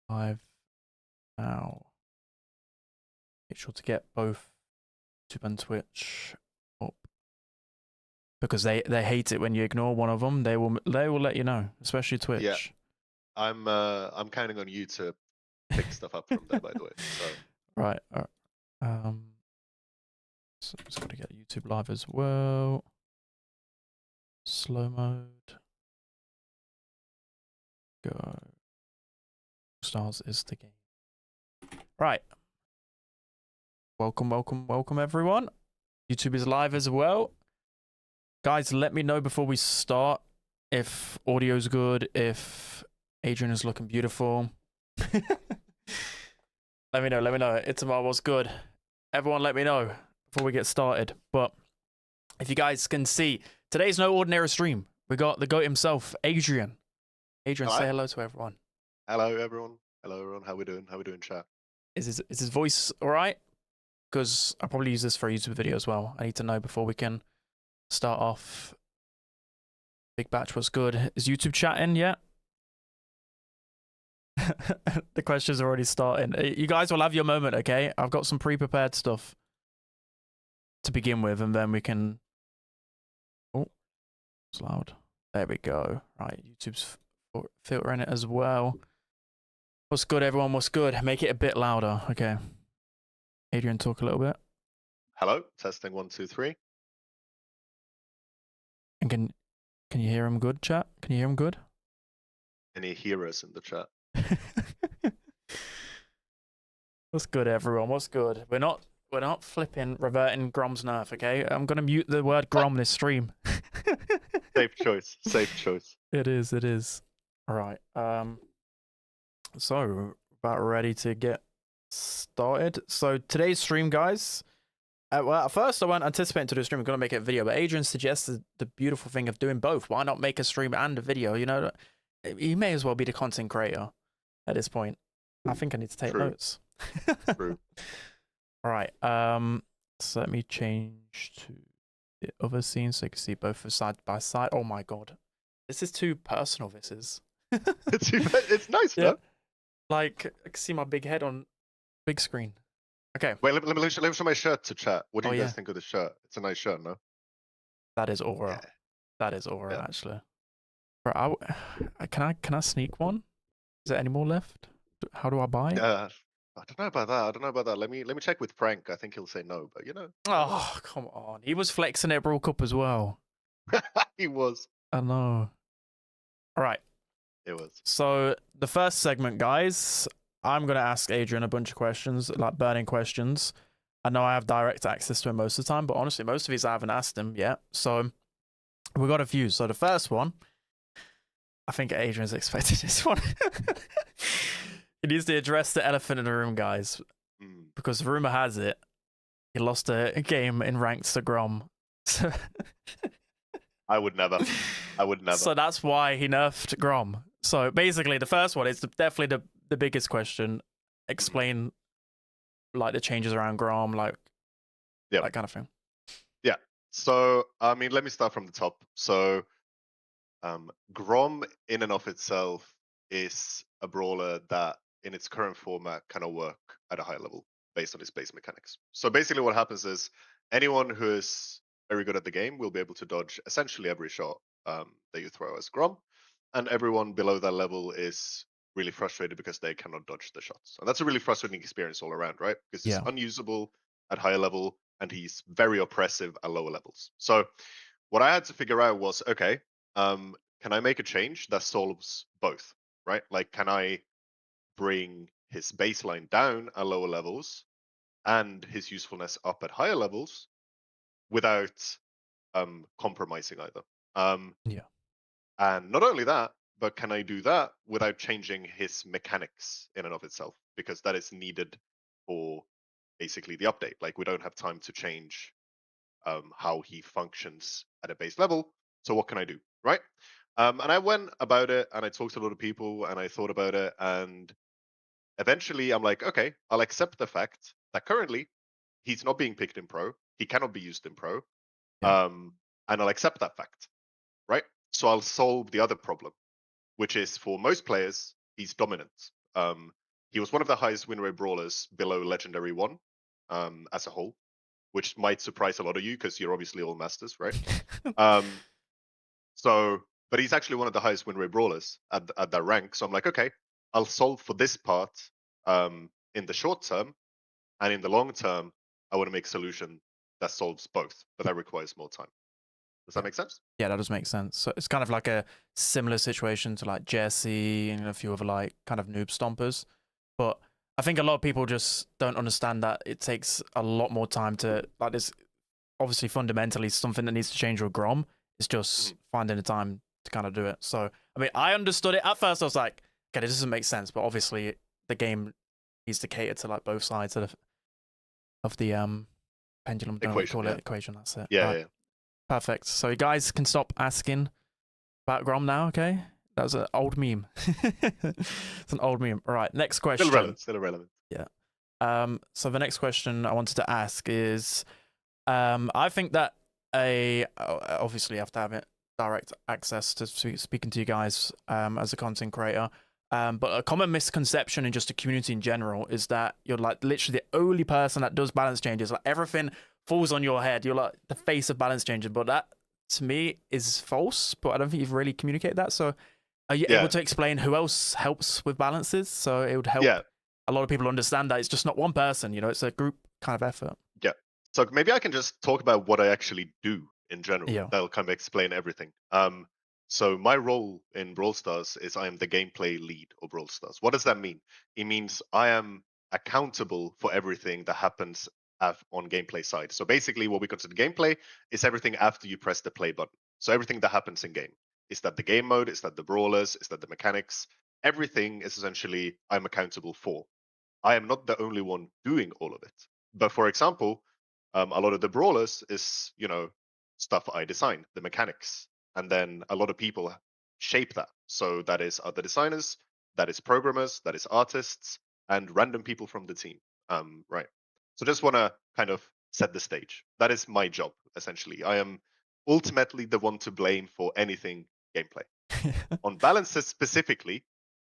live now. Make sure to get both YouTube and Twitch up because they hate it when you ignore one of them. They will let you know, especially Twitch. Yeah. I'm counting on you to pick stuff up from there, by the way. So. Right. So just got to get YouTube live as well. Slow mode. Go. Stars is the game. Right. Welcome everyone. YouTube is live as well. Guys, let me know before we start if audio's good, if Adrian is looking beautiful. Let me know. Itamar was good. Everyone let me know before we get started. But if you guys can see, today's no ordinary stream. We got the GOAT himself, Adrian. Adrian, say hello to everyone. Hello, everyone. How we doing? Chat? Is his voice all right? Because I'll probably use this for a YouTube video as well. I need to know before we can start off. Big Batch was good. Is YouTube chatting yet? The questions are already starting. You guys will have your moment, okay? I've got some pre-prepared stuff to begin with, and then we can... Oh, it's loud. There we go. Right, YouTube's filtering it as well. What's good, everyone? What's good? Make it a bit louder. Okay. Adrian, talk a little bit. Hello, testing 1, 2, 3. And can you hear him good, chat? Can you hear him good? Can you hear us in the chat? What's good, everyone? What's good? We're not reverting Grom's nerf, okay? I'm gonna mute the word Grom this stream. Safe choice. It is. All right. So about ready to get started. So today's stream, guys. Well, at first I wasn't anticipating to do a stream. I'm gonna make it a video, but Adrian suggested the beautiful thing of doing both. Why not make a stream and a video? You know, you may as well be the content creator at this point. I think I need to take notes. True. All right. So let me change to the other scene so you can see both are side by side. Oh my god, this is too personal. This is. It's nice, yeah. though. Like I can see my big head on big screen. Okay. Wait, let me show my shirt to chat. What do you guys yeah. think of the shirt? It's a nice shirt, no? That is aura. Yeah. That is aura, actually. Bro, can I sneak one? Is there any more left? How do I buy? I don't know about that. Let me check with Frank. I think he'll say no, but you know. Oh, come on. He was flexing it World Cup as well. He was. I know. All right. It was. So the first segment, guys, I'm going to ask Adrian a bunch of questions, like burning questions. I know I have direct access to him most of the time, but honestly, most of these I haven't asked him yet. So we got a few. So the first one, I think Adrian's expecting this one. He needs to address the elephant in the room, guys. Because rumor has it, he lost a game in ranked to Grom. So I would never. So that's why he nerfed Grom. So basically, the first one is definitely the biggest question. Explain like the changes around Grom, like that kind of thing. Yeah. So I mean, let me start from the top. So Grom in and of itself is a brawler that in its current format cannot work at a high level based on its base mechanics. So basically what happens is anyone who is very good at the game will be able to dodge essentially every shot that you throw as Grom, and everyone below that level is really frustrated because they cannot dodge the shots. And that's a really frustrating experience all around, right? Because he's unusable at higher level and he's very oppressive at lower levels. So what I had to figure out was, okay, can I make a change that solves both, right? Like, can I bring his baseline down at lower levels and his usefulness up at higher levels without compromising either? And not only that, but can I do that without changing his mechanics in and of itself? Because that is needed for basically the update. Like, we don't have time to change how he functions at a base level. So what can I do, right? And I went about it and I talked to a lot of people and I thought about it, and eventually I'm like, okay, I'll accept the fact that currently he's not being picked in pro. He cannot be used in pro. And I'll accept that fact, right? So I'll solve the other problem, which is for most players, he's dominant. He was one of the highest win rate brawlers below Legendary 1 as a whole, which might surprise a lot of you because you're obviously all masters, right? Um, so, but he's actually one of the highest win rate brawlers at that rank. So I'm like, okay, I'll solve for this part in the short term, and in the long term, I want to make a solution that solves both, but that requires more time. Does that Yeah. make sense? Yeah, that does make sense. So it's kind of like a similar situation to like Jesse and a few other like kind of noob stompers. But I think a lot of people just don't understand that it takes a lot more time to like this. Obviously, fundamentally, something that needs to change with Grom. It's just Mhm. finding the time to kind of do it. So I mean, I understood it at first. I was like, okay, this doesn't make sense. But obviously, the game needs to cater to like both sides of the pendulum. Don't know what you Equation, call yeah. it. Equation. That's it. Yeah, All yeah, right. yeah. Perfect. So you guys can stop asking about Grom now, okay? That was an old meme. It's an old meme. All right, next Still question. relevant, still irrelevant. Yeah. So the next question I wanted to ask is, I think that obviously you have to have it direct access to speaking to you guys as a content creator. But a common misconception in just the community in general is that you're like literally the only person that does balance changes. Like everything falls on your head. You're like the face of balance changes. But that to me is false. But I don't think you've really communicated that. So are you able Yeah, to explain who else helps with balances? So it would help yeah, a lot of people understand that it's just not one person. You know, it's a group kind of effort. yeah. So maybe I can just talk about what I actually do in general. Yeah. That'll kind of explain everything. So my role in Brawl Stars is I am the gameplay lead of Brawl Stars. What does that mean? It means I am accountable for everything that happens on gameplay side. So basically, what we consider gameplay is everything after you press the play button. So everything that happens in game. Is that the game mode? Is that the brawlers? Is that the mechanics? Everything is essentially I'm accountable for. I am not the only one doing all of it. But for example, a lot of the brawlers is stuff I design, the mechanics, and then a lot of people shape that. So that is other designers, that is programmers, that is artists, and random people from the team. Right. So just want to kind of set the stage. That is my job essentially. I am ultimately the one to blame for anything gameplay. On balances specifically,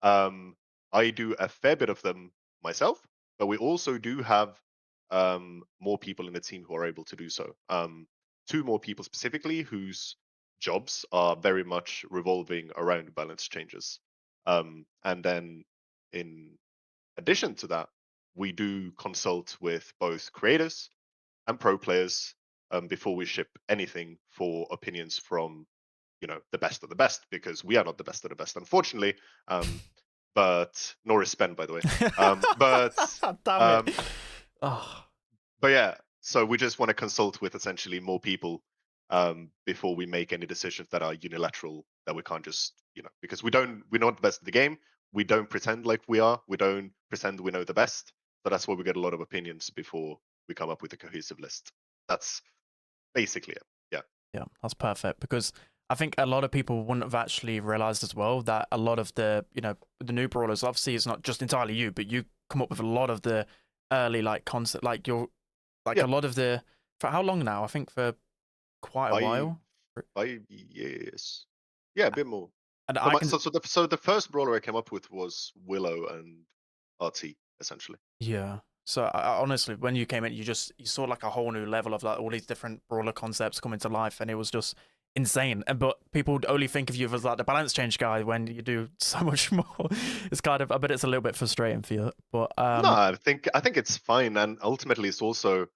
um, I do a fair bit of them myself, but we also do have more people in the team who are able to do so. Two more people specifically whose jobs are very much revolving around balance changes. And then in addition to that, we do consult with both creators and pro players before we ship anything for opinions from the best of the best, because we are not the best of the best, unfortunately. But nor is Spen, by the way. Um, but Damn it. um, Oh, but yeah, so we just want to consult with essentially more people before we make any decisions that are unilateral, that we can't just because we're not the best at the game. We don't pretend like we are. We don't pretend we know the best. So that's why we get a lot of opinions before we come up with a cohesive list. That's basically it. Yeah. yeah, that's perfect because I think a lot of people wouldn't have actually realized as well that a lot of the new brawlers, obviously it's not just entirely you, but you come up with a lot of the early like concept, like you're like Yeah. a lot of the for how long now? I think for quite a five while. 5 years. Yeah, a bit more. And So I my can so the first brawler I came up with was Willow and RT essentially. Yeah. So honestly, when you came in, you saw like a whole new level of like all these different brawler concepts coming to life, and it was just insane. And but people would only think of you as like the balance change guy when you do so much more. It's kind of, I bet it's a little bit frustrating for you. But No, I think it's fine, and ultimately it's also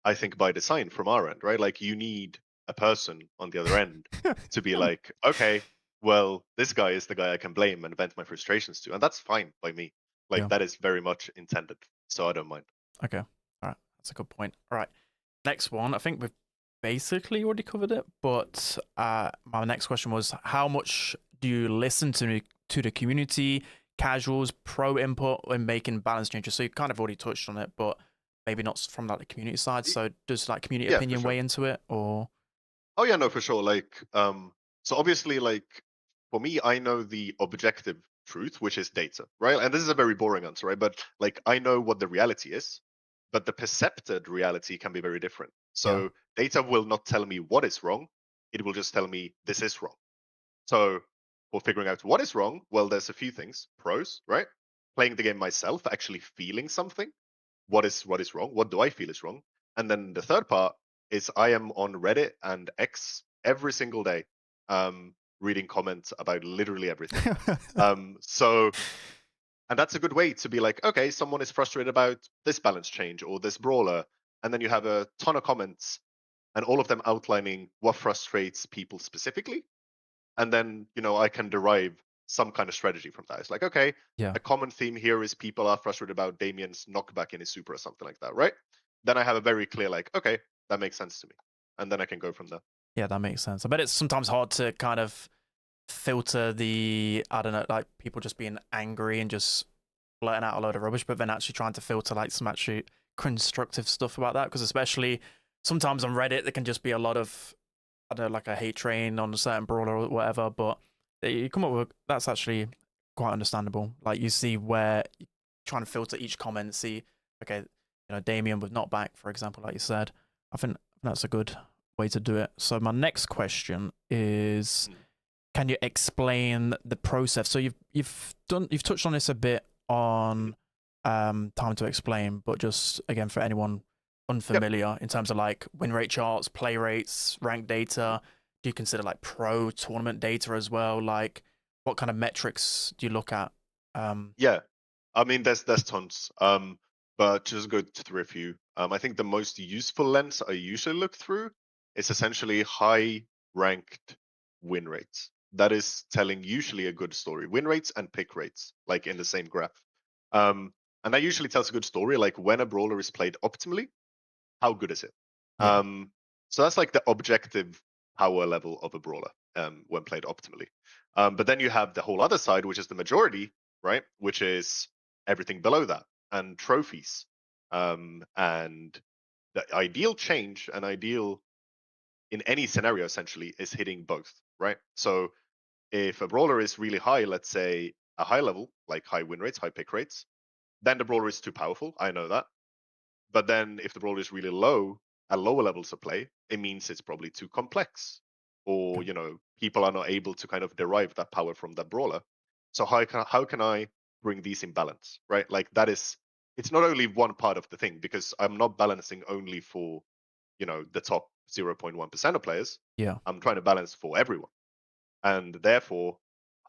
I think by design from our end, right? Like you need a person on the other end to be like, okay, well, this guy is the guy I can blame and vent my frustrations to, and that's fine by me. Like yeah. that is very much intended, so I don't mind. Okay. All right. That's a good point. All right. Next one. I think we've basically already covered it, but my next question was how much do you listen to the community, casuals, pro input when making balance changes? So you kind of already touched on it, but maybe not from like the community side. Y- So does like community Yeah, for opinion sure. weigh into it or Oh yeah, no, for sure. Like, so obviously, like for me, I know the objective truth, which is data, right? And this is a very boring answer, right? But like, I know what the reality is, but the percepted reality can be very different. yeah. So data will not tell me what is wrong; it will just tell me this is wrong. So for figuring out what is wrong, well, there's a few things. Pros, right? playing the game myself, actually feeling something. What is wrong? What do I feel is wrong? And then the third part is I am on Reddit and X every single day, reading comments about literally everything. So and that's a good way to be like, okay, someone is frustrated about this balance change or this brawler, and then you have a ton of comments and all of them outlining what frustrates people specifically, and then I can derive some kind of strategy from that. It's like, okay, Yeah. a common theme here is people are frustrated about Damien's knockback in his super or something like that, right? Then I have a very clear like, okay, that makes sense to me, and then I can go from there. Yeah, that makes sense. I bet it's sometimes hard to kind of filter the, I don't know, like people just being angry and just blurting out a load of rubbish, but then actually trying to filter like some actually constructive stuff about that. Because especially sometimes on Reddit, there can just be a lot of, I don't know, like a hate train on a certain brawler or whatever. But you come up with that's actually quite understandable. Like you see where you're trying to filter each comment, see, okay, Damien with not back, for example, like you said. I think that's a good way to do it. So my next question is, Mm. can you explain the process? So you've touched on this a bit on time to explain, but just again for anyone Yep. unfamiliar in terms of like win rate charts, play rates, rank data, do you consider like pro tournament data as well? Like what kind of metrics do you look at? Yeah. I mean, there's tons. But just go through a few. I think the most useful lens I usually look through is essentially high ranked win rates. That is telling usually a good story. Win rates and pick rates, like in the same graph. And that usually tells a good story, like when a brawler is played optimally, how good is it? Yeah, Um, so that's like the objective power level of a brawler when played optimally. But then you have the whole other side, which is the majority, right? Which is everything below that and trophies. And the ideal change and ideal in any scenario essentially is hitting both, right? So if a brawler is really high, let's say a high level, like high win rates, high pick rates, then the brawler is too powerful. I know that. But then if the brawler is really low at lower levels of play, it means it's probably too complex. Or, people are not able to kind of derive that power from that brawler. So how can I bring these in balance? Right? Like that is it's not only one part of the thing because I'm not balancing only for, the top 0.1% of players. yeah, I'm trying to balance for everyone. And therefore,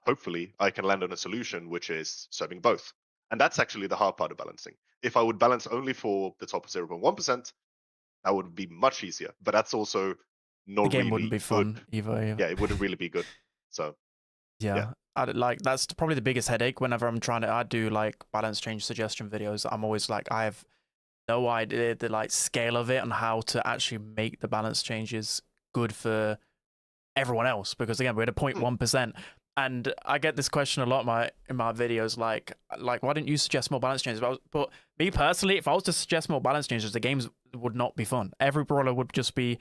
hopefully I can land on a solution which is serving both. And that's actually the hard part of balancing. If I would balance only for the top 0.1%, that would be much easier. But that's also the not game wouldn't really be good. fun either. Yeah, it wouldn't really be good. So yeah. Yeah, like that's probably the biggest headache whenever I'm trying to. I do like balance change suggestion videos. I'm always like, I have no idea the like scale of it and how to actually make the balance changes good for everyone else. Because again, we're at a Hmm. 0.1%, and I get this question a lot in my videos, like why didn't you suggest more balance changes? But me personally, if I was to suggest more balance changes, the games would not be fun. Every brawler would just be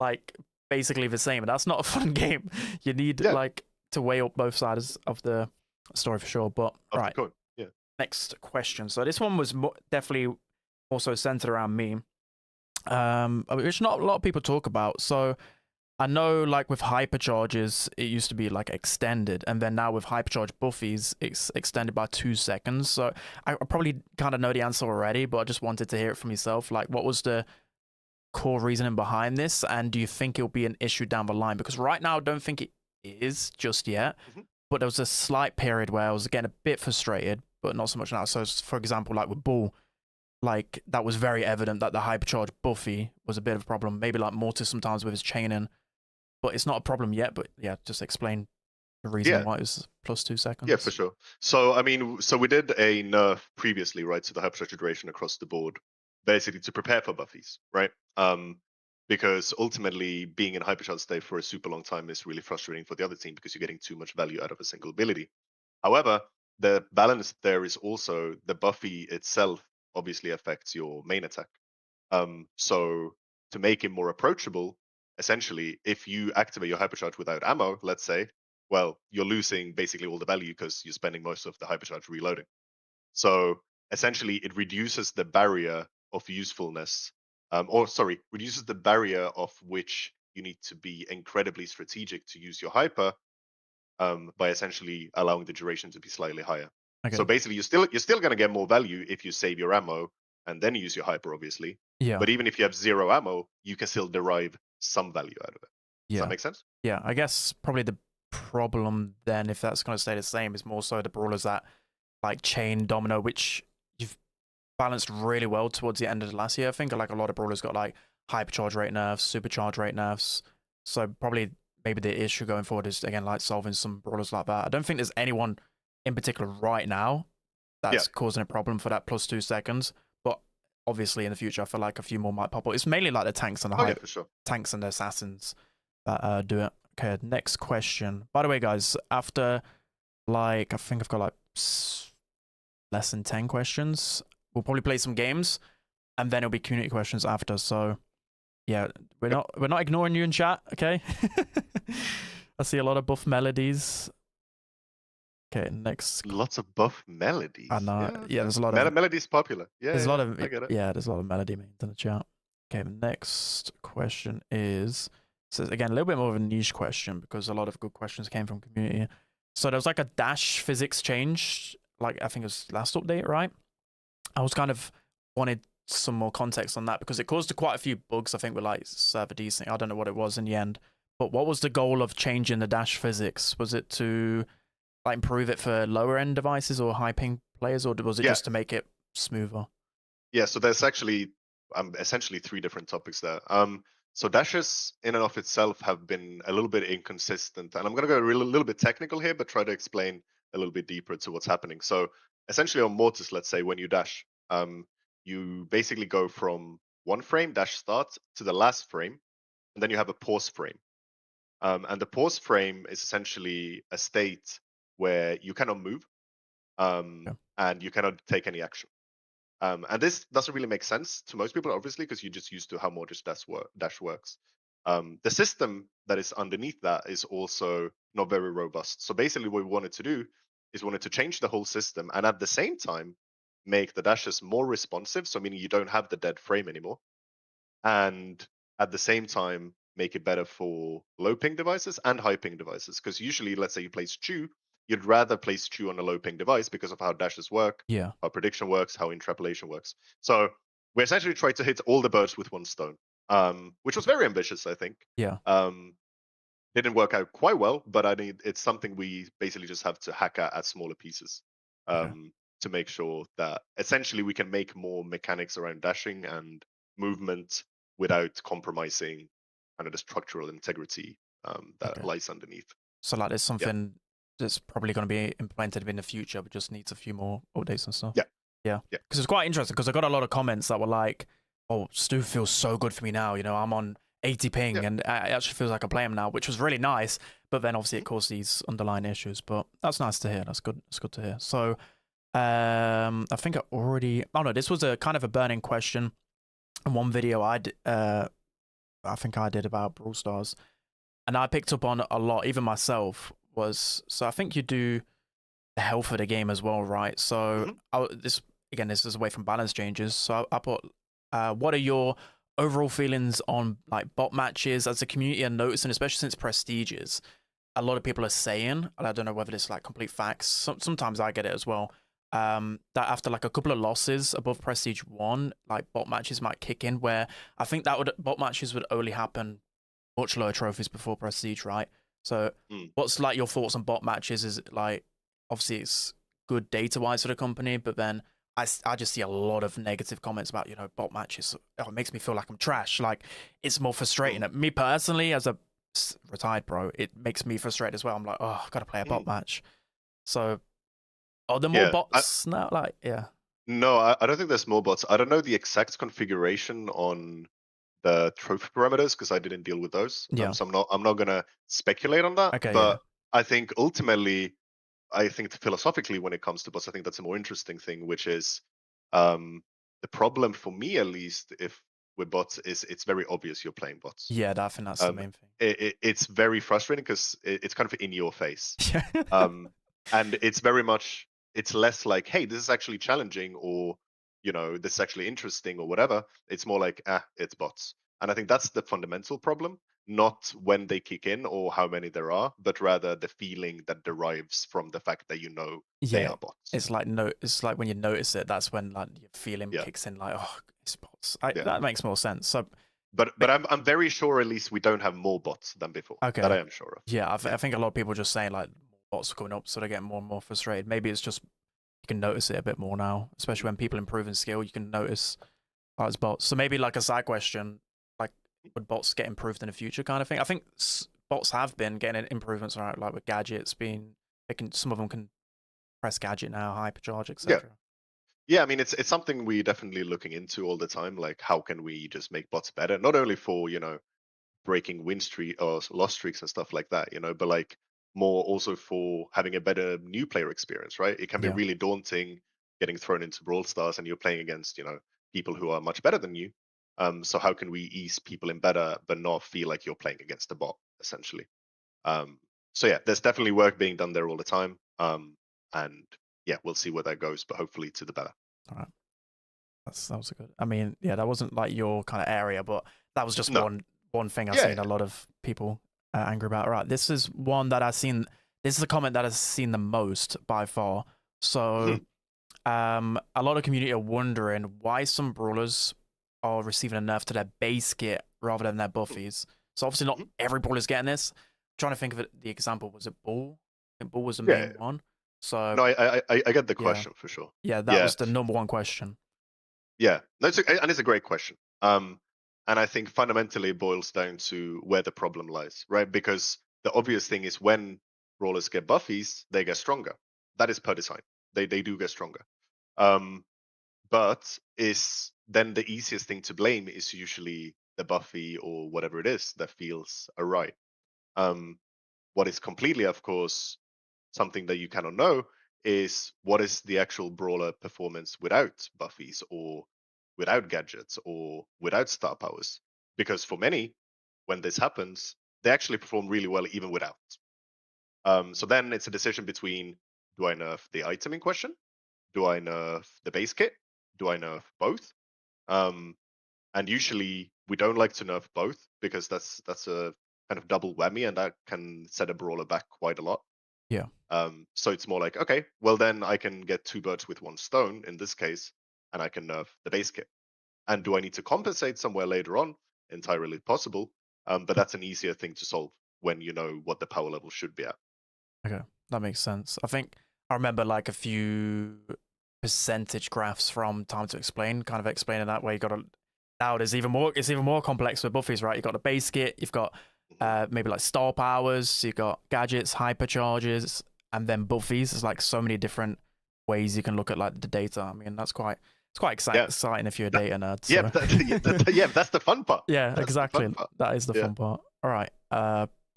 like basically the same, and that's not a fun game. You need Yeah, like to weigh up both sides of the story for sure. But of the right, coin. Yeah. next question. So this one was definitely also centered around me, which not a lot of people talk about. So I know, like with hypercharges, it used to be like extended, and then now with hypercharge buffies, it's extended by 2 seconds. So I probably kind of know the answer already, but I just wanted to hear it from yourself. Like, what was the core reasoning behind this, and do you think it'll be an issue down the line? Because right now, I don't think it is just yet. Hmm. But there was a slight period where I was getting a bit frustrated, but not so much now. So, for example, like with Bull, like that was very evident that the hypercharge buffy was a bit of a problem. Maybe like Mortis sometimes with his chaining, but it's not a problem yet. But yeah, just explain the reasoning Yeah. why it was plus two Yeah, for seconds. sure. So I mean, so we did a nerf previously, right? So the hyperstructure duration across the board, basically to prepare for buffies, right? Because ultimately being in hypercharge state for a super long time is really frustrating for the other team because you're getting too much value out of a single ability. However, the balance there is also the buffy itself obviously affects your main attack. So to make it more approachable, essentially, if you activate your hypercharge without ammo, let's say, well, you're losing basically all the value because you're spending most of the hypercharge reloading. So essentially, it reduces the barrier of usefulness, or sorry, reduces the barrier of which you need to be incredibly strategic to use your hyper by essentially allowing the duration to be slightly higher. So Okay. basically, you're still going to get more value if you save your ammo and then use your hyper, obviously. Yeah. But even if you have zero ammo, you can still derive some value out of it. Does that Yeah. make sense? Yeah. I guess probably the problem then, if that's going to stay the same, is more so the brawlers that like chain domino, which you've balanced really well towards the end of the last year. I think like a lot of brawlers got like hypercharge rate nerfs, supercharge rate nerfs. So probably maybe the issue going forward is again like solving some brawlers like that. I don't think there's anyone in particular right now Yeah. that's causing a problem for that plus 2 seconds. But obviously in the future, I feel like a few more might pop up. It's mainly like the tanks and the Oh yeah, hype for sure. tanks and the assassins that do it. Okay, next question. By the way, guys, after like I think I've got like less than 10 questions, we'll probably play some games, and then it'll be community questions after. So yeah, Yep. we're not ignoring you in chat, okay? I see a lot of buff melodies. Okay, next. Lots of buff melodies. I know. Yeah, Yeah, okay. there's a lot of Melody's popular. Yeah, there's a yeah, lot yeah, of I get it. yeah, there's a lot of melody memes in the chat. Okay, the next question is, so again a little bit more of a niche question because a lot of good questions came from community. So there was like a dash physics change, like I think it was last update, right? I was kind of wanted some more context on that because it caused quite a few bugs. I think with like server desync. I don't know what it was in the end, but what was the goal of changing the dash physics? Was it to like improve it for lower end devices or high ping players, or was it Yeah, just to make it smoother? yeah. So there's actually essentially three different topics there. So dashes in and of itself have been a little bit inconsistent, and I'm going to go a little bit technical here, but try to explain a little bit deeper to what's happening. So essentially on Mortis, let's say when you dash, you basically go from one frame dash start to the last frame, and then you have a pause frame. And the pause frame is essentially a state where you cannot move, Yeah. and you cannot take any action. And this doesn't really make sense to most people, obviously, because you're just used to how Mortis Dash works. The system that is underneath that is also not very robust. So basically, what we wanted to do is wanted to change the whole system, and at the same time, make the dashes more responsive. So meaning you don't have the dead frame anymore, and at the same time make it better for low ping devices and high ping devices. Because usually, let's say you place Chew, you'd rather place Chew on a low ping device because of how dashes work, Yeah. how prediction works, how interpolation works. So we essentially tried to hit all the birds with one stone, which was very ambitious, I think. Yeah. Didn't work out quite well, but I mean, it's something we basically just have to hack at smaller pieces, Okay. to make sure that essentially we can make more mechanics around dashing and movement without compromising kind of the structural integrity that Okay. lies underneath. So like there's Yeah, something that's probably going to be implemented in the future, but just needs a few more updates and stuff. yeah, Yeah. yeah. Because it's quite interesting because I got a lot of comments that were like, oh, Stu feels so good for me now. You know, I'm on 80 ping Yeah. and it actually feels like I play him now, which was really nice. But then obviously it Mhm. caused these underlying issues. But that's nice to hear. That's good. That's good to hear. So I think I already, oh no, this was a kind of a burning question in one video I think I did about Brawl Stars. And I picked up on a lot, even myself, was so I think you do the health of the game as well, right? So Mhm. this is away from balance changes. So I put, what are your overall feelings on like bot matches as a community and noticing, especially since prestiges, a lot of people are saying, and I don't know whether it's like complete facts. Sometimes I get it as well. That after like a couple of losses above Prestige 1, like bot matches might kick in. Where I think that would bot matches would only happen much lower trophies before Prestige, right? So, Mm. what's like your thoughts on bot matches? Is it like obviously it's good data wise for the company, but then I just see a lot of negative comments about bot matches. Oh, it makes me feel like I'm trash. Like it's more frustrating. Mm. Me personally, as a retired pro, it makes me frustrated as well. I'm like, oh, I've got to play a bot Mm. match. So, are there more Yeah. bots now? Like, yeah, No, I don't think there's more bots. I don't know the exact configuration on the trophy parameters because I didn't deal with those. yeah, So I'm not gonna speculate on that. okay, yeah, But I think ultimately, I think philosophically, when it comes to bots, I think that's a more interesting thing, which is um, the problem for me, at least, if with bots, is it's very obvious you're playing bots. yeah. I think that's the main thing. It's very frustrating because it's kind of in your face, Yeah, um, and it's less like, hey, this is actually challenging, or this is actually interesting, or whatever. It's more like, it's bots, and I think that's the fundamental problem. not when they kick in or how many there are, but rather the feeling that derives from the fact that you know they Yeah, are bots. it's like no, it's like when you notice it, that's when like your feeling Yeah, kicks in. Like, oh, it's bots. yeah. That makes more sense. So, But but I'm very sure at least we don't have more bots than before. That okay, I am sure of. yeah, Yeah. I think a lot of people are just saying like bots are coming up, so they're getting more and more frustrated. Maybe it's just you can notice it a bit more now, especially when people improve in skill. You can notice oh, it's bots. So maybe like a side question, like would bots get improved in the future, kind of thing. I think bots have been getting improvements, right? Like with gadgets being, they can some of them can press gadget now, hypercharge, Yeah. etc. Yeah, I mean it's something we definitely looking into all the time. Like how can we just make bots better? Not only for, breaking win streak or loss streaks and stuff like that, but like more also for having a better new player experience, right? It can be Yeah. really daunting getting thrown into Brawl Stars and you're playing against, people who are much better than you. So how can we ease people in better but not feel like you're playing against a bot, essentially? Um, so yeah, there's definitely work being done there all the time. And yeah, we'll see where that goes, but hopefully to the better. All right. That was a good. I mean, yeah, that wasn't like your kind of area, but that was just No, one thing I've yeah, seen a lot of people angry about. Right, this is one that I've seen. This is a comment that I've seen the most by far. So, mhm, a lot of community are wondering why some brawlers are receiving a nerf to their base kit rather than their buffies. So obviously, not mhm. every brawler's getting this. Trying to think of it, the example was it Bull? I think Bull was the Yeah. main one. So No, I get the yeah, question for sure. yeah, that Yeah, was the number one question. yeah. No, and it's a great question. And I think fundamentally it boils down to where the problem lies, right? Because the obvious thing is when rollers get buffies, they get stronger. That is per design. They do get stronger. Um, but is then the easiest thing to blame is usually the buffy or whatever it is that feels awry. Um, what is completely, of course, something that you cannot know is what is the actual brawler performance without buffies or without gadgets or without star powers. Because for many, when this happens, they actually perform really well even without. So then it's a decision between, do I nerf the item in question? Do I nerf the base kit? Do I nerf both? Um, and usually we don't like to nerf both because that's a kind of double whammy and that can set a brawler back quite a lot. Yeah. So it's more like, okay, well then I can get two birds with one stone in this case, and I can nerf the base kit. And do I need to compensate somewhere later on? Entirely possible, but that's an easier thing to solve when you know what the power level should be at. Okay, that makes sense. I think I remember like a few percentage graphs from Time to Explain, kind of explaining that way. You got to now it's even more complex with buffies, right? You've got the base kit, you've got Mhm. maybe like star powers, you've got gadgets, hypercharges, and then buffies. There's like so many different ways you can look at like the data. I mean, it's quite Yeah, exciting if you're a that, data nerd. yeah, So yeah, that's the fun part. yeah, That's the fun exactly. part. That is the Yeah. fun part. All right.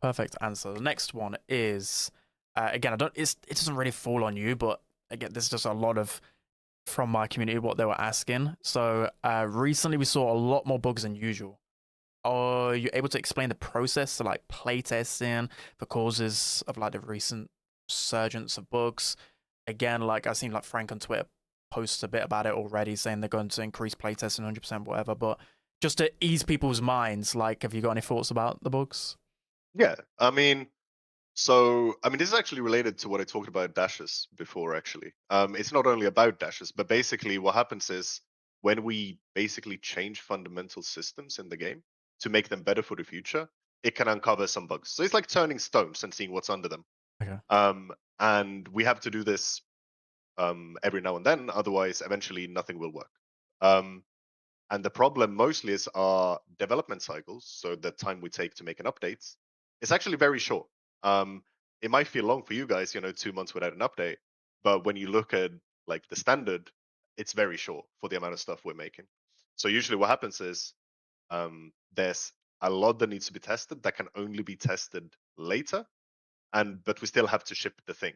Perfect answer. The next one is again, it doesn't really fall on you, but again, there's just a lot of from my community what they were asking. So recently we saw a lot more bugs than usual. Are you able to explain the process to like playtesting, the causes of like the recent surgence of bugs? Again, like I've seen like Frank on Twitter posts a bit about it already, saying they're going to increase playtesting 100%, whatever. But just to ease people's minds, like, have you got any thoughts about the bugs? Yeah. I mean, this is actually related to what I talked about dashes before, actually. It's not only about dashes, but basically what happens is when we basically change fundamental systems in the game to make them better for the future, it can uncover some bugs. So it's like turning stones and seeing what's under them. Okay. And we have to do this every now and then, otherwise, eventually nothing will work. Um, and the problem mostly is our development cycles. So the time we take to make an update is actually very short. Um, it might feel long for you guys, 2 months without an update. But when you look at like the standard, it's very short for the amount of stuff we're making. So usually what happens is there's a lot that needs to be tested that can only be tested later but we still have to ship the thing,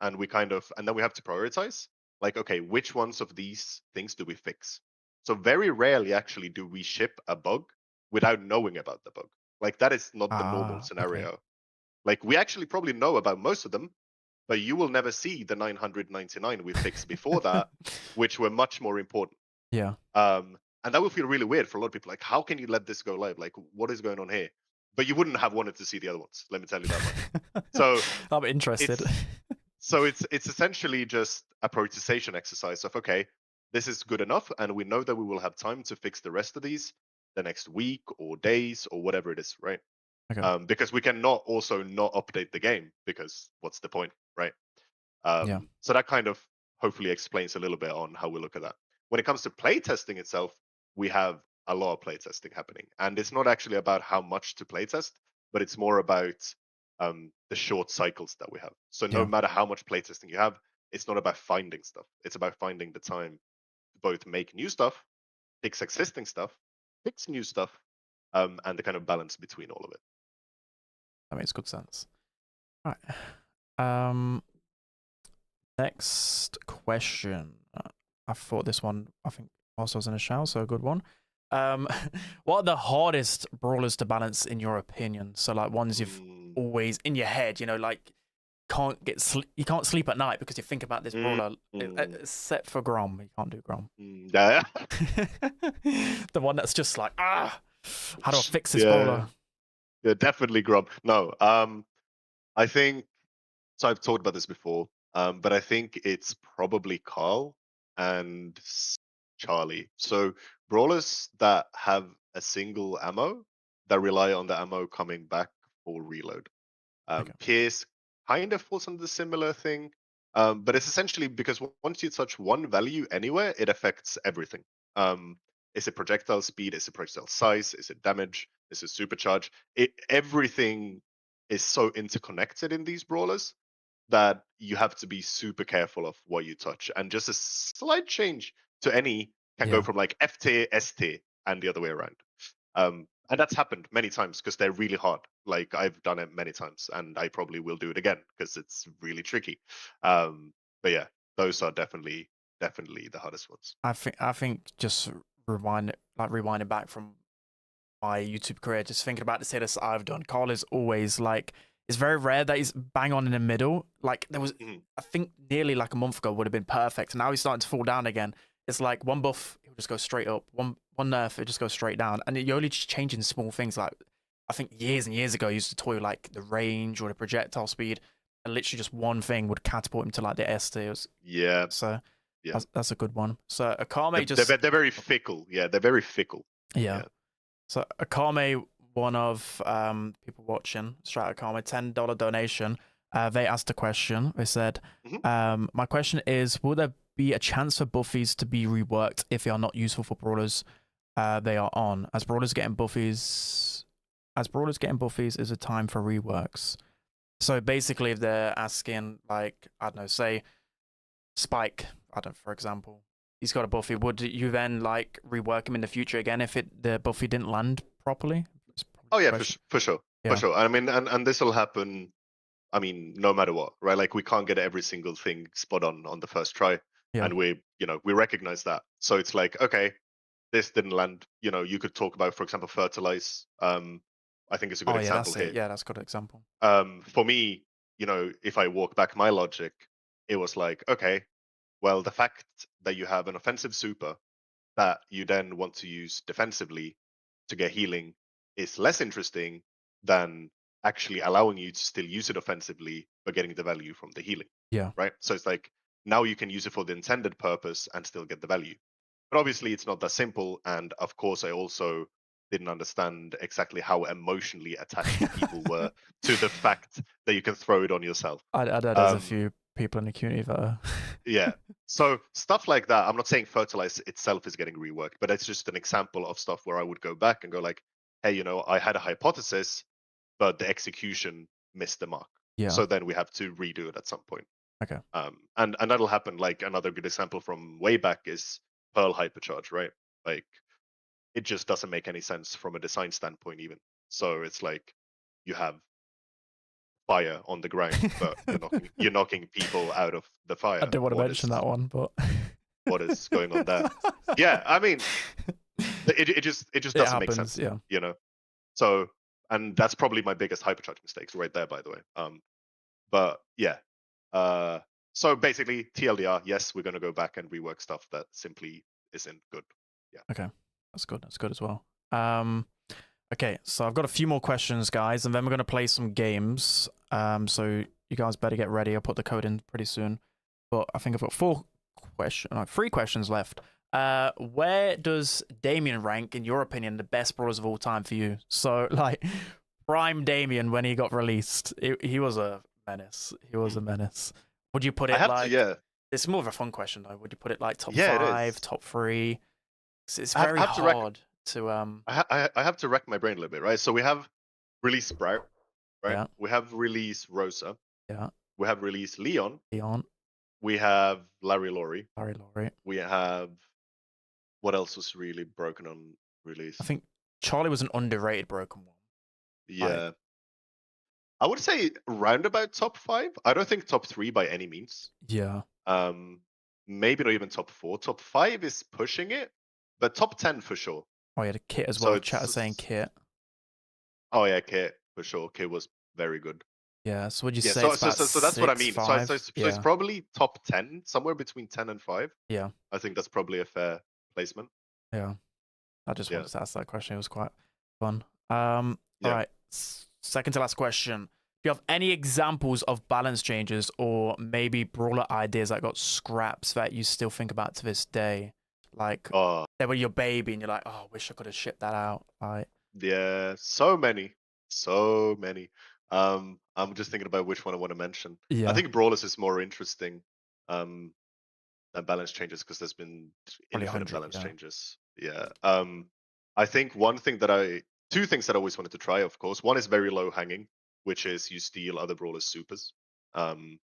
and then we have to prioritize, like, okay, which ones of these things do we fix? So very rarely actually do we ship a bug without knowing about the bug. Like that is not the normal Okay. scenario. Like we actually probably know about most of them, but you will never see the 999 we fixed before that, which were much more important. Yeah. And that will feel really weird for a lot of people. Like, how can you let this go live? Like, what is going on here? but you wouldn't have wanted to see the other ones. Let me tell you that much. So I'm interested. it's essentially just a prioritization exercise of, okay, this is good enough, and we know that we will have time to fix the rest of these the next week or days or whatever it is, right? Okay. Because we cannot also not update the game, because what's the point, right? Yeah. So that kind of hopefully explains a little bit on how we look at that. When it comes to playtesting itself, we have a lot of playtesting happening, and it's not actually about how much to playtest, but it's more about the short cycles that we have. So no Yeah. matter how much playtesting you have, it's not about finding stuff. It's about finding the time to both make new stuff, fix existing stuff, fix new stuff, and the kind of balance between all of it. That makes good sense. All right. Next question. I thought this one, I think, also was in a shower, so a good one. What are the hardest brawlers to balance in your opinion? So like ones you've always in your head, like you can't sleep at night because you think about this brawler. Except for Grom, you can't do Grom. Yeah. The one that's just like, how do I fix this brawler? Yeah, definitely Grom. No, I think so. I've talked about this before, but I think it's probably Carl and Charlie. So brawlers that have a single ammo that rely on the ammo coming back for reload. Okay. Pierce kind of falls under the similar thing, but it's essentially because once you touch one value anywhere, it affects everything. Is it projectile speed? Is it projectile size? Is it damage? Is it supercharge? Everything is so interconnected in these brawlers that you have to be super careful of what you touch. And just a slight change to any can go from like F tier, S tier, and the other way around. And that's happened many times because they're really hard. Like I've done it many times, and I probably will do it again because it's really tricky. But yeah, those are definitely the hardest ones. I think just rewinding back from my YouTube career, just thinking about the status I've done. Carl is always like, it's very rare that he's bang on in the middle. Like there was, I think nearly like a month ago would have been perfect. Now he's starting to fall down again. It's like one buff, he'll just go straight up. One nerf, it just goes straight down. And you're only just changing small things. Like I think years and years ago, I used to toy like the range or the projectile speed, and literally just one thing would catapult him to like the S tiers. Yeah. So yeah, that's a good one. So Akame just they're very fickle. Yeah, they're very fickle. yeah. So Akame, one of people watching, Strat Akame, $10 donation. They asked a question. They said, my question is, will there be a chance for buffies to be reworked if they are not useful for brawlers they are on? As brawlers getting buffies is a time for reworks. So basically, if they're asking, like, I don't know, say Spike, for example, he's got a buffy. Would you then like rework him in the future again if the buffy didn't land properly? Oh yeah, for sure, for sure. I mean, and this will happen. I mean, no matter what, right? Like we can't get every single thing spot on the first try, and we recognize that. So it's like, okay, this didn't land. You could talk about, for example, fertilize. I think it's a good example here. Yeah, that's a good example. For me, if I walk back my logic, it was like, okay, well, the fact that you have an offensive super that you then want to use defensively to get healing is less interesting than actually allowing you to still use it offensively but getting the value from the healing. Yeah. Right. So it's like now you can use it for the intended purpose and still get the value. But obviously it's not that simple. And of course, I also didn't understand exactly how emotionally attached people were to the fact that you can throw it on yourself. I know there's a few people in the community that are... Yeah. So stuff like that, I'm not saying fertilize itself is getting reworked, but it's just an example of stuff where I would go back and go like, hey, I had a hypothesis, but the execution missed the mark. Yeah. So then we have to redo it at some point. Okay. And that'll happen. Like another good example from way back is Pearl Hypercharge, right? Like it just doesn't make any sense from a design standpoint even. So it's like you have fire on the ground, but you're knocking people out of the fire. I didn't want to mention that one, but what is going on there? Yeah, I mean, it just doesn't make sense. Yeah. So, and that's probably my biggest hypercharge mistakes right there, by the way. But yeah. So basically, TLDR, yes, we're going to go back and rework stuff that simply isn't good. Yeah. Okay, that's good. That's good as well. Okay, so I've got a few more questions, guys, and then we're gonna play some games. So you guys better get ready. I'll put the code in pretty soon. But I think I've got three questions left. Where does Damien rank, in your opinion, the best brawlers of all time for you? So, like, prime Damien when he got released, he was a menace. He was a menace. Would you put I it have to, like? yeah, It's more of a fun question though. Would you put it like top yeah, it five, is. top three? It's I very have to rack. hard to I have to rack my brain a little bit, right? So we have release Sprout, right? yeah, We have release Rosa. yeah. We have release Leon. Leon, We have Larry Laurie. Laurie. We have what else was really broken on I release? think Charlie was an underrated broken one. Like, Yeah, I would say roundabout top five. I don't think top three by any means. yeah. Um, maybe not even top four. Top five is pushing it, but top 10 for sure. Oh, yeah, the kit as So well. Chat is saying it's kit. oh yeah, Kit for sure. Kit was very good. Yeah. So would you Yeah, say it's about so that's what I six, mean. five? So it's Yeah. probably top 10, somewhere between 10 and 5. Yeah. I think that's probably a fair placement. Yeah. I just Yeah. wanted to ask that question. It was quite fun. All Yeah. right. Second to last question. Do you have any examples of balance changes or maybe brawler ideas that got scraps that you still think about to this day? Like Oh, they were your baby and you're like, oh, I wish I could have shipped that out. Like, yeah. So many. So many. I'm just thinking about which one I want to mention. I yeah, think Brawlers is more interesting um than balance changes because there's been probably infinite 100. balance Yeah. changes. Yeah. I think two things that I always wanted to try, of course. One is very low hanging, which is you steal other brawlers' supers. Um,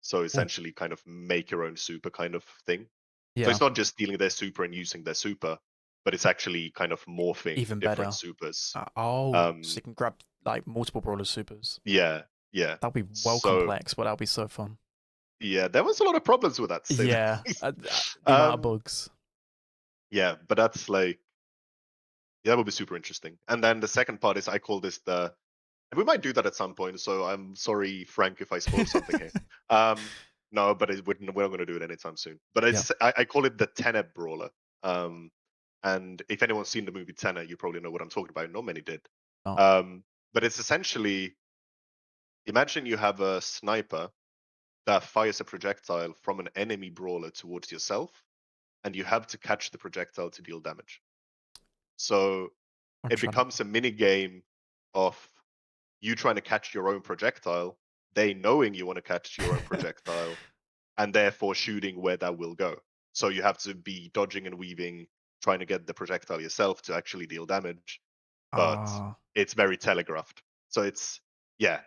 so Oh, essentially, kind of make your own super kind of thing. So yeah. it's not just stealing their super and using their super, but it's actually kind of morphing Even different better. supers. Oh, so Um, you can grab like multiple brawler supers. yeah, yeah. That'll be well So complex, but that'll be so fun. yeah, there was a lot of problems with that, to say the Yeah, least. the amount of Um, bugs. yeah, but that's like yeah, that would be super interesting. And then the second part is I call this the and we might do that at some point. So I'm sorry, Frank, if I spoil something here. No, but we're not going to do it anytime soon. But Yeah. I call it the Tenet brawler. Um, and if anyone's seen the movie Tenet, you probably know what I'm talking about. Not many did. Oh, Um, but it's essentially imagine you have a sniper that fires a projectile from an enemy brawler towards yourself, and you have to catch the projectile to deal damage. So I'm it trying to. becomes a mini game of you trying to catch your own projectile, they knowing you want to catch your own projectile, and therefore shooting where that will go. So you have to be dodging and weaving, trying to get the projectile yourself to actually deal damage, but Ah, it's very telegraphed. So yeah,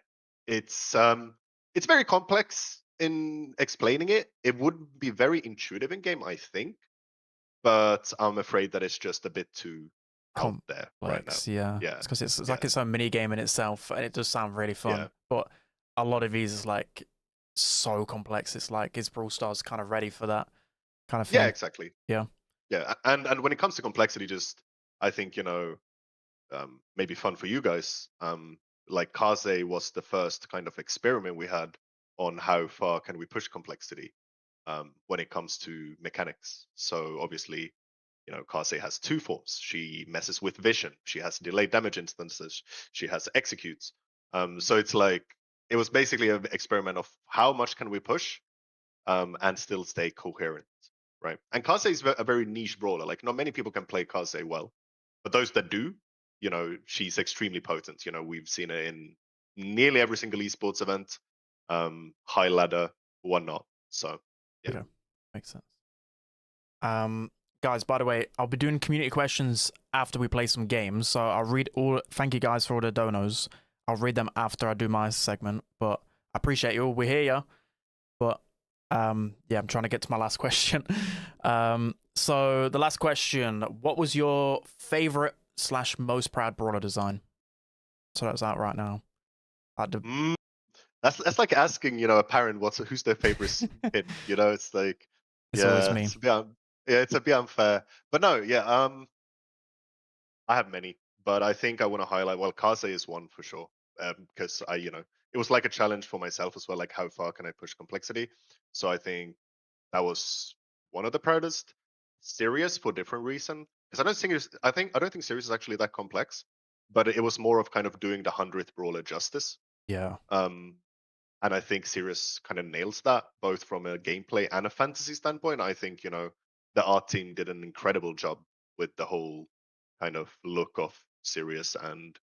it's very complex in explaining it. It would be very intuitive in game, I think, but I'm afraid that it's just a bit too out there right now. complex. Yeah, Yeah, it's because it's yeah, like its own mini game in itself, and it does sound really yeah. fun. But a lot of these is like so complex. It's like is Brawl Stars kind of ready for that kind of Yeah, thing? exactly. Yeah. Yeah, and when it comes to complexity, just I think maybe fun for you guys. Like Kaze was the first kind of experiment we had on how far can we push complexity when it comes to mechanics. So obviously, Kaze has two forms. She messes with vision. She has delayed damage instances. She has executes. So it's like it was basically an experiment of how much can we push and still stay coherent, right? And Kaze is a very niche brawler. Like not many people can play Kaze well, but those that do, she's extremely potent. We've seen her in nearly every single esports event, high ladder, whatnot. So yeah. Okay, makes sense. Um, guys, by the way, I'll be doing community questions after we play some games. So I'll read all. Thank you guys for all the donos. I'll read them after I do my segment. But I appreciate you all. We hear you. But yeah, I'm trying to get to my last question. So the last question: what was your favorite slash most proud brawler design? So that's out right now. At the Mm, that's like asking, a parent who's their favorite kid. It's like, it's always yeah, me. yeah, it's a bit unfair. But no, yeah, I have many, but I think I want to highlight. Well, Kaze is one for sure, because it was like a challenge for myself as well. Like, how far can I push complexity? So I think that was one of the proudest. Serious for different reason, because I don't think Serious is actually that complex. but it was more of kind of doing the 100th brawler justice. Yeah. And I think Sirius kind of nails that, both from a gameplay and a fantasy standpoint. I think, the art team did an incredible job with the whole kind of look of Sirius and,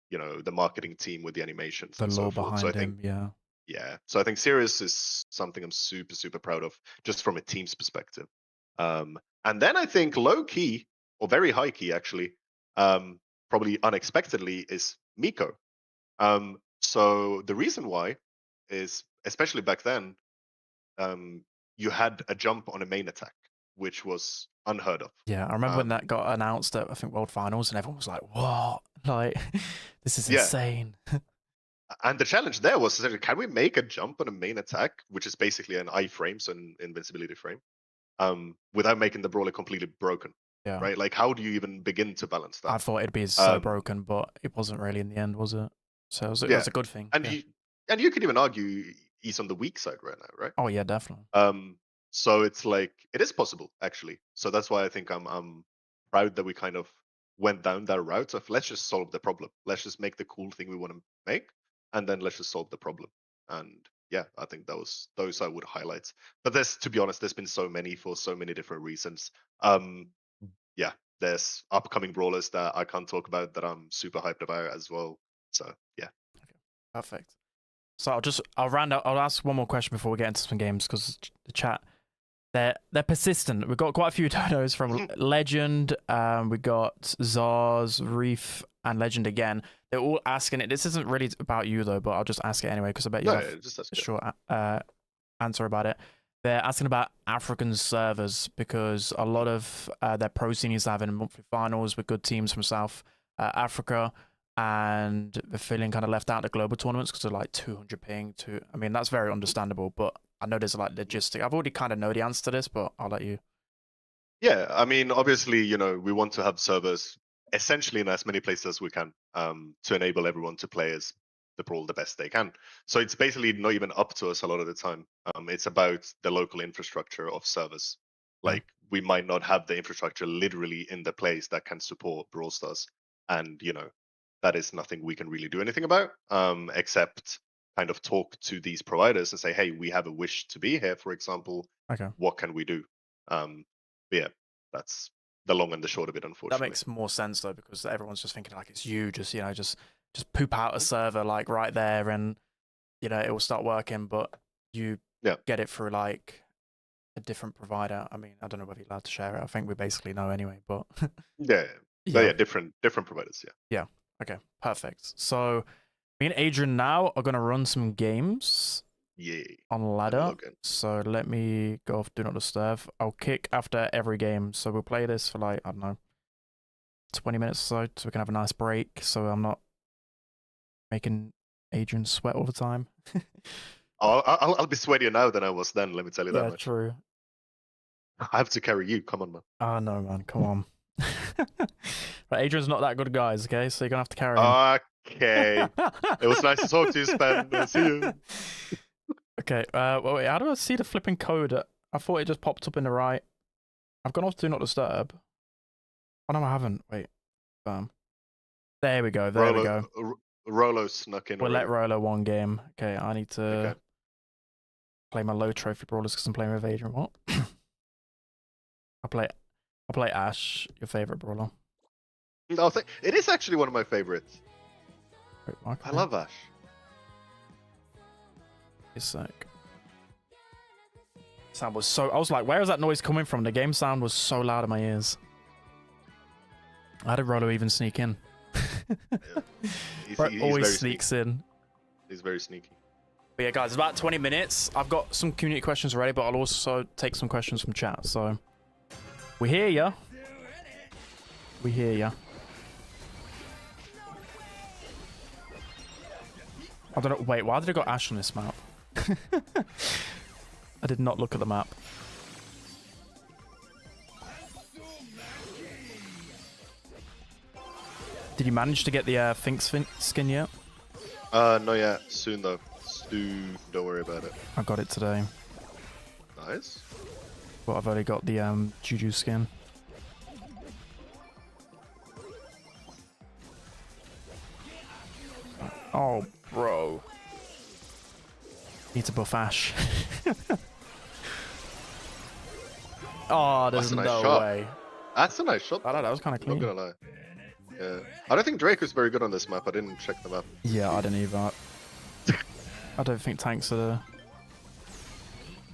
the marketing team with the animations The and so lore forth. So I behind think, him, yeah. yeah. So I think Sirius is something I'm super, super proud of, just from a team's perspective. And then I think low key, or very high key actually, probably unexpectedly, is Miko. So the reason why is, especially back then, you had a jump on a main attack, which was unheard of. Yeah, I remember when that got announced at, I think, World Finals, and everyone was like, what? Like, this is Yeah. insane. And the challenge there was, can we make a jump on a main attack, which is basically an iframe, so an invincibility frame, without making the brawler completely broken? Yeah. Right? Like, how do you even begin to balance that? I thought it'd be so broken, but it wasn't really in the end, was it? So it was a good thing. And yeah. you could even argue he's on the weak side right now, right? Oh yeah, definitely. So it's like, it is possible actually. So that's why I think I'm proud that we kind of went down that route of, let's just solve the problem. Let's just make the cool thing we want to make, and then let's just solve the problem. And yeah, I think those I would highlight. But to be honest, there's been so many for so many different reasons. Yeah, there's upcoming brawlers that I can't talk about that I'm super hyped about as well. So yeah. Okay, perfect. So I'll ask one more question before we get into some games, because the chat, they're persistent. We've got quite a few donos from Legend. We got Zars, Reef, and Legend again. They're all asking it. This isn't really about you though, but I'll just ask it anyway, because I bet you have a short answer about it. They're asking about African servers, because a lot of their pro seniors are having monthly finals with good teams from South Africa, and they're feeling kind of left out of the global tournaments because they're like 200 ping. I mean, that's very understandable, but I know there's like logistic. I've already kind of know the answer to this, but I'll let you. Yeah, I mean, obviously, we want to have servers essentially in as many places as we can, to enable everyone to play as the brawl the best they can. So it's basically not even up to us a lot of the time. It's about the local infrastructure of servers. Like, we might not have the infrastructure literally in the place that can support Brawl Stars, and that is nothing we can really do anything about, except kind of talk to these providers and say, hey, we have a wish to be here, for example. Okay. What can we do? But yeah, that's the long and the short of it, unfortunately. That makes more sense though, because everyone's just thinking like it's you, just just poop out a server like right there, and it will start working. But you get it through like a different provider. I mean, I don't know whether you're allowed to share it. I think we basically know anyway. But yeah, different providers. Yeah. Okay. Perfect. So me and Adrian now are gonna run some games. Yeah. On ladder. So let me go off Do Not Disturb. I'll kick after every game. So we'll play this for like, I don't know, 20 minutes or so we can have a nice break. So I'm not making Adrian sweat all the time. I'll be sweatier now than I was then, let me tell you that much. True. I have to carry you. Come on, man. Oh, no, man. Come on. But Adrian's not that good, guys, okay? So you're going to have to carry him. Okay. It was nice to talk to you, Spen. I'll see you. Okay, well, wait, how do I see the flipping code? I thought it just popped up in the right. I've gone off Do Not Disturb. Oh, no, I haven't. Wait. There we go. There we go. Rolo snuck in. We'll let Rolo one game. Okay, I need to play my low trophy brawlers because I'm playing with Adrian. What? I'll play Ash, your favorite brawler. No, it is actually one of my favorites. Wait, I love Ash. A sec. Sound was so. I was like, where is that noise coming from? The game sound was so loud in my ears. How did Rolo even sneak in? He's always sneaks in. He's very sneaky. But yeah, guys, it's about 20 minutes. I've got some community questions already, but I'll also take some questions from chat. So we hear ya. We hear ya. I don't know. Wait, why did I got Ash on this map? I did not look at the map. Did you manage to get the Finks skin yet? No, yeah, soon though. Soon, don't worry about it. I got it today. Nice. But I've already got the Juju skin. Oh, bro. Need to buff Ash. Oh, there's That's a nice no shot. way. That's a nice shot. I know, that was kind of Not clean. gonna lie. Yeah. I don't think Drake is very good on this map. I didn't check the map. Yeah, I didn't either. I don't think tanks are the...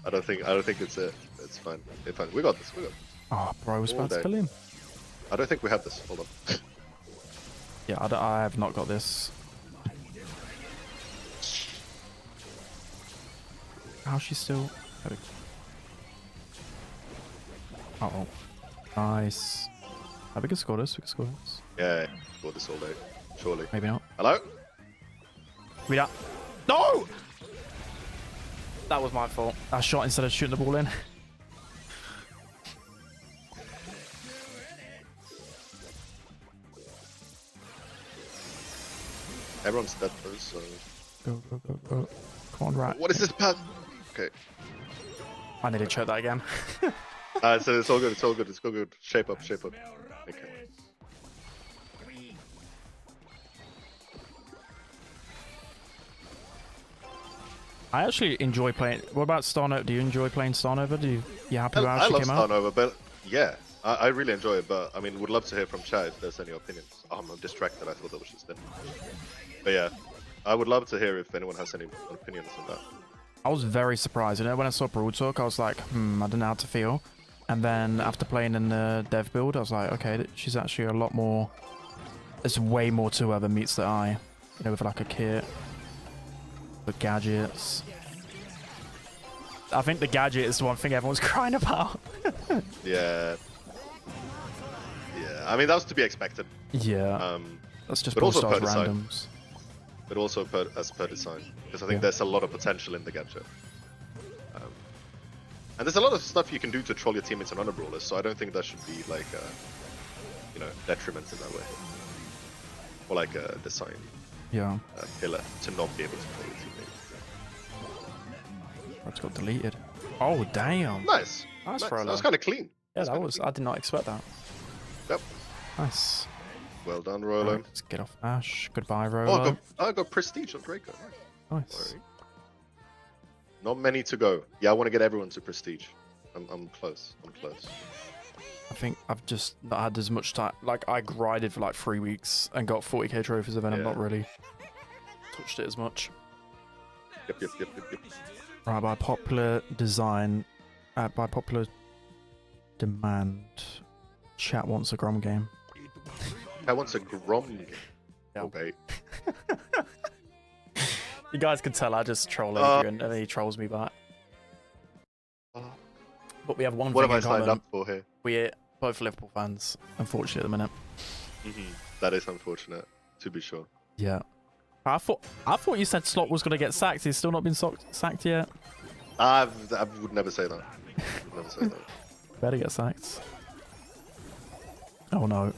I don't think it's it. It's fine. It's fine. We got this. We got this. Oh, bro, I was All about to day. kill him. I don't think we have this. Hold on. Yeah, I have not got this. How's she still... Uh-oh. Nice. Oh, we can score this. We can score this. Yeah, got this all day. Surely. Maybe not. Hello? We don't... No! That was my fault. I shot instead of shooting the ball in. Everyone's dead though, so... Go, go, go, go. Come on, rat. What is this path? Okay. I nearly choked that again. So it's all good. It's all good. It's all good. Shape up. Shape up. Okay. I actually enjoy playing... What about Starnova? Do you enjoy playing Starnova? You happy with how I she love came out? Starnova, but yeah, I really enjoy it. But I mean, would love to hear from chat if there's any opinions. Oh, I'm distracted. I thought that was just it. But yeah, I would love to hear if anyone has any opinions on that. I was very surprised. You know, when I saw Broad Talk, I was like, I don't know how to feel. And then after playing in the dev build, I was like, okay, she's actually a lot more... There's way more to her than meets the eye. You know, with like a kit, with gadgets. I think the gadget is the one thing everyone's crying about. Yeah. Yeah. I mean, that was to be expected. Yeah. That's just but also Stars per design. randoms. But also as per design, because I think Yeah. there's a lot of potential in the gadget. And there's a lot of stuff you can do to troll your teammates and other brawlers, so I don't think that should be like a, you know, detriment in that way. Or like a design Yeah. pillar to not be able to troll your teammates. It's got deleted. Oh, damn. Nice. Nice Nice. for That a was kind of clean. Yeah, that kinda was... clean. I did not expect that. Yep. Nice. Well done, Rolo. Right, let's get off Ash. Goodbye, Oh, Rolo. I got prestige on Draco. Nice. Sorry. Not many to go. Yeah, I want to get everyone to prestige. I'm close. I'm close. I think I've just not had as much time. Like, I grinded for like 3 weeks and got 40k trophies, and then I've Yeah. not really touched it as much. Yep. Right, by popular design, by popular demand, chat wants a Grom game. I want a Grom game. Yeah. Okay. You guys can tell I just troll Adrian, and he trolls me back. But we have one What thing have I in signed common. up for here? We're both Liverpool fans, unfortunately, at the minute. That is unfortunate, to be sure. Yeah. I thought you said Slot was going to get sacked. He's still not been sacked yet. I would never say that. Would never say that. Better get sacked. Oh no.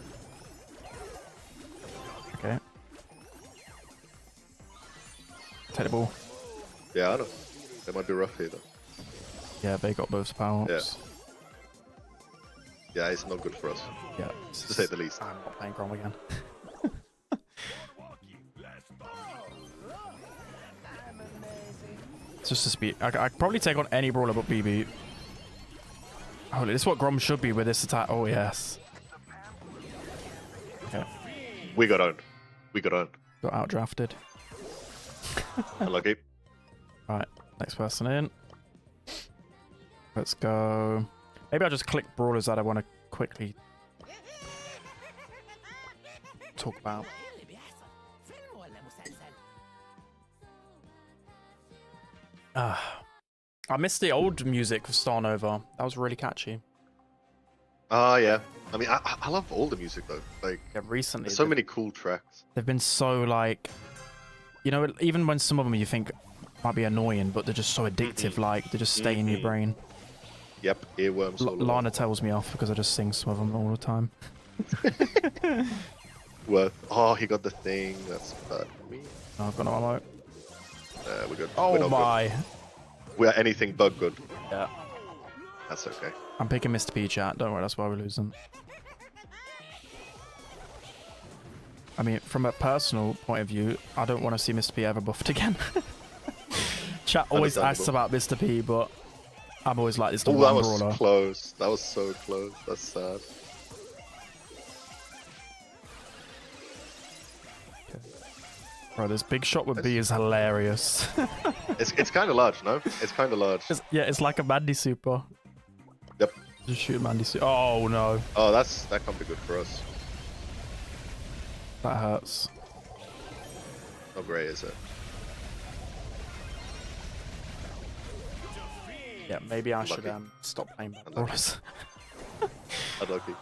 Okay. Take the ball. Yeah, I know. It might be rough here, though. Yeah, they got both power ups. Yeah, it's not good for us, Yeah. to say the least. I'm not playing Grom again. It's just a speed. I'd probably take on any brawler but BB. Holy, this is what Grom should be with this attack. Oh, yes. Okay. We got owned. We got owned. Got outdrafted. Unlucky. Right, next person in. Let's go. Maybe I'll just click brawlers that I want to quickly talk about. I missed the old music for Starnova. That was really catchy. Yeah. I mean, I love all the music, though. Like, Yeah, recently. there's so many cool tracks. They've been so like, you know, even when some of them you think might be annoying, but they're just so addictive. Like they just stay in your brain. Yep, earworms. all over. Lana tells me off because I just sing some of them all the time. Worth. Oh, he got the thing. That's bad for me. Oh, I've got no ammo. We're good. Oh we're not my. Good. We're anything but good. Yeah. That's okay. I'm picking Mr. P chat. Don't worry, that's why we're losing. I mean, from a personal point of view, I don't want to see Mr. P ever buffed again. Chat always asks about Mr. P, but I'm always like, it's the Oh, one that was brawler. close. That was so close. That's sad. Bro, this big shot with B is hilarious. It's kind of large, no? It's kind of large. Yeah, it's like a Mandy super. Yep. Just shoot Mandy super. Oh no. Oh, that can't be good for us. That hurts. Not great, is it? Yeah, maybe I should Unlucky. stop playing bad Unlucky. brawlers. Unlucky.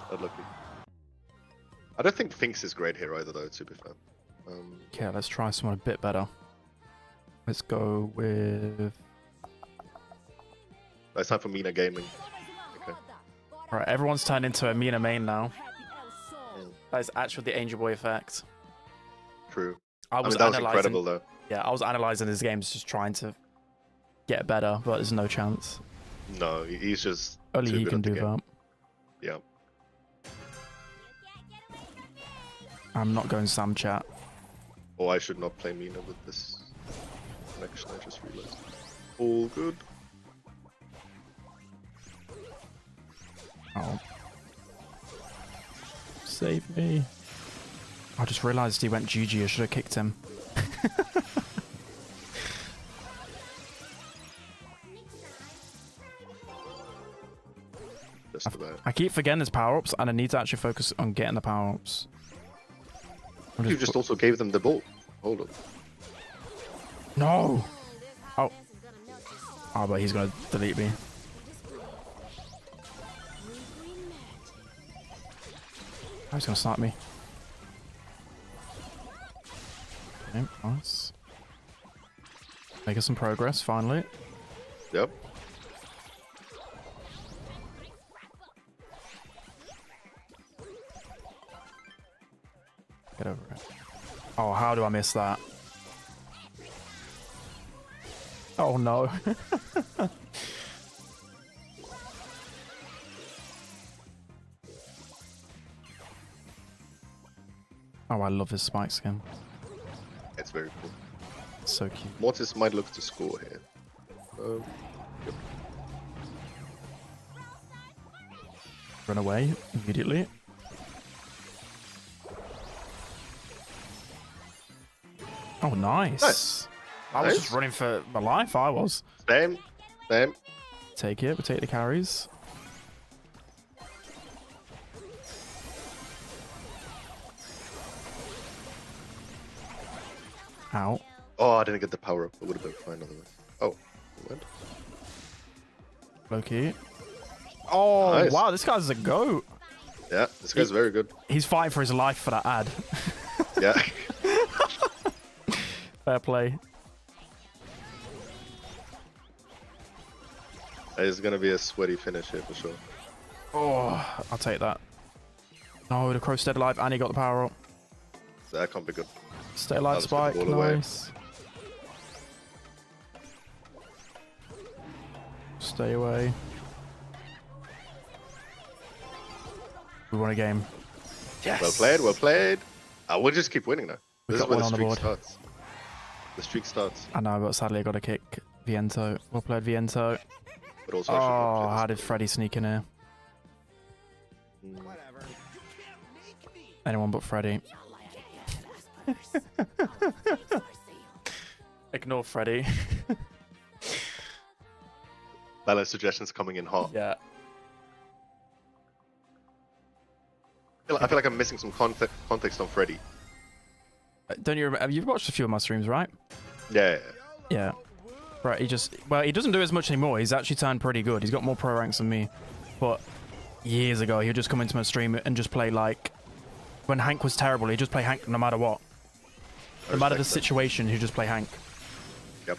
I don't think Finks is great here either, though, to be fair. Okay, let's try someone a bit better. Let's go with... It's time for Mina Gaming. Okay. Right, everyone's turned into a Mina main now. Mm, That is actually the Angel Boy effect. true. I That was was incredible, though. Yeah, I was analyzing his games, just trying to get better, but there's no chance. No, he's just Only too he good can at the do game. that. Yeah. I'm not going Sam chat. Oh, I should not play Mina with this connection, I just realized. All good. Oh. Save me. I just realised he went GG, I should have kicked him. Just about. I keep forgetting his power-ups, and I need to actually focus on getting the power-ups. You just also gave them the ball. Hold on. No! Oh. Oh, but he's gonna delete me. Oh, he's gonna snipe me. Okay, nice. Making some progress, finally. Yep. Get over it. Oh, how do I miss that? Oh no. Oh, I love his spike skin. It's very cool. It's so cute. Mortis might look to score here. Yep. Run away immediately. Oh, nice. Nice. I was Nice. just running for my life. I was. Same. Same. Take it. We'll take the carries. Ow. Oh, I didn't get the power up. It would have been fine otherwise. Oh, what? Low key. Oh, Nice. wow. This guy's a goat. Yeah, this guy's very good. He's fighting for his life for that ad. Yeah. Fair play. It's gonna be a sweaty finish here for sure. Oh, I'll take that. No, the crow stayed alive and he got the power up. That can't be good. Stay alive, I'll just put the Spike. ball away. Nice. Stay away. We won a game. Yes. Well played, well played. We'll just keep winning now. We've This is got where the one on the streak board. starts. The streak starts. I know, but sadly I got to kick Viento. Well played, Viento. But also, I should not Oh, play how this. did Freddy sneak in here? Anyone but Freddy. Ignore Freddy. Balance suggestions coming in hot. Yeah. I feel like I'm missing some context on Freddy. Don't you remember? You've watched a few of my streams, right? Yeah. Yeah. Right, he doesn't do as much anymore. He's actually turned pretty good. He's got more pro ranks than me. But years ago, he would just come into my stream and just play like... When Hank was terrible, he'd just play Hank no matter what. No matter the respect that. situation, he'd just play Hank. Yep.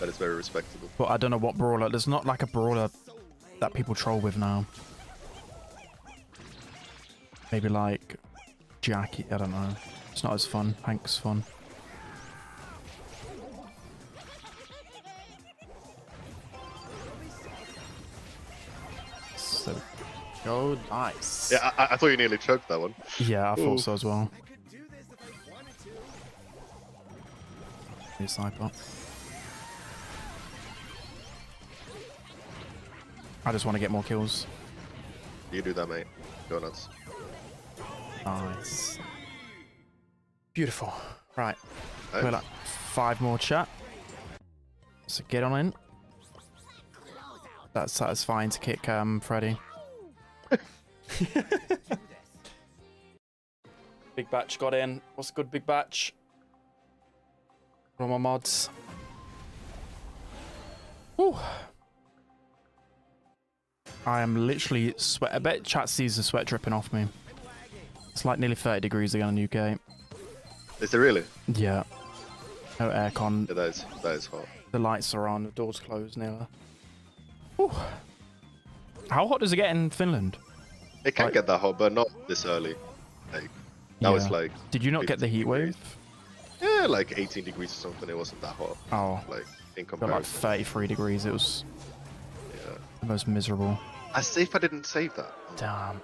That is very respectable. But I don't know what brawler. There's not like a brawler that people troll with now. Maybe like Jackie. I don't know. It's not as fun. Hank's fun. So Go, nice. Yeah, I thought you nearly choked that one. Yeah, I thought Ooh. so as well. New sniper. I just want to get more kills. You do that, mate. Go nuts. Nice. Beautiful. Right. Nice. We're like 5 more chat. So get on in. That's satisfying to kick Freddy. Big batch got in. What's a good big batch? What are my mods? Whew. I am literally sweat. I bet chat sees the sweat dripping off me. It's like nearly 30 degrees again in UK. Is it really? Yeah. No aircon. Yeah, that is hot. The lights are on. The door's closed nearly. Whew. How hot does it get in Finland? It can Like- get that hot, but not this early. Like now it's Yeah. like Did you not get the heat 15 degrees. wave? Yeah, like 18 degrees or something. It wasn't that hot. Oh, Like in got like comparison. 33 degrees. It was Yeah. the most miserable. As if I didn't save that. Damn.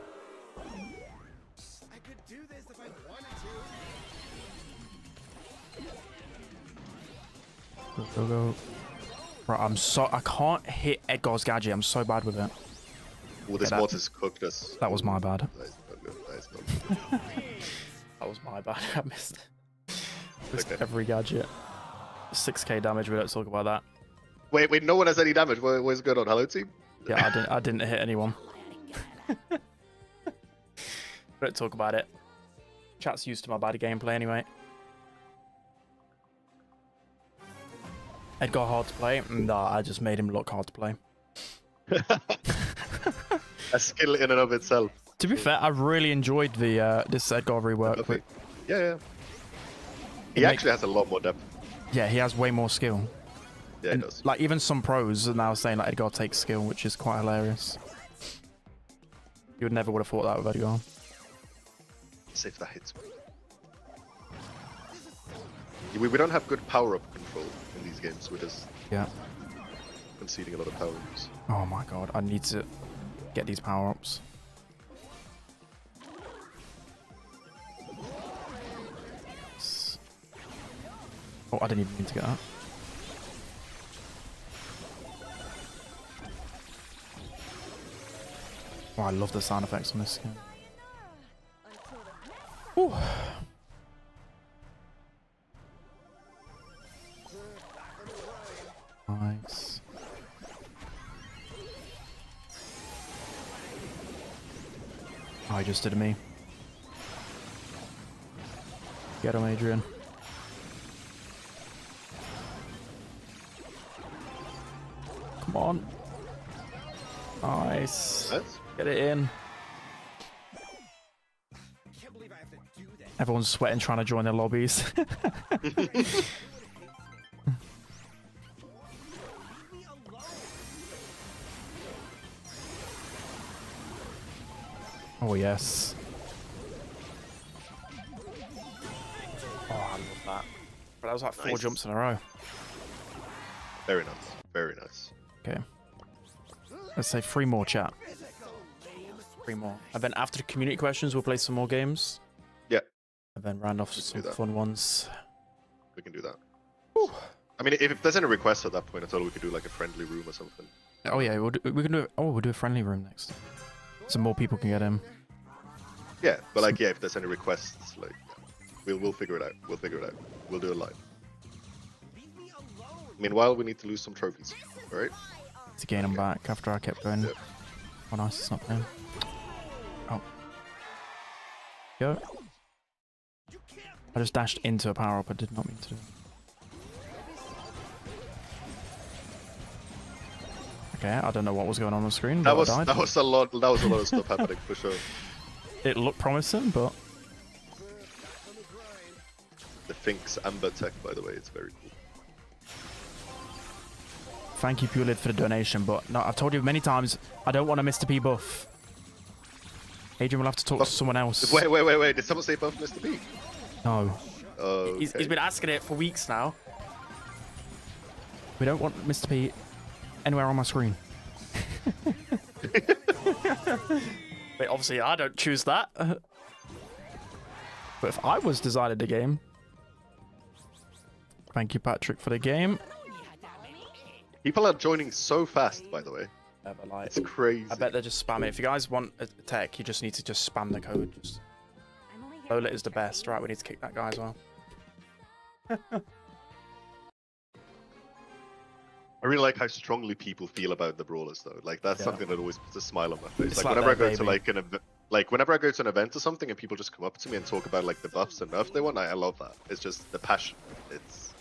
Go, go, go. Right, I can't hit Edgar's gadget. I'm so bad with it. Well, this that- mod is cooked us. That was my bad. That is not good. That is not good. That was my bad. I missed Okay. every gadget. 6k damage. We don't talk about that. Wait, no one has any damage. What's going on? Hello, team? Yeah, I didn't hit anyone. Don't talk about it. Chat's used to my bad gameplay anyway. Edgar hard to play? Nah, I just made him look hard to play. A skill in and of itself. To be fair, I really enjoyed the this Edgar rework. Okay. Yeah. He It actually has a lot more depth. Yeah, he has way more skill. Yeah, he And, does. like, even some pros are now saying like Edgar takes skill, which is quite hilarious. You would never would have thought that with Edgar. See if that hits me. We don't have good power-up control in these games. We're just Yeah. conceding a lot of power-ups. Oh my god, I need to get these power-ups. Oh, I didn't even mean to get that. Oh, I love the sound effects on this skin. Ooh. Nice. Oh, he just did me. Get him, Adrian. Come on. Nice. Nice. Get it in. Everyone's sweating trying to join their lobbies. Oh, yes. Oh, I love that. But that was like 4 Nice. jumps in a row. Very nice. Very nice. Okay. Let's say 3 more, chat. 3 more. And then after the community questions, we'll play some more games. Yeah. And then round off Let's some do that. fun ones. We can do that. I mean, if there's any requests at that point, I thought we could do like a friendly room or something. Oh yeah, we can do. We'll do a friendly room next. So more people can get in. Yeah, but like, yeah, if there's any requests, like, we'll figure it out. We'll figure it out. We'll do it live. Meanwhile, we need to lose some trophies. All right. To gain them back after I kept going. Yeah. Oh nice, it's not playing. Oh. Go. I just dashed into a power up. I did not mean to do. Okay, I don't know what was going on the screen. That But was I died. that was a lot. That was a lot of stuff happening for sure. It looked promising, but The Finks Amber tech, by the way, it's very cool. thank you, Pulid, for the donation. But no, I've told you many times, I don't want a Mr. P buff. Adrian will have to talk to someone else. Wait. Did someone say buff Mr. P? No. Oh, He's been asking it for weeks now. We don't want Mr. P anywhere on my screen. But obviously, I don't choose that. But if I was designing the game, thank you, Patrick, for the game. People are joining so fast, by the way. Yeah, but like, It's crazy. I bet they're just spamming. If you guys want a tech, you just need to just spam the code. Just... Lola is the best. Right, we need to kick that guy as well. I really like how strongly people feel about the brawlers, though. Like that's Yeah. something that always puts a smile on my face. It's Like like whenever I their go to baby. whenever I go to an event or something, and people just come up to me and talk about like the buffs and nerfs they want, I love that. It's just the passion. It's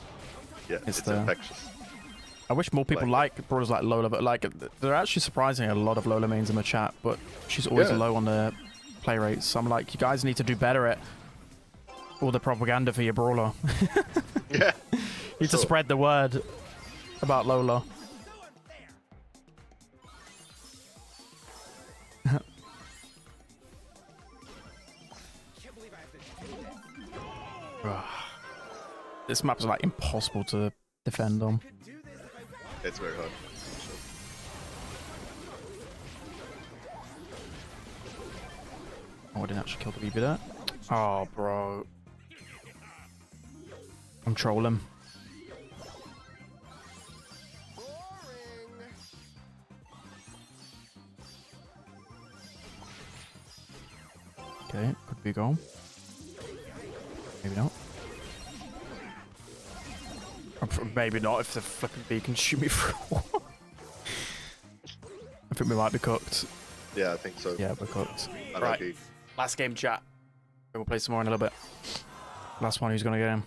the- infectious. I wish more people like brawlers like Lola, but like they're actually surprisingly a lot of Lola mains in the chat, but she's always Yeah. low on the play rates. So I'm like, you guys need to do better at all the propaganda for your brawler. Yeah. You need to spread the word about Lola. This map's like impossible to defend on. It's very hard. Oh, I didn't actually kill the BB there. Oh, bro. I'm trolling. Okay, could be a goal. Maybe not. Maybe not if the flipping bee can shoot me through. I think we might be cooked. Yeah, I think so. Yeah, we're cooked. Right. Last game, chat. We'll play some more in a little bit. Last one, who's gonna get him?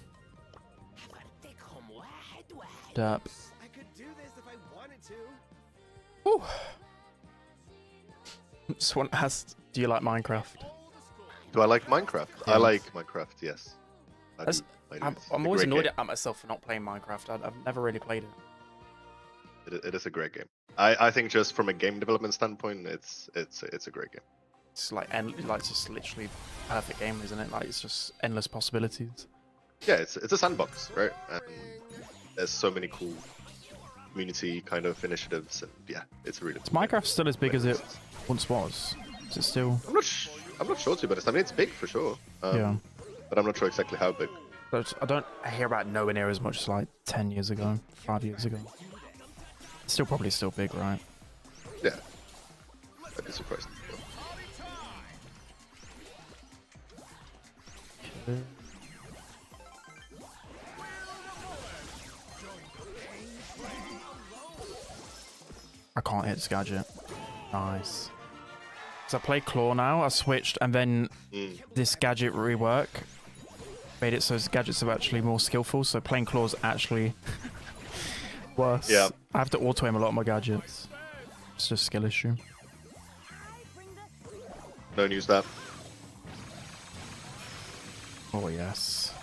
Derp. I could do this if I wanted to. Ooh. Someone asked, do you like Minecraft? Do I like Minecraft? Yeah. I like Minecraft. Yes. I That's- do. I'm It's a always great annoyed game. at myself for not playing Minecraft. I've never really played it. It is a great game. I think just from a game development standpoint, it's a great game. It's like just literally perfect game, isn't it? Like it's just endless possibilities. Yeah, it's a sandbox, right? And there's so many cool community kind of initiatives, and yeah, it's really. Is Minecraft still as big as it once was? Is it still? I'm not sure to be honest. I mean, it's big for sure. Yeah. But I'm not sure exactly how big. I don't hear about nowhere near as much as like 10 years ago, 5 years ago. It's still probably still big, right? Yeah. I'd be surprised. I can't hit this gadget. Nice. So I play Claw now. I switched, and then this gadget rework made it so his gadgets are actually more skillful. So playing Claw's actually worse. Yeah. I have to auto aim a lot of my gadgets. It's just a skill issue. Don't use that. Oh yes.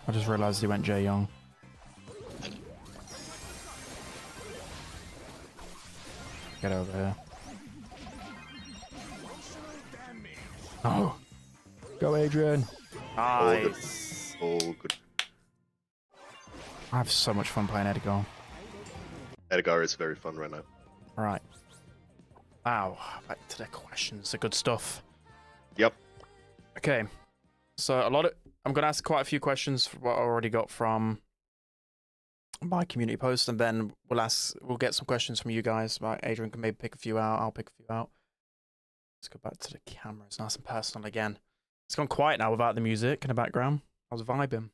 I just realized he went Jay Young. Get over here. Oh. Go, Adrian. Nice. All good. I have so much fun playing Edgar. Edgar is very fun right now. Right. Wow. Back to the questions. The good stuff. Yep. Okay. So I'm going to ask quite a few questions for what I already got from my community post, and then we'll get some questions from you guys. Right, Adrian can maybe pick a few out. I'll pick a few out. Let's go back to the camera. It's nice and personal again. It's gone quiet now without the music in the background. I was vibing.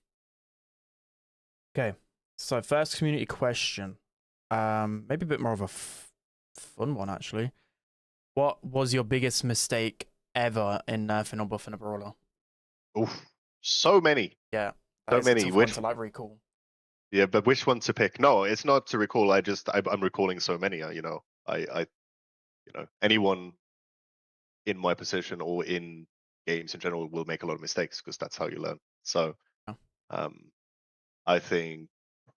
Okay. So first community question. Maybe a bit more of a fun one, actually. What was your biggest mistake ever in nerfing or buffing a brawler? Oof. So many. Yeah. So many. Tough one to like recall. Yeah, but which one to pick? No, it's not to recall. I'm recalling so many. Anyone in my position or in games in general will make a lot of mistakes because that's how you learn. So, Yeah. I think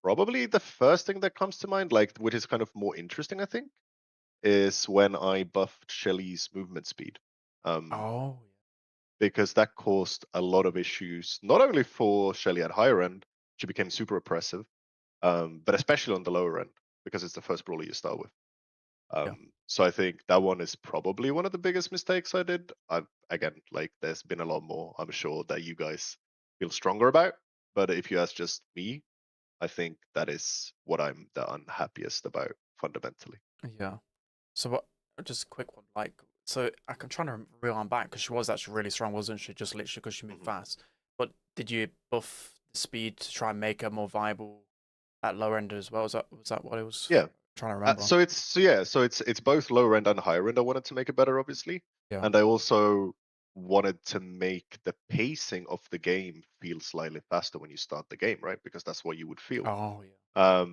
probably the first thing that comes to mind, like which is kind of more interesting, I think, is when I buffed Shelly's movement speed. Oh. Because that caused a lot of issues, not only for Shelly at higher end, She became super oppressive, but especially on the lower end because it's the first brawler you start with. Yeah. So I think that one is probably one of the biggest mistakes I did. Again, like there's been a lot more, I'm sure, that you guys feel stronger about. But if you ask just me, I think that is what I'm the unhappiest about fundamentally. Yeah. So what? Just a quick one. Like, so I'm trying to rewind back because she was actually really strong, wasn't she? Just literally because she moved Mhm. fast. But did you buff the speed to try and make her more viable at lower end as well? Was that what it was? Yeah. Trying to remember. So it's both lower end and higher end. I wanted to make it better, obviously, Yeah. and I also wanted to make the pacing of the game feel slightly faster when you start the game, right? Because that's what you would feel. Oh yeah.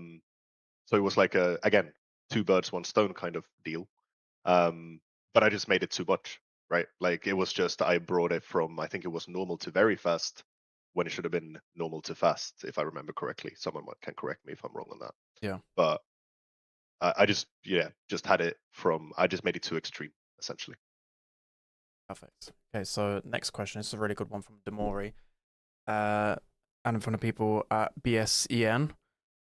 So it was like again, two birds, one stone kind of deal. But I just made it too much, right? Like it was just I brought it from I think it was normal to very fast when it should have been normal to fast, if I remember correctly. Someone can correct me if I'm wrong on that. Yeah. But I just had it from I just made it too extreme essentially. Perfect. Okay. So next question. This is a really good one from Demori. And in front of people at BSEN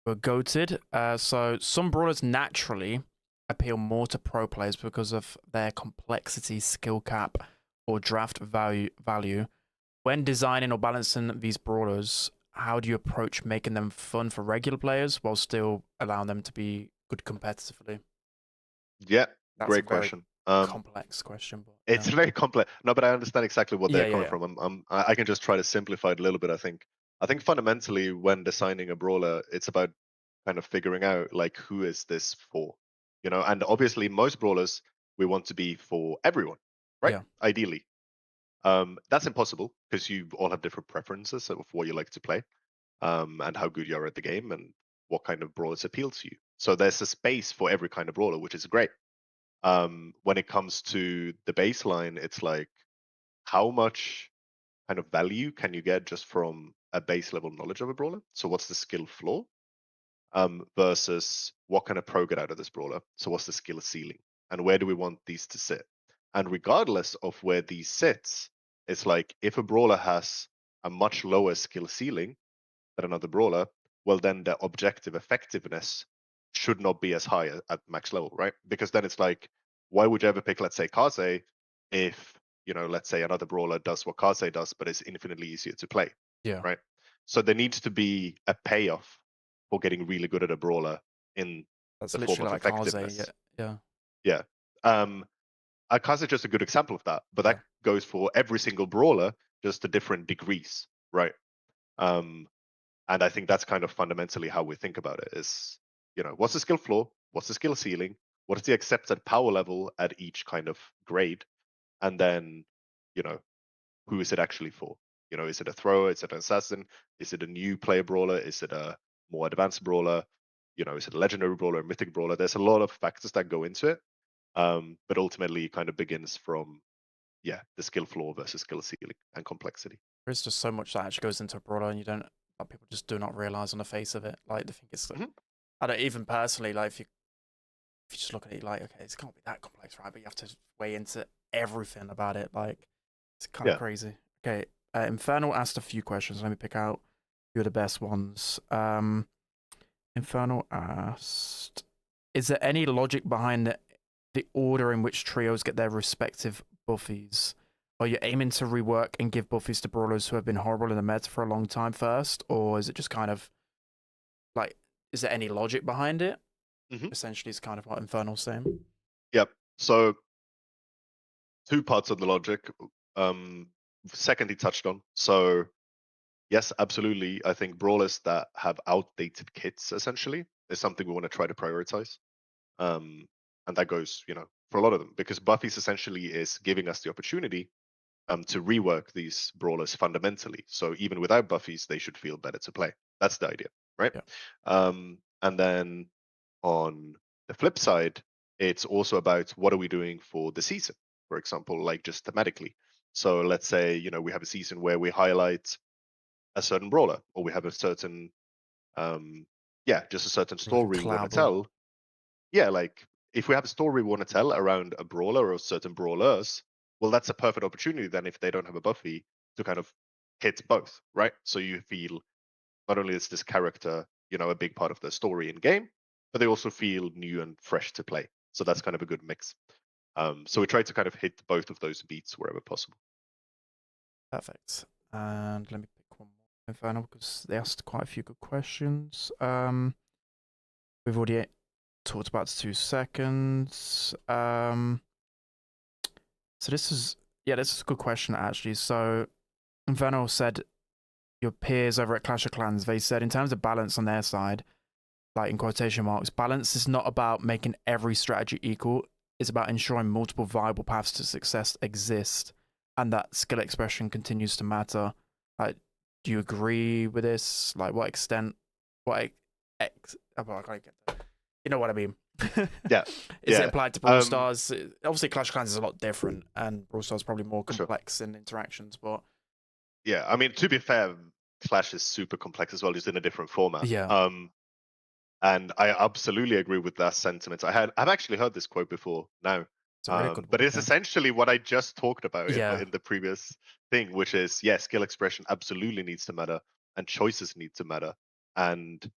were goated. So some brawlers naturally appeal more to pro players because of their complexity, skill cap, or draft value. When designing or balancing these brawlers, how do you approach making them fun for regular players while still allowing them to be good competitively? Yeah, That's a great very question. complex question, but It's yeah. very complex. No, but I understand exactly what Yeah, they're yeah, coming yeah. from. I can just try to simplify it a little bit. I think fundamentally when designing a brawler, it's about kind of figuring out like who is this for, you know. And obviously, most brawlers we want to be for everyone, right? Yeah. Ideally, that's impossible because you all have different preferences of what you like to play, and how good you are at the game, and what kind of brawlers appeal to you. So there's a space for every kind of brawler, which is great. When it comes to the baseline, it's like how much kind of value can you get just from a base level knowledge of a brawler? So what's the skill floor, versus what can a pro get out of this brawler? So what's the skill ceiling, and where do we want these to sit? And regardless of where these sits, it's like if a brawler has a much lower skill ceiling than another brawler, well then the objective effectiveness should not be as high at max level, right? Because then it's like, why would you ever pick, let's say, Kaze if, you know, let's say another brawler does what Kaze does, but it's infinitely easier to play, Yeah. right? So there needs to be a payoff for getting really good at a brawler in That's the form literally of like Kaze. effectiveness. Yeah. Yeah. Kaze is just a good example of that, but Yeah. that goes for every single brawler, just to different degrees, right? And I think that's kind of fundamentally how we think about it is, you know, what's the skill floor? What's the skill ceiling? What is the accepted power level at each kind of grade? And then, you know, who is it actually for? You know, is it a thrower? Is it an assassin? Is it a new player brawler? Is it a more advanced brawler? You know, is it a legendary brawler, a mythic brawler? There's a lot of factors that go into it. But ultimately, it kind of begins from, yeah, the skill floor versus skill ceiling and complexity. There's just so much that actually goes into a brawler, and that people just do not realize on the face of it. Like they think it's, Mhm. I don't even personally like if you just look at it like, okay, it can't be that complex, right? But you have to weigh into everything about it. Like it's kind of Yeah. crazy. Okay, Infernal asked a few questions. Let me pick out a few of the best ones. Infernal asked, "Is there any logic behind the order in which trios get their respective buffies? Are you aiming to rework and give buffies to brawlers who have been horrible in the meta for a long time first, or is it just kind of like, is there any logic behind it?" Mhm. Essentially, is kind of what Infernal's saying. Yep. So two parts of the logic. Second, he touched on. So yes, absolutely. I think brawlers that have outdated kits essentially is something we want to try to prioritize. And that goes, you know, for a lot of them because Buffy's essentially is giving us the opportunity to rework these brawlers fundamentally. So even without Buffy's, they should feel better to play. That's the idea, right? Yeah. And then on the flip side, it's also about what are we doing for the season, for example, like just thematically. So let's say, you know, we have a season where we highlight a certain brawler or we have a certain just a certain Like a story we want to collab. tell. Yeah, like if we have a story we want to tell around a brawler or certain brawlers, well, that's a perfect opportunity then if they don't have a Buffy to kind of hit both, right? So you feel not only is this character, a big part of the story in game, but they also feel new and fresh to play. So that's kind of a good mix. So we try to kind of hit both of those beats wherever possible. Perfect. And let me pick one more Inferno because they asked quite a few good questions. We've already talked about 2 seconds. So this is a good question actually. So Inferno said your peers over at Clash of Clans, they said in terms of balance on their side, like in quotation marks, balance is not about making every strategy equal. It's about ensuring multiple viable paths to success exist and that skill expression continues to matter. Like, do you agree with this? Like, what extent? What ex? Oh, I can't get that. You know what I mean? Yeah. Is it Yeah. applied to Brawl Stars? Obviously, Clash of Clans is a lot different, and Brawl Stars is probably more Sure. complex in interactions. But Yeah, I mean, to be fair, Clash is super complex as well, just in a different format. yeah, And I absolutely agree with that sentiment. I've actually heard this quote before now. it's a really good But one. it's essentially what I just talked about Yeah. in the previous thing, which is, yeah, skill expression absolutely needs to matter and choices need to matter. And,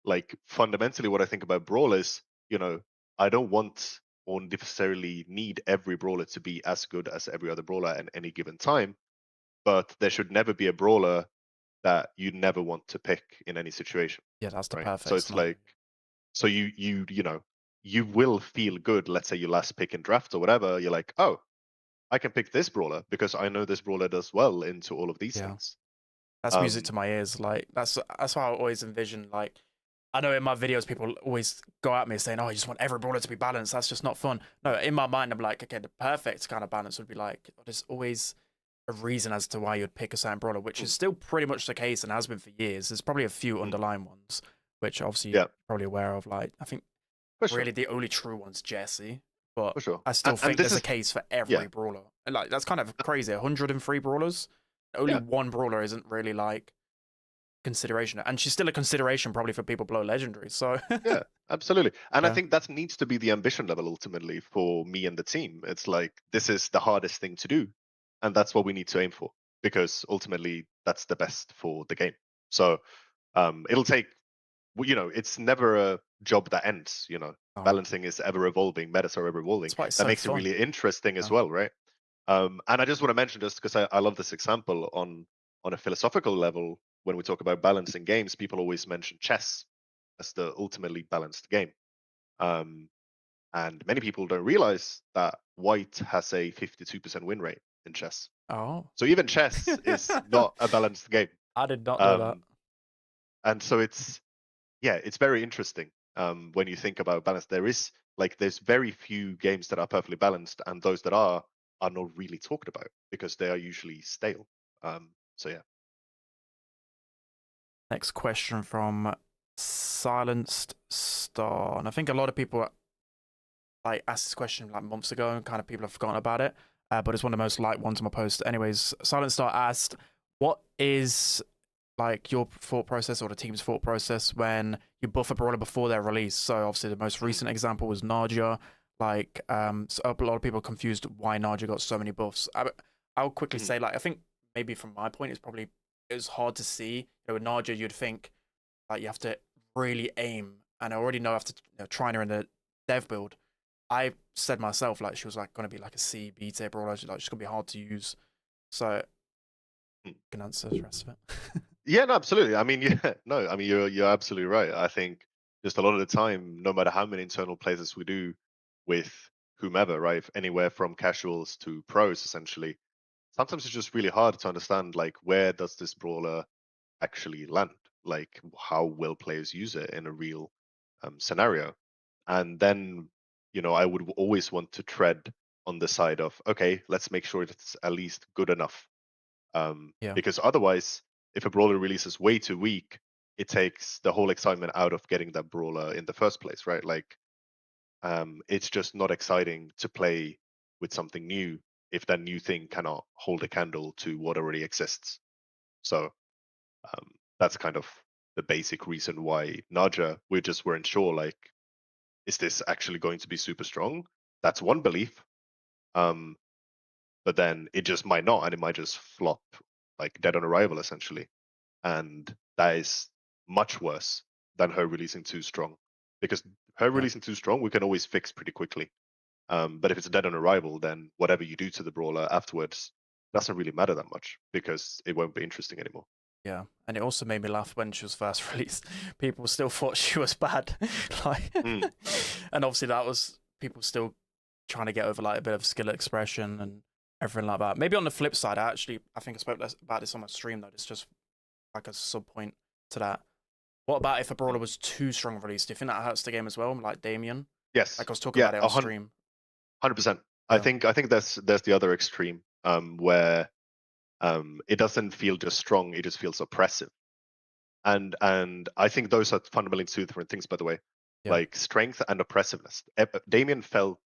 like fundamentally what I think about Brawl is, I don't want or necessarily need every brawler to be as good as every other brawler at any given time, but there should never be a brawler that you never want to pick in any situation. Yeah, that's the Right. perfect So it's scenario. like, so you will feel good. Let's say you last pick in draft or whatever. You're like, oh, I can pick this brawler because I know this brawler does well into all of these Yeah. things. That's music to my ears. Like that's how I always envision. Like I know in my videos people always go at me saying, "Oh, you just want every brawler to be balanced." That's just not fun. No, in my mind, I'm like, okay, the perfect kind of balance would be like there's always a reason as to why you'd pick a certain brawler, which is still pretty much the case and has been for years. There's probably a few underlying ones, which obviously Yeah, you're probably aware of. Like I think for sure, really the only true one's Jesse, but for sure. I still And think this there's a is case for yeah, every brawler. And like that's kind of crazy. 103 brawlers, only yeah, one brawler isn't really like consideration, and she's still a consideration probably for people below legendary. So yeah, absolutely. And I Yeah. think that needs to be the ambition level ultimately for me and the team. It's like this is the hardest thing to do, and that's what we need to aim for because ultimately that's the best for the game. So it'll take it's never a job that ends. Oh, Balancing is ever evolving, metas are ever evolving. that's why it's That so makes it fun. really interesting as Yeah. well, right? And I just want to mention, just because I love this example on a philosophical level, when we talk about balancing games, people always mention chess as the ultimately balanced game. Um, and many people don't realize that white has a 52% win rate in chess. Oh, So even chess is not a balanced game. I did not know that. And so it's very interesting when you think about balance. There's very few games that are perfectly balanced, and those that are not really talked about because they are usually stale. So yeah. Next question from Silenced Star, and I think a lot of people like asked this question like months ago, and kind of people have forgotten about it. But it's one of the most liked ones on my post. Anyways, Silenced Star asked, "What is like your thought process or the team's thought process when you buff a brawler before their release?" So obviously the most recent example was Naja. Like, so a lot of people are confused why Naja got so many buffs. I'll quickly say, like, I think maybe from my point, it was hard to see. With Naja, you'd think like you have to really aim, and I already know after trying her in the dev build, I said myself like she was like going to be like a C B tier brawler, like she's gonna be hard to use. So I can answer the rest of it. Yeah, no, absolutely. I mean, yeah, no, I mean you're absolutely right. I think just a lot of the time, no matter how many internal plays we do with whomever, right, anywhere from casuals to pros, essentially, sometimes it's just really hard to understand like where does this brawler actually land? Like how will players use it in a real scenario? And then, I would always want to tread on the side of, okay, let's make sure it's at least good enough. Yeah. Because otherwise, if a brawler releases way too weak, it takes the whole excitement out of getting that brawler in the first place, right? Like, it's just not exciting to play with something new if that new thing cannot hold a candle to what already exists. So that's kind of the basic reason why Naja, we just weren't sure, like, is this actually going to be super strong? That's one belief. But then it just might not, and it might just flop like dead on arrival, essentially. And that is much worse than her releasing too strong. Because her releasing too strong, we can always fix pretty quickly. But if it's dead on arrival, then whatever you do to the brawler afterwards doesn't really matter that much because it won't be interesting anymore. Yeah, and it also made me laugh when she was first released. People still thought she was bad, like, and obviously that was people still trying to get over like a bit of skill expression and everything like that. Maybe on the flip side, I think I spoke about this on my stream though. It's just like a sub point to that. What about if a brawler was too strong released? Do you think that hurts the game as well, like Damien? Yes. Like I was talking about it on stream. 100%. I think there's the other extreme where it doesn't feel just strong, it just feels oppressive. And I think those are fundamentally two different things, by the way. Yeah. Like strength and oppressiveness. Damien felt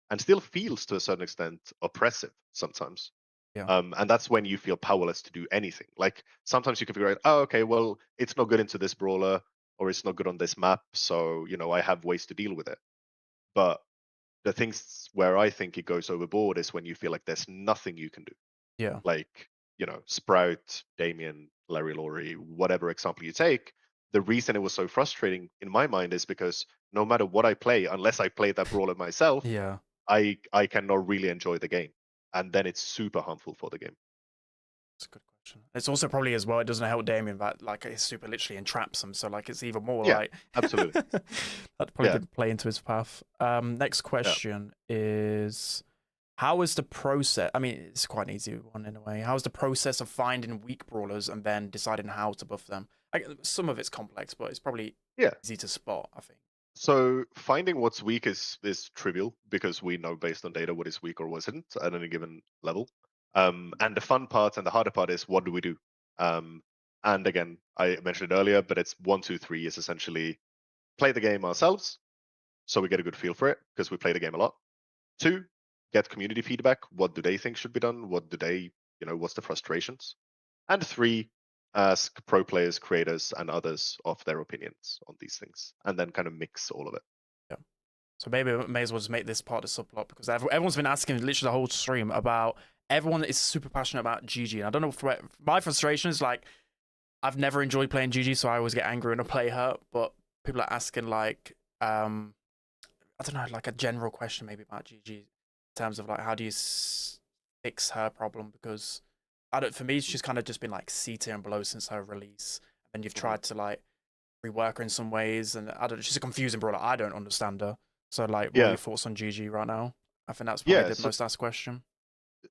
and still feels to a certain extent oppressive sometimes. Yeah. And that's when you feel powerless to do anything. Like sometimes you can figure out, oh, okay, well, it's not good into this brawler or it's not good on this map, so I have ways to deal with it. But the things where I think it goes overboard is when you feel like there's nothing you can do. Yeah. Like, Sprout, Damien, Larry Laurie, whatever example you take, the reason it was so frustrating in my mind is because no matter what I play, unless I play that brawler myself, Yeah. I cannot really enjoy the game. And then it's super harmful for the game. That's a good question. It's also probably as well, it doesn't help Damien that like it super literally entraps him, so like it's even more like absolutely. that probably didn't play into his path. Next question is how is the process? I mean, it's quite an easy one in a way. How is the process of finding weak brawlers and then deciding how to buff them? Some of it's complex, but it's probably easy to spot, I think. So finding what's weak is trivial because we know based on data what is weak or wasn't at any given level. And the fun part and the harder part is what do we do? And again, I mentioned it earlier, but it's 1, 2, 3 is essentially play the game ourselves, so we get a good feel for it because we play the game a lot. 2, get community feedback. What do they think should be done? What do they, what's the frustrations? And 3, ask pro players, creators, and others of their opinions on these things, and then kind of mix all of it. Yeah. So maybe we may as well just make this part of the subplot because everyone's been asking literally the whole stream about. Everyone is super passionate about GG, and I don't know. My frustration is like I've never enjoyed playing GG, so I always get angry when I play her. But people are asking like I don't know, like a general question maybe about GG in terms of like how do you fix her problem because. For me, she's kind of just been like C tier and below since her release, and you've tried to like rework her in some ways, and I don't. She's a confusing brawler. I don't understand her. So like, what are your thoughts on GG right now? I think that's probably the most asked question.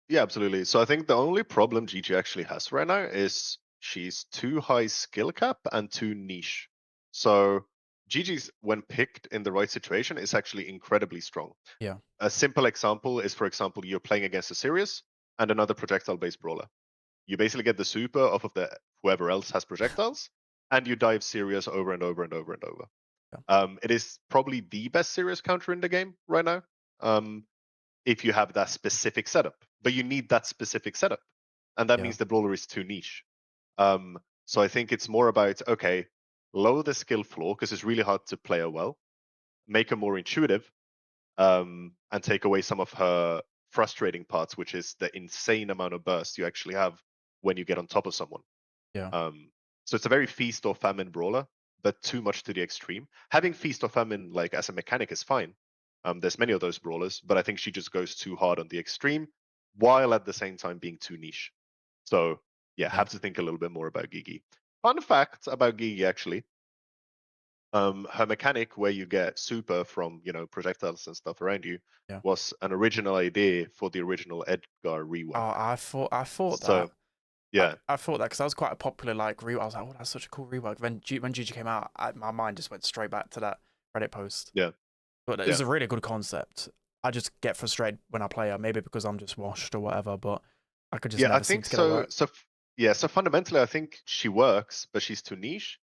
Yeah, absolutely. So I think the only problem GG actually has right now is she's too high skill cap and too niche. So GG's, when picked in the right situation, is actually incredibly strong. Yeah. A simple example is, for example, you're playing against a Sirius and another projectile-based brawler. You basically get the super off of whoever else has projectiles, and you dive Sirius over and over and over and over. Yeah. It is probably the best Sirius counter in the game right now, if you have that specific setup. But you need that specific setup, and that means the brawler is too niche. So I think it's more about, okay, lower the skill floor because it's really hard to play her well, make her more intuitive, and take away some of her frustrating parts, which is the insane amount of burst you actually have when you get on top of someone. Yeah. So it's a very feast or famine brawler, but too much to the extreme. Having feast or famine like as a mechanic is fine. There's many of those brawlers, but I think she just goes too hard on the extreme, while at the same time being too niche. So have to think a little bit more about Gigi. Fun fact about Gigi actually. Her mechanic where you get super from projectiles and stuff around you was an original idea for the original Edgar rework. Oh, I thought so, that. Yeah, I thought that because that was quite a popular like rework. I was like, oh, that's such a cool rework. When GG came out, my mind just went straight back to that Reddit post. Yeah, but it's a really good concept. I just get frustrated when I play her, maybe because I'm just washed or whatever. But I could just never seem to get it work. So fundamentally, I think she works, but she's too niche.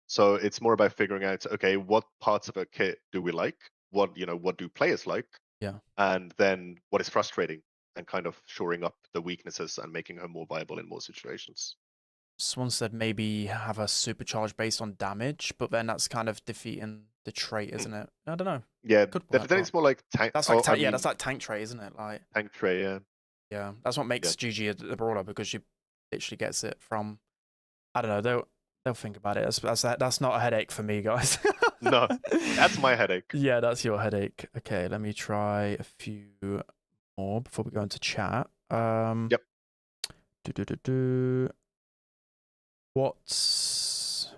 So it's more about figuring out, okay, what parts of a kit do we like? What do players like? Yeah. And then what is frustrating, and kind of shoring up the weaknesses and making her more viable in more situations. Someone said maybe have a supercharge based on damage, but then that's kind of defeating the trait, isn't it? I don't know. Yeah, then it's more like tank. That's like that's like tank trait, isn't it? Like tank trait, yeah. Yeah, that's what makes GG a brawler because she literally gets it from. I don't know. They'll think about it. That's not a headache for me, guys. No, that's my headache. Yeah, that's your headache. Okay, let me try a few more before we go into chat. Yep. What's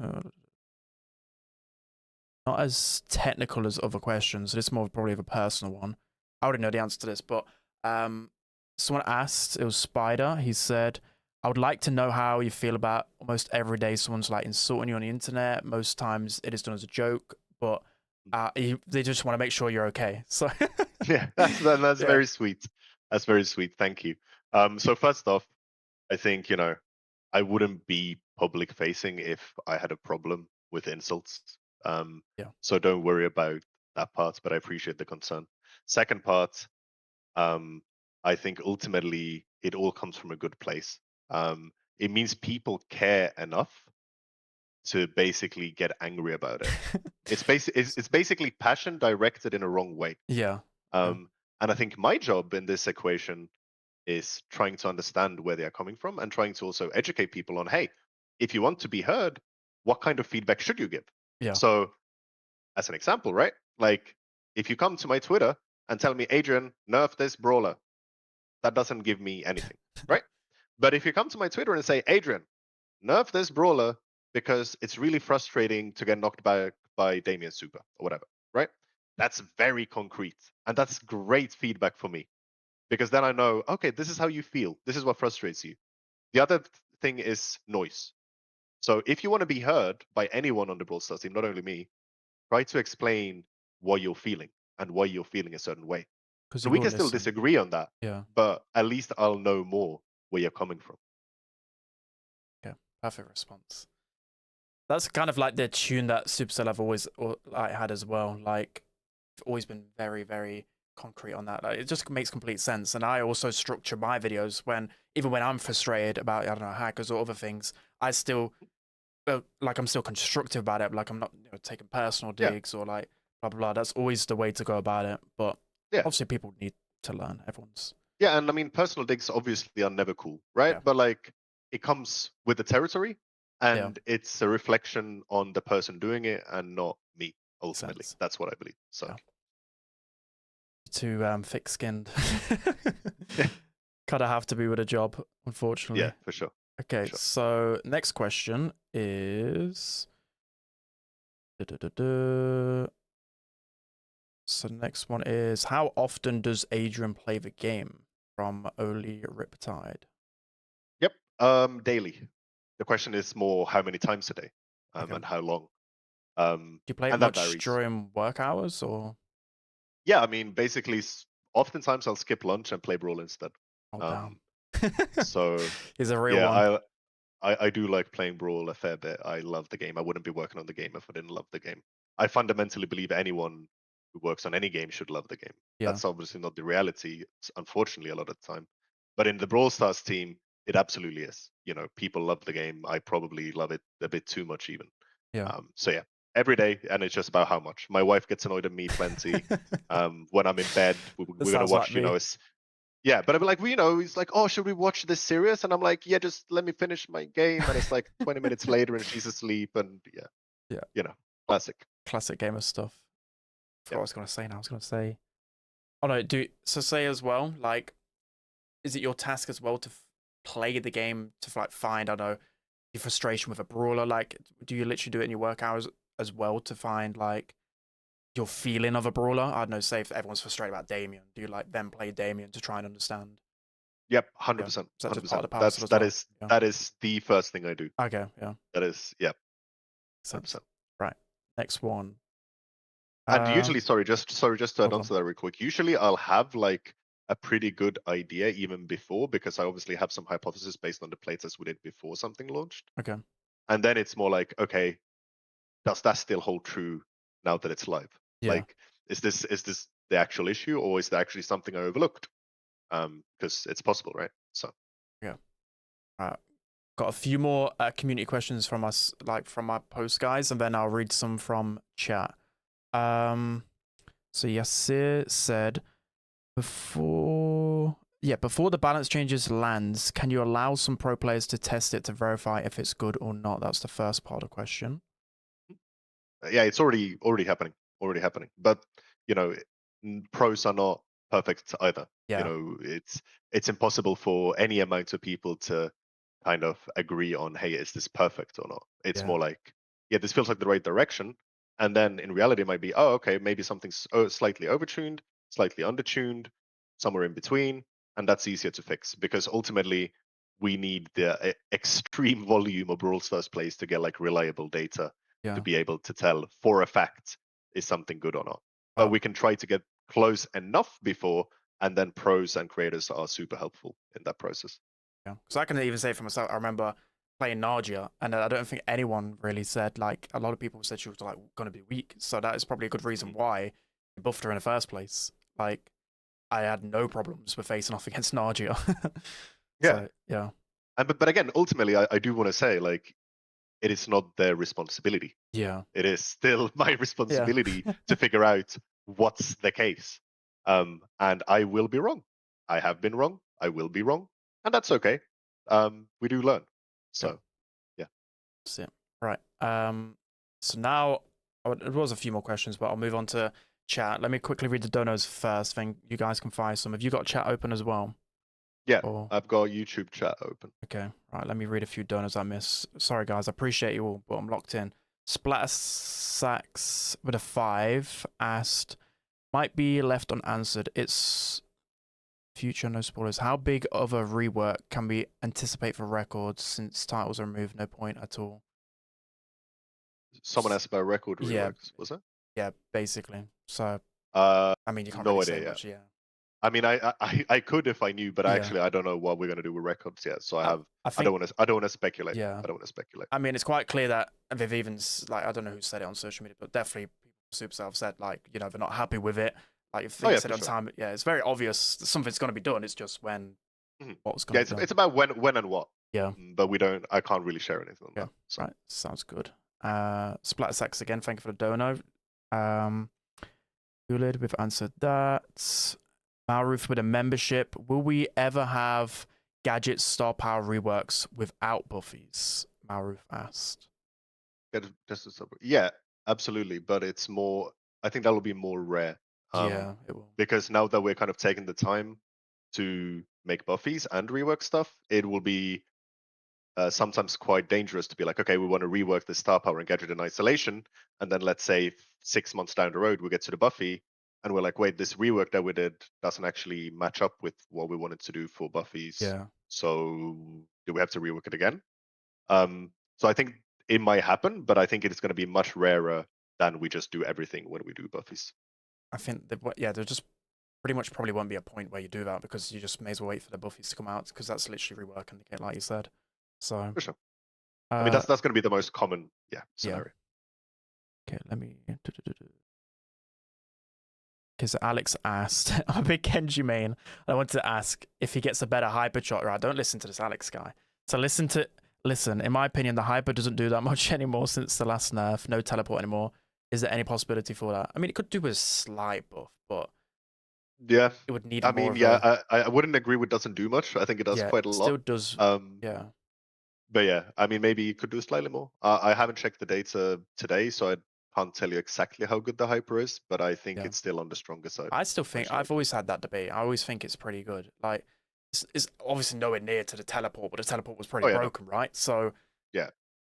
not as technical as other questions. So this is more probably of a personal one. I already know the answer to this, but someone asked, it was Spider. He said, I would like to know how you feel about almost every day someone's like insulting you on the internet. Most times it is done as a joke, but they just want to make sure you're okay. So Yeah, that's Yeah. very sweet. That's very sweet. Thank you. So first off, I think, I wouldn't be public facing if I had a problem with insults. Yeah. So don't worry about that part, but I appreciate the concern. Second part, I think ultimately it all comes from a good place. It means people care enough to basically get angry about it. It's basically passion directed in a wrong way. Yeah. And I think my job in this equation is trying to understand where they are coming from and trying to also educate people on, hey, if you want to be heard, what kind of feedback should you give? Yeah. So, as an example, right? Like, if you come to my Twitter and tell me, Adrian, nerf this brawler, that doesn't give me anything, right? But if you come to my Twitter and say, Adrian, nerf this brawler because it's really frustrating to get knocked back by Damien Super or whatever, right? That's very concrete. And that's great feedback for me because then I know, okay, this is how you feel. This is what frustrates you. The other thing is noise. So if you want to be heard by anyone on the Brawl Stars team, not only me, try to explain what you're feeling and why you're feeling a certain way. Because So you we will can still listen. disagree on that, Yeah. but at least I'll know more where you're coming from. Yeah. Perfect response. That's kind of like the tune that Supercell have always had as well. Like, I've always been very, very concrete on that. Like, it just makes complete sense. And I also structure my videos even when I'm frustrated about, I don't know, hackers or other things, I still, I'm still constructive about it. Like, I'm not taking personal Yeah. digs or like, blah, blah, blah. That's always the way to go about it. But Yeah. obviously people need to learn. Everyone's. Yeah, and I mean, personal digs obviously are never cool, right? Yeah. But like, it comes with the territory, and it's a reflection on the person doing it and not me. Ultimately, Sense. that's what I believe. So, Yeah. Too thick-skinned. Kind of have to be with a job, unfortunately. yeah, for sure. Okay, Sure. so next question is. So the next one is, how often does Adrian play the game? From Oli Riptide. Yep. Daily. The question is more how many times a day, Okay. and how long. Do you play it And that much varies. during work hours or? Yeah, I mean, basically, oftentimes I'll skip lunch and play Brawl instead. Oh, damn. So He's a real yeah, one. I do like playing Brawl a fair bit. I love the game. I wouldn't be working on the game if I didn't love the game. I fundamentally believe anyone who works on any game should love the game. Yeah. That's obviously not the reality, unfortunately, a lot of the time. But in the Brawl Stars team, it absolutely is. People love the game. I probably love it a bit too much even. Yeah. So yeah, every day, and it's just about how much. My wife gets annoyed at me plenty. When I'm in bed, we're gonna watch, yeah, but I'm like, he's like, oh, should we watch this series? And I'm like, yeah, just let me finish my game. And it's like 20 minutes later and she's asleep. And yeah, classic. Classic gamer stuff. I forgot Yeah. what I was going to say now. I was going to say, oh no, so say as well, like, is it your task as well to play the game to like find, I don't know, your frustration with a brawler? Like, do you literally do it in your work hours as well to find like your feeling of a brawler? I don't know, say if everyone's frustrated about Damien, do you like then play Damien to try and understand? Yep, Yeah. 100%. Is that just 100%. part of the parcel as well? That is the first thing I do. Okay, yeah. That is, yeah, Sense. 100%. Right. Next one. And usually, sorry, just to add no on to that real quick. Usually, I'll have like a pretty good idea even before, because I obviously have some hypothesis based on the playtests we did before something launched. Okay. And then it's more like, okay, does that still hold true now that it's live? Yeah. Like, is this the actual issue, or is there actually something I overlooked? Because it's possible, right? So yeah. Got a few more community questions from us, like from our post guys, and then I'll read some from chat. So Yasir said, before Yeah, before the balance changes lands, can you allow some pro players to test it to verify if it's good or not? That's the first part of the question. Yeah, it's already happening, But you know, pros are not perfect either. Yeah. You know, it's impossible for any amount of people to kind of agree on, hey, is this perfect or not? It's Yeah. more like, yeah, this feels like the right direction, and then in reality, it might be, oh, okay, maybe something's slightly overtuned, slightly undertuned, somewhere in between, and that's easier to fix because ultimately we need the extreme volume of Brawl Stars plays to get like reliable data Yeah. to be able to tell for a fact is something good or not. But we can try to get close enough before, and then pros and creators are super helpful in that process. Yeah, because I can even say for myself, I remember playing Nadia, and I don't think anyone really said, like, a lot of people said she was like going to be weak. So that is probably a good reason why they buffed her in the first place. Like, I had no problems with facing off against Nadia. Yeah. So, yeah. But again, ultimately, I do want to say, like, it is not their responsibility. Yeah. It is still my responsibility to figure out what's the case. And I will be wrong. I have been wrong. I will be wrong. And that's okay. We do learn. So, yeah. That's it. Right. So now, there was a few more questions, but I'll move on to chat. Let me quickly read the donos first, then you guys can fire some. Have you got chat open as well? Yeah, Or... I've got YouTube chat open. Okay, right, let me read a few donors I missed. Sorry, guys, I appreciate you all, but I'm locked in. Splatter Sacks with a 5 asked, might be left unanswered. It's future, no spoilers. How big of a rework can we anticipate for records since titles are removed? No point at all. Someone asked about record Yeah. reworks, was it? Yeah, basically. So, I mean, you can't no really idea say yet. much, yeah. I mean, I could if I knew, but Yeah. actually I don't know what we're gonna do with records yet. So I I don't want to speculate. Yeah. I don't want to speculate. I mean, it's quite clear that they've even, like, I don't know who said it on social media, but definitely people from Supercell have said, like, you know, they're not happy with it. Like, if they said on time, yeah, it's very obvious that something's going to be done. It's just when, what's going to be done. It's about when and what. Yeah. But I can't really share anything on that. So. Right, sounds good. Splatter Sex again, thank you for the dono. Gulid, we've answered that. Malroof with a membership. Will we ever have gadget star power reworks without buffies? Malroof asked. Yeah, absolutely. But it's more, I think that'll be more rare. Yeah, it will. Because now that we're kind of taking the time to make buffies and rework stuff, it will be sometimes quite dangerous to be like, okay, we want to rework the star power and gadget in isolation. And then let's say 6 months down the road, we get to the buffy and we're like, wait, this rework that we did doesn't actually match up with what we wanted to do for buffies. Yeah. So do we have to rework it again? So I think it might happen, but I think it's going to be much rarer than we just do everything when we do buffies. I think that, yeah, there just pretty much probably won't be a point where you do that because you just may as well wait for the buffies to come out because that's literally reworking the kit, like you said. So for sure. I mean, that's going to be the most common, scenario. Okay, let me. Because Alex asked, I'm a big Kenji main. I wanted to ask if he gets a better hyper shot. Right, don't listen to this Alex guy. So listen. In my opinion, the hyper doesn't do that much anymore since the last nerf. No teleport anymore. Is there any possibility for that? I mean, it could do a slight buff, but yeah, it would need. I mean, yeah, I wouldn't agree with doesn't do much. I think it does quite a lot. Still does. Yeah. But yeah, I mean, maybe you could do slightly more. I haven't checked the data today, so I can't tell you exactly how good the hyper is, but I think it's still on the stronger side. I still think I've always had that debate. I always think it's pretty good. Like, it's obviously nowhere near to the teleport, but the teleport was pretty broken, right? So yeah,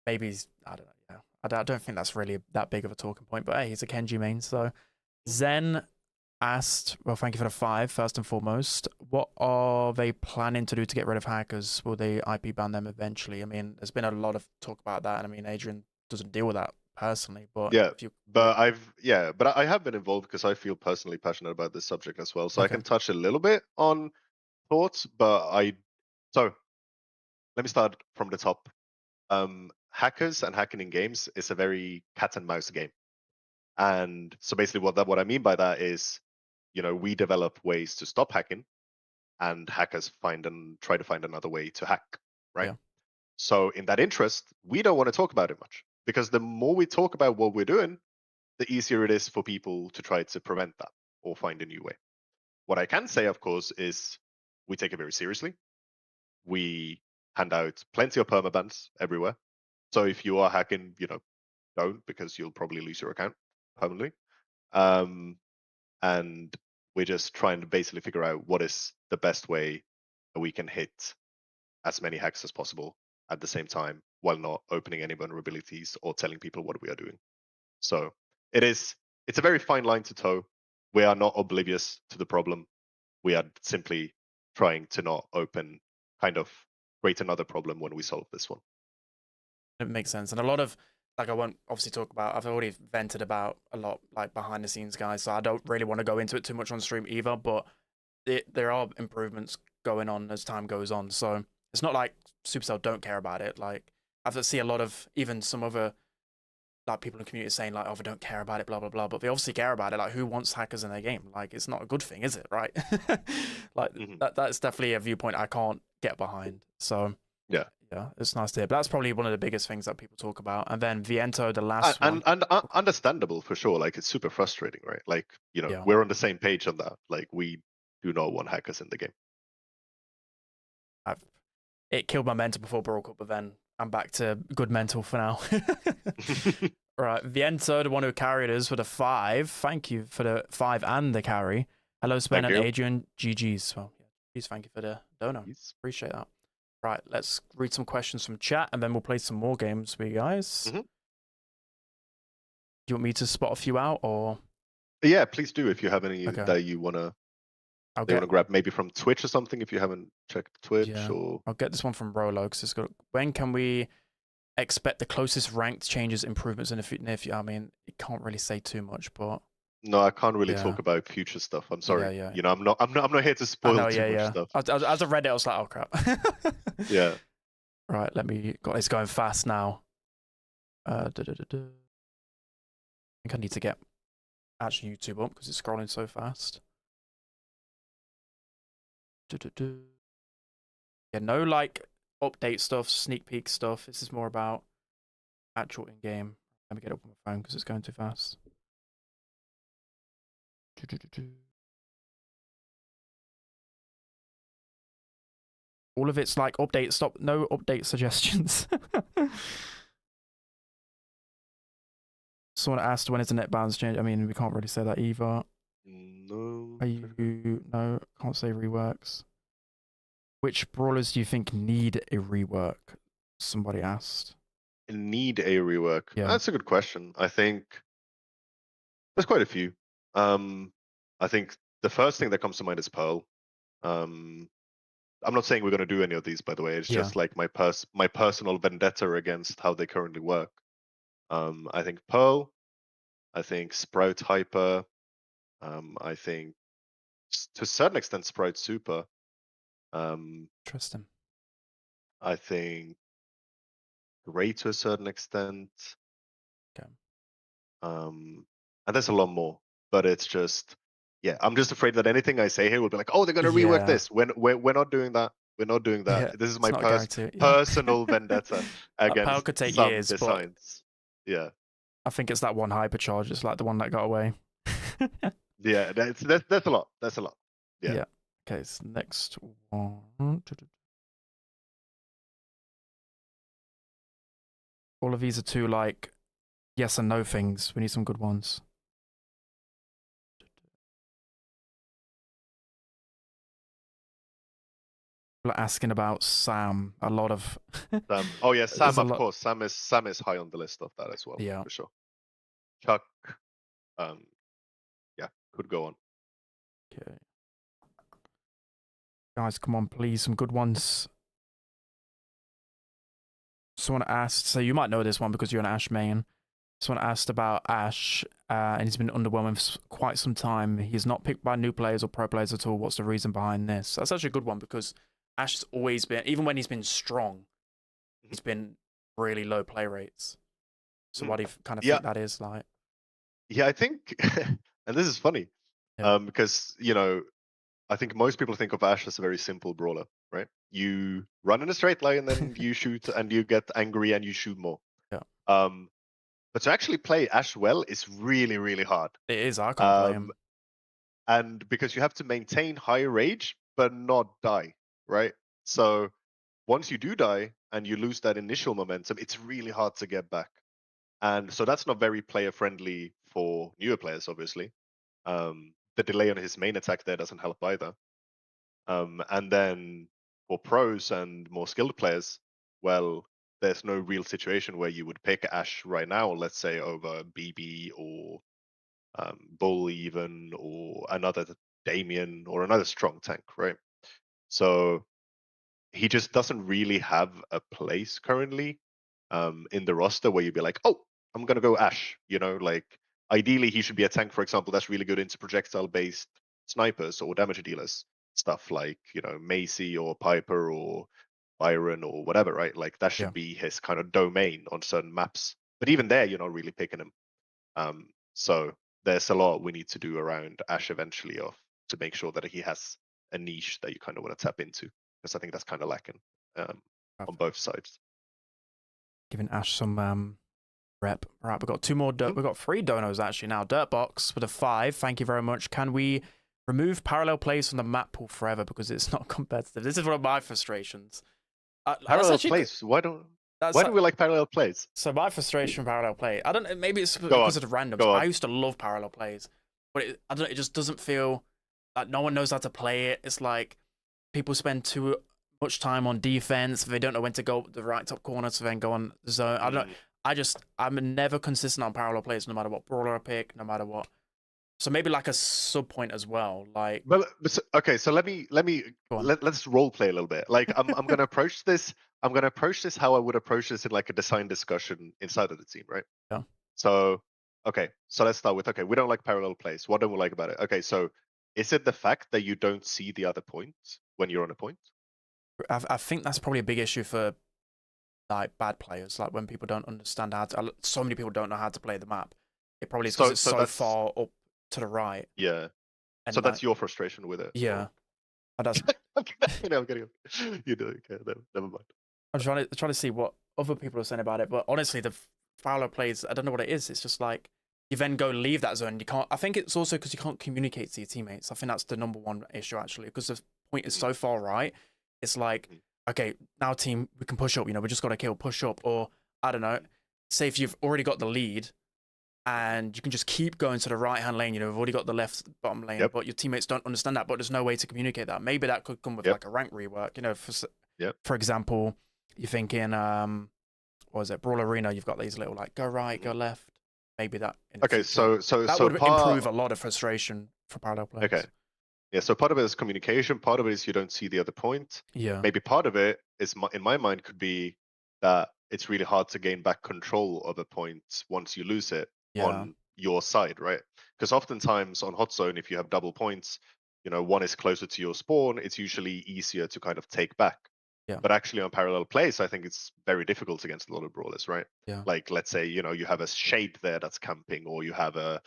maybe I don't know. Yeah, I don't think that's really that big of a talking point. But hey, he's a Kenji main. So Zen asked, well, thank you for the 5 first and foremost. What are they planning to do to get rid of hackers? Will they IP ban them eventually? I mean, there's been a lot of talk about that, and I mean, Adrian doesn't deal with that personally, but but I have been involved because I feel personally passionate about this subject as well, so I can touch a little bit on thoughts. So let me start from the top. Hackers and hacking in games is a very cat and mouse game, and so basically what I mean by that is, we develop ways to stop hacking, and hackers try to find another way to hack, right? So in that interest, we don't want to talk about it much, because the more we talk about what we're doing, the easier it is for people to try to prevent that or find a new way. What I can say, of course, is we take it very seriously. We hand out plenty of permabans everywhere. So if you are hacking, don't, because you'll probably lose your account permanently. And we're just trying to basically figure out what is the best way that we can hit as many hacks as possible at the same time while not opening any vulnerabilities or telling people what we are doing. So it's a very fine line to toe. We are not oblivious to the problem. We are simply trying to not create another problem when we solve this one. It makes sense. And a lot of, like, I won't obviously talk about, I've already vented about a lot, like, behind the scenes, guys, so I don't really want to go into it too much on stream either, but there are improvements going on as time goes on. So it's not like Supercell don't care about it. Like, I see a lot of, even some other, like, people in the community saying, like, oh, they don't care about it, blah, blah, blah, but they obviously care about it. Like, who wants hackers in their game? Like, it's not a good thing, is it, right? Like, that's definitely a viewpoint I can't get behind. So yeah, it's nice to hear. But that's probably one of the biggest things that people talk about. And then Viento, the last one. And understandable for sure. Like, it's super frustrating, right? Like, we're on the same page on that. Like, we do not want hackers in the game. It killed my mental before broke up, but then I'm back to good mental for now. Right, Viento, the one who carried us for the 5. Thank you for the 5 and the carry. Hello, Sven and Adrian. GG's. Well, yeah, thank you for the dono. Appreciate that. Right, let's read some questions from chat, and then we'll play some more games for you guys. Do you want me to spot a few out, or? Yeah, please do if you have any that you wanna grab, maybe from Twitch or something if you haven't checked Twitch. Yeah. Or I'll get this one from Rolo because it's got. When can we expect the closest ranked changes, improvements in the near future? I mean, you can't really say too much, but. No, I can't really talk about future stuff. I'm sorry. Yeah. I'm not here to spoil too much stuff. As I read it, I was like, oh crap. Yeah. Right, it's going fast now. I think I need to get actually YouTube up because it's scrolling so fast. Yeah, no like update stuff, sneak peek stuff. This is more about actual in-game. Let me get it up on my phone because it's going too fast. All of it's like update, stop, no update suggestions. Someone asked when is the net balance change. I mean, we can't really say that either. No. No, can't say reworks. Which brawlers do you think need a rework? Somebody asked. Need a rework? Yeah. That's a good question. I think there's quite a few. I think the first thing that comes to mind is Pearl. I'm not saying we're going to do any of these, by the way. It's just like my personal vendetta against how they currently work. I think Pearl. I think Sprout Hyper. I think to a certain extent Sprout Super. Interesting. I think Gray to a certain extent. Okay. And there's a lot more, but it's just, I'm just afraid that anything I say here will be like, oh, they're gonna rework this. We're not doing that. We're not doing that. Yeah, this is my personal vendetta against Pearl could take some years, designs. But yeah. I think it's that one hypercharge. It's like the one that got away. Yeah, that's a lot. That's a lot. Yeah. Okay, so next one. All of these are two like yes and no things. We need some good ones. People are asking about Sam. A lot of Sam. Oh yeah, Sam. Of course, Sam is high on the list of that as well. Yeah, for sure. Chuck. Could go on. Okay. Guys, come on, please, some good ones. Someone asked, so you might know this one because you're an Ashe main. Someone asked about Ashe, and he's been underwhelming for quite some time. He's not picked by new players or pro players at all. What's the reason behind this? That's actually a good one because Ashe has always been, even when he's been strong, he's been really low play rates. So what do you kind of think that is like? Yeah, I think, and this is funny, because, I think most people think of Ashe as a very simple brawler, right? You run in a straight line and then you shoot and you get angry and you shoot more. Yeah. But to actually play Ashe well is really, really hard. It is. I can't play him. And because you have to maintain high rage but not die, right? So once you do die and you lose that initial momentum, it's really hard to get back. And so that's not very player friendly for newer players, obviously. The delay on his main attack there doesn't help either. And then for pros and more skilled players, well, there's no real situation where you would pick Ash right now, let's say over BB or Bull even, or another Damien or another strong tank, right? So he just doesn't really have a place currently in the roster where you'd be like, oh, I'm gonna go Ash. Like ideally he should be a tank, for example, that's really good into projectile-based snipers or damage dealers, stuff like Macy or Piper or Byron or whatever, right? Like that should be his kind of domain on certain maps. But even there, you're not really picking him. So there's a lot we need to do around Ash eventually to make sure that he has a niche that you kind of want to tap into, because I think that's kind of lacking on both sides. Giving Ash some rep. All right, we've got 2 more. We've got 3 donos actually now. Dirtbox with a 5. Thank you very much. Can we remove parallel plays from the map pool forever because it's not competitive? This is one of my frustrations. Parallel plays. Why don't we like parallel plays? So my frustration with parallel play, I don't know, maybe it's because of the randoms. I used to love parallel plays, but I don't know, it just doesn't feel like no one knows how to play it. It's like people spend too much time on defense. They don't know when to go the right top corner to then go on the zone. I don't know. I'm never consistent on parallel plays, no matter what brawler I pick, no matter what. So maybe like a sub point as well. Like, okay, so let's role play a little bit. Like I'm gonna approach this. I'm gonna approach this how I would approach this in like a design discussion inside of the team, right? Yeah. So so let's start with we don't like parallel plays. What don't we like about it? Okay, so is it the fact that you don't see the other point when you're on a point? I think that's probably a big issue for like bad players. Like when people don't understand how to. So many people don't know how to play the map. It probably is because it's so far up to the right. Yeah. And so that's your frustration with it. Yeah. That's I'm getting you do it. Okay, never mind. I'm trying to see what other people are saying about it, but honestly, the parallel plays, I don't know what it is. It's just like you then go leave that zone. You can't. I think it's also because you can't communicate to your teammates. I think that's the #1 issue actually, because the point is so far right. It's like, okay, now team, we can push up. We just got to kill, push up, or I don't know. Say if you've already got the lead, and you can just keep going to the right-hand lane. We've already got the left bottom lane, but your teammates don't understand that. But there's no way to communicate that. Maybe that could come with like a rank rework. For example, you're thinking, what was it, Brawl Arena? You've got these little like go right, go left. Maybe that. Okay, so that would improve a lot of frustration for parallel players. Okay. Yeah, so part of it is communication. Part of it is you don't see the other point. Yeah. Maybe part of it is, in my mind, could be that it's really hard to gain back control of a point once you lose it on your side, right? Because oftentimes on hot zone, if you have double points, one is closer to your spawn, it's usually easier to kind of take back. Yeah. But actually on parallel plays, I think it's very difficult against a lot of brawlers, right? Yeah. Like let's say, you have a Shade there that's camping, or you have a,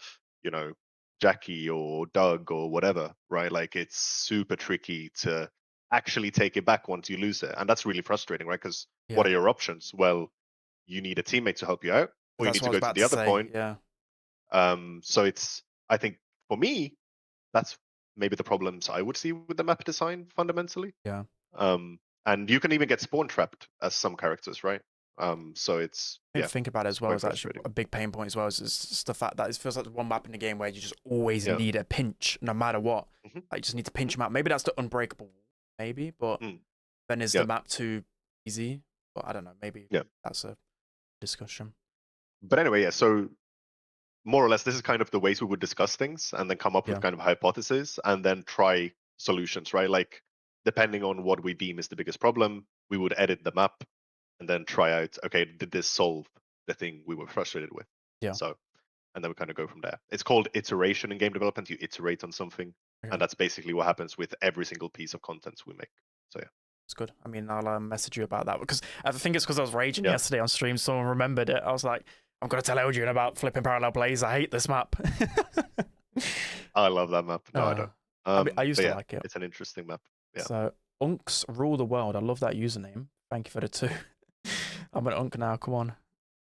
Jackie or Doug or whatever, right? Like it's super tricky to actually take it back once you lose it. And that's really frustrating, right? Because what are your options? Well, you need a teammate to help you out, or you need to go to the other point. Yeah. So I think for me, that's maybe the problems I would see with the map design fundamentally. Yeah. And you can even get spawn trapped as some characters, right? So it's think about it as well as actually a big pain point as well. Is just the fact that it feels like one map in the game where you just always need a pinch, no matter what. Like you just need to pinch map. Maybe that's the unbreakable, maybe, but then is the map too easy? But I don't know. Maybe that's a discussion. But anyway, so more or less, this is kind of the ways we would discuss things and then come up with kind of hypotheses and then try solutions, right? Like depending on what we deem is the biggest problem, we would edit the map and then try out, okay, did this solve the thing we were frustrated with? Yeah. So, and then we kind of go from there. It's called iteration in game development. You iterate on something, and that's basically what happens with every single piece of content we make. So yeah. It's good. I mean, I'll message you about that because I think it's because I was raging yesterday on stream. Someone remembered it. I was like, I'm going to tell Adrian about flipping parallel plays. I hate this map. I love that map. No, I don't. I used to like it. It's an interesting map. Yeah. So, Unks rule the world. I love that username. Thank you for the 2. I'm an Unk now. Come on.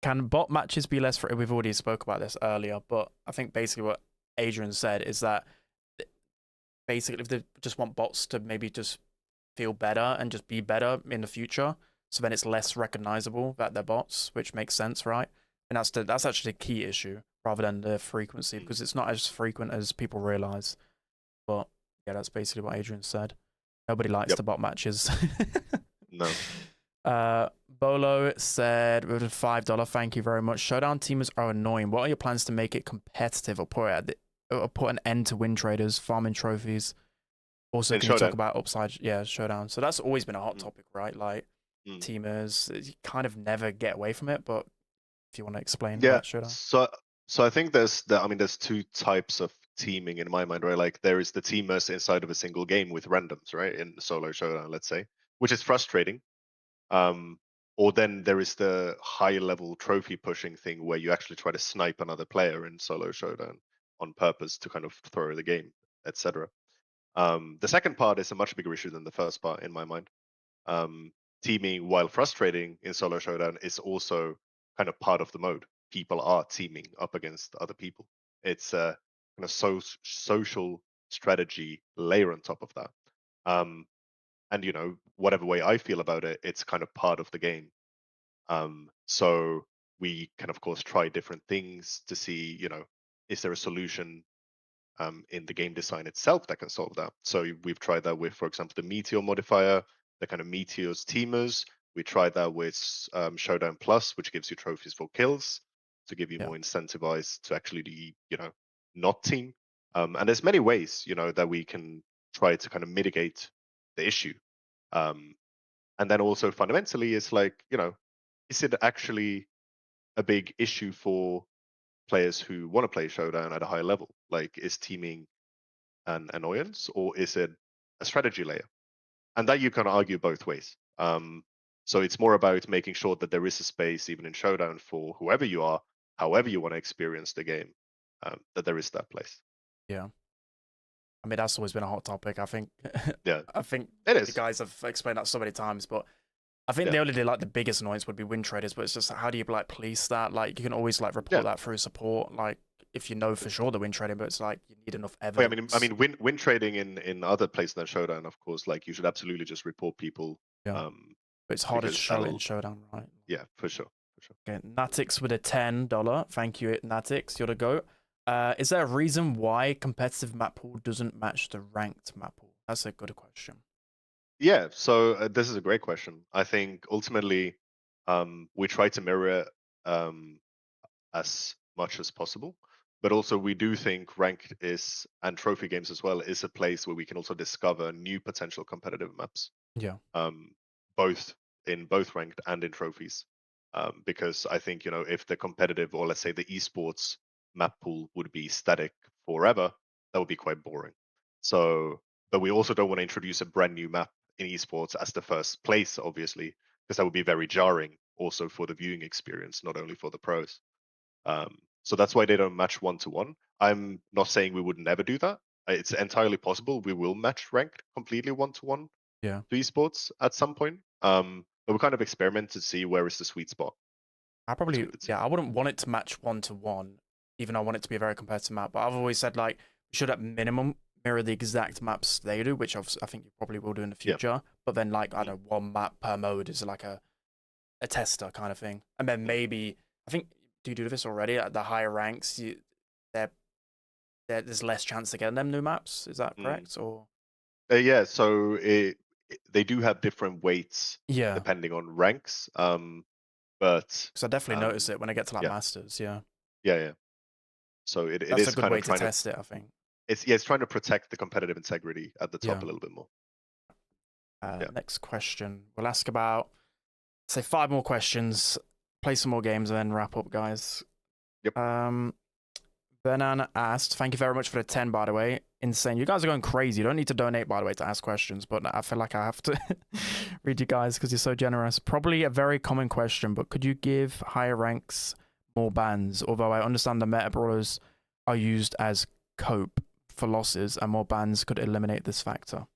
Can bot matches be less for? We've already spoke about this earlier, but I think basically what Adrian said is that basically if they just want bots to maybe just feel better and just be better in the future, so then it's less recognizable that they're bots, which makes sense, right? And that's actually the key issue rather than the frequency, because it's not as frequent as people realize. But yeah, that's basically what Adrian said. Nobody likes the bot matches. No. Bolo said with a $5, thank you very much. Showdown teamers are annoying. What are your plans to make it competitive or put an end to win traders, farming trophies? Also, can you talk about upside? Yeah, showdown. So that's always been a hot topic, right? Like teamers, you kind of never get away from it. But if you want to explain about showdown, so I think there's two types of teaming in my mind, right? Like there is the teamers inside of a single game with randoms, right? In solo showdown, let's say, which is frustrating. Or then there is the high level trophy pushing thing where you actually try to snipe another player in solo showdown on purpose to kind of throw the game, etc. The second part is a much bigger issue than the first part in my mind. Teaming, while frustrating in solo showdown, is also kind of part of the mode. People are teaming up against other people. It's a kind of social strategy layer on top of that. And whatever way I feel about it, it's kind of part of the game. So we can of course try different things to see, is there a solution in the game design itself that can solve that. So we've tried that with, for example, the Meteor modifier, the kind of Meteor's teamers. We tried that with Showdown Plus, which gives you trophies for kills to give you more incentivized to actually, not team. And there's many ways, that we can try to kind of mitigate the issue. And then also fundamentally, it's like, is it actually a big issue for players who want to play Showdown at a high level? Like, is teaming an annoyance or is it a strategy layer? And that you can argue both ways. So it's more about making sure that there is a space, even in Showdown, for whoever you are, however you want to experience the game, that there is that place. Yeah. I mean, that's always been a hot topic. I think. Yeah. I think it is. The guys have explained that so many times, but I think the only like the biggest annoyance would be win traders. But it's just how do you like police that? Like you can always like report that through support. Like if you know for sure the win trading, but it's like you need enough evidence. I mean, win trading in other places than Showdown, of course. Like you should absolutely just report people. Yeah. But it's harder to show it in Showdown, right? Yeah, for sure. Okay, Natix with a $10. Thank you, Natix. You're the GOAT. Is there a reason why competitive map pool doesn't match the ranked map pool? That's a good question. Yeah, so this is a great question. I think ultimately we try to mirror it as much as possible, but also we do think ranked is, and trophy games as well, is a place where we can also discover new potential competitive maps. Yeah. Both in ranked and in trophies. Because I think, if the competitive, or let's say the esports map pool would be static forever, that would be quite boring. So, but we also don't want to introduce a brand new map in esports as the first place, obviously, because that would be very jarring also for the viewing experience, not only for the pros. So that's why they don't match 1-to-1. I'm not saying we would never do that. It's entirely possible we will match ranked completely 1-to-1 to esports at some point. But we kind of experiment to see where is the sweet spot. I wouldn't want it to match 1-to-1, even though I want it to be a very competitive map. But I've always said like we should at minimum mirror the exact maps they do, which I think you probably will do in the future. But then like I don't know, one map per mode is like a tester kind of thing. And then maybe I think do you do this already at the higher ranks? There's less chance to get them new maps. Is that correct? Or yeah, so they do have different weights depending on ranks. But because I definitely notice it when I get to like masters. Yeah. So it That's is a good kind way of to test it, I think. It's trying to protect the competitive integrity at the top a little bit more. Next question. We'll ask about say 5 more questions, play some more games, and then wrap up, guys. Yep. Benan asked, thank you very much for the 10, by the way. Insane. You guys are going crazy. You don't need to donate, by the way, to ask questions, but I feel like I have to read you guys because you're so generous. Probably a very common question, but could you give higher ranks more bans? Although I understand the meta brawlers are used as cope for losses, and more bans could eliminate this factor.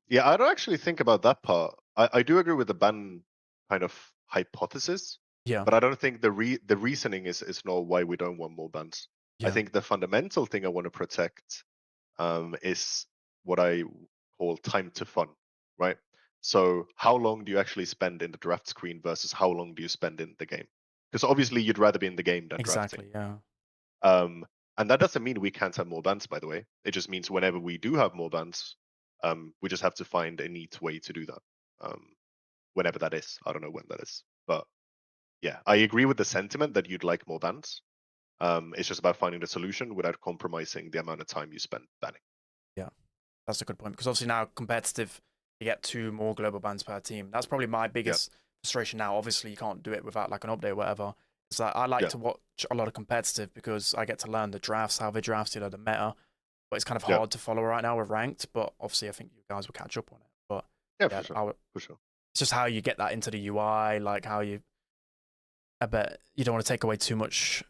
Yeah, I don't actually think about that part. I do agree with the ban kind of hypothesis. Yeah. But I don't think the reasoning is not why we don't want more bans. I think the fundamental thing I want to protect is what I call time to fun, right? So how long do you actually spend in the draft screen versus how long do you spend in the game? Because obviously you'd rather be in the game than drafting. Exactly. Yeah. And that doesn't mean we can't have more bans, by the way. It just means whenever we do have more bans, we just have to find a neat way to do that. Whenever that is, I don't know when that is, but yeah, I agree with the sentiment that you'd like more bans. It's just about finding the solution without compromising the amount of time you spend banning. Yeah, that's a good point, because obviously now competitive, you get 2 more global bans per team. That's probably my biggest frustration now. Obviously, you can't do it without like an update or whatever. It's like I like to watch a lot of competitive because I get to learn the drafts, how they draft, the meta. But it's kind of hard to follow right now with ranked. But obviously, I think you guys will catch up on it. But yeah, for sure. It's just how you get that into the UI, like how you. I bet you don't want to take away too much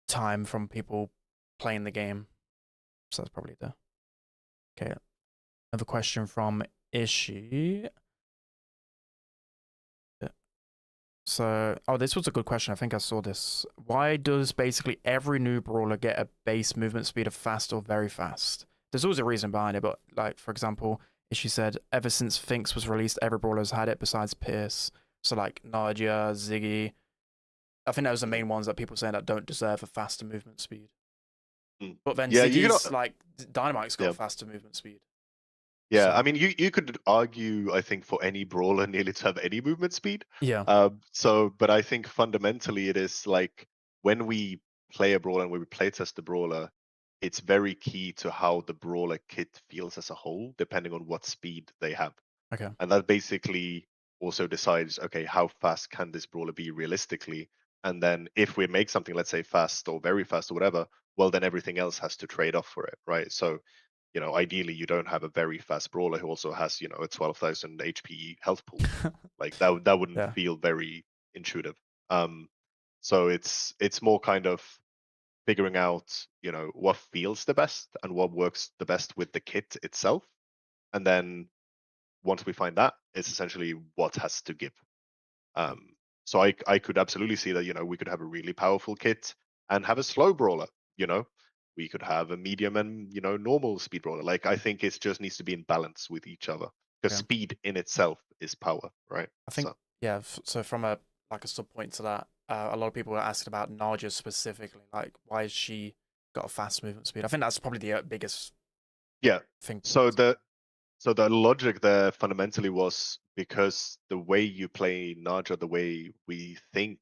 time from people playing the game. So that's probably the. Okay. Another question from Ishi. So, this was a good question. I think I saw this. Why does basically every new brawler get a base movement speed of fast or very fast? There's always a reason behind it, but like, for example, Ishi said, ever since Finks was released, every brawler's had it besides Pierce. So like Nadia, Ziggy. I think those are the main ones that people saying that don't deserve a faster movement speed. But then Ziggy's like Dynamite's got faster movement speed. Yeah, I mean, you could argue, I think, for any brawler nearly to have any movement speed. Yeah. But I think fundamentally it is like when we play a brawler and when we play test a brawler, it's very key to how the brawler kit feels as a whole, depending on what speed they have. Okay. And that basically also decides, okay, how fast can this brawler be realistically? And then if we make something, let's say fast or very fast or whatever, well, then everything else has to trade off for it, right? So ideally you don't have a very fast brawler who also has, a 12,000 HP health pool. Like that wouldn't feel very intuitive. So it's more kind of figuring out, what feels the best and what works the best with the kit itself. And then once we find that, it's essentially what has to give. So I could absolutely see that, we could have a really powerful kit and have a slow brawler, we could have a medium and normal speed brawler. Like I think it just needs to be in balance with each other, because speed in itself is power, right? I think so from a sub point to that, a lot of people are asking about Naja specifically, like why has she got a fast movement speed? I think that's probably the biggest thing. So the logic there fundamentally was because the way you play Naja, the way we think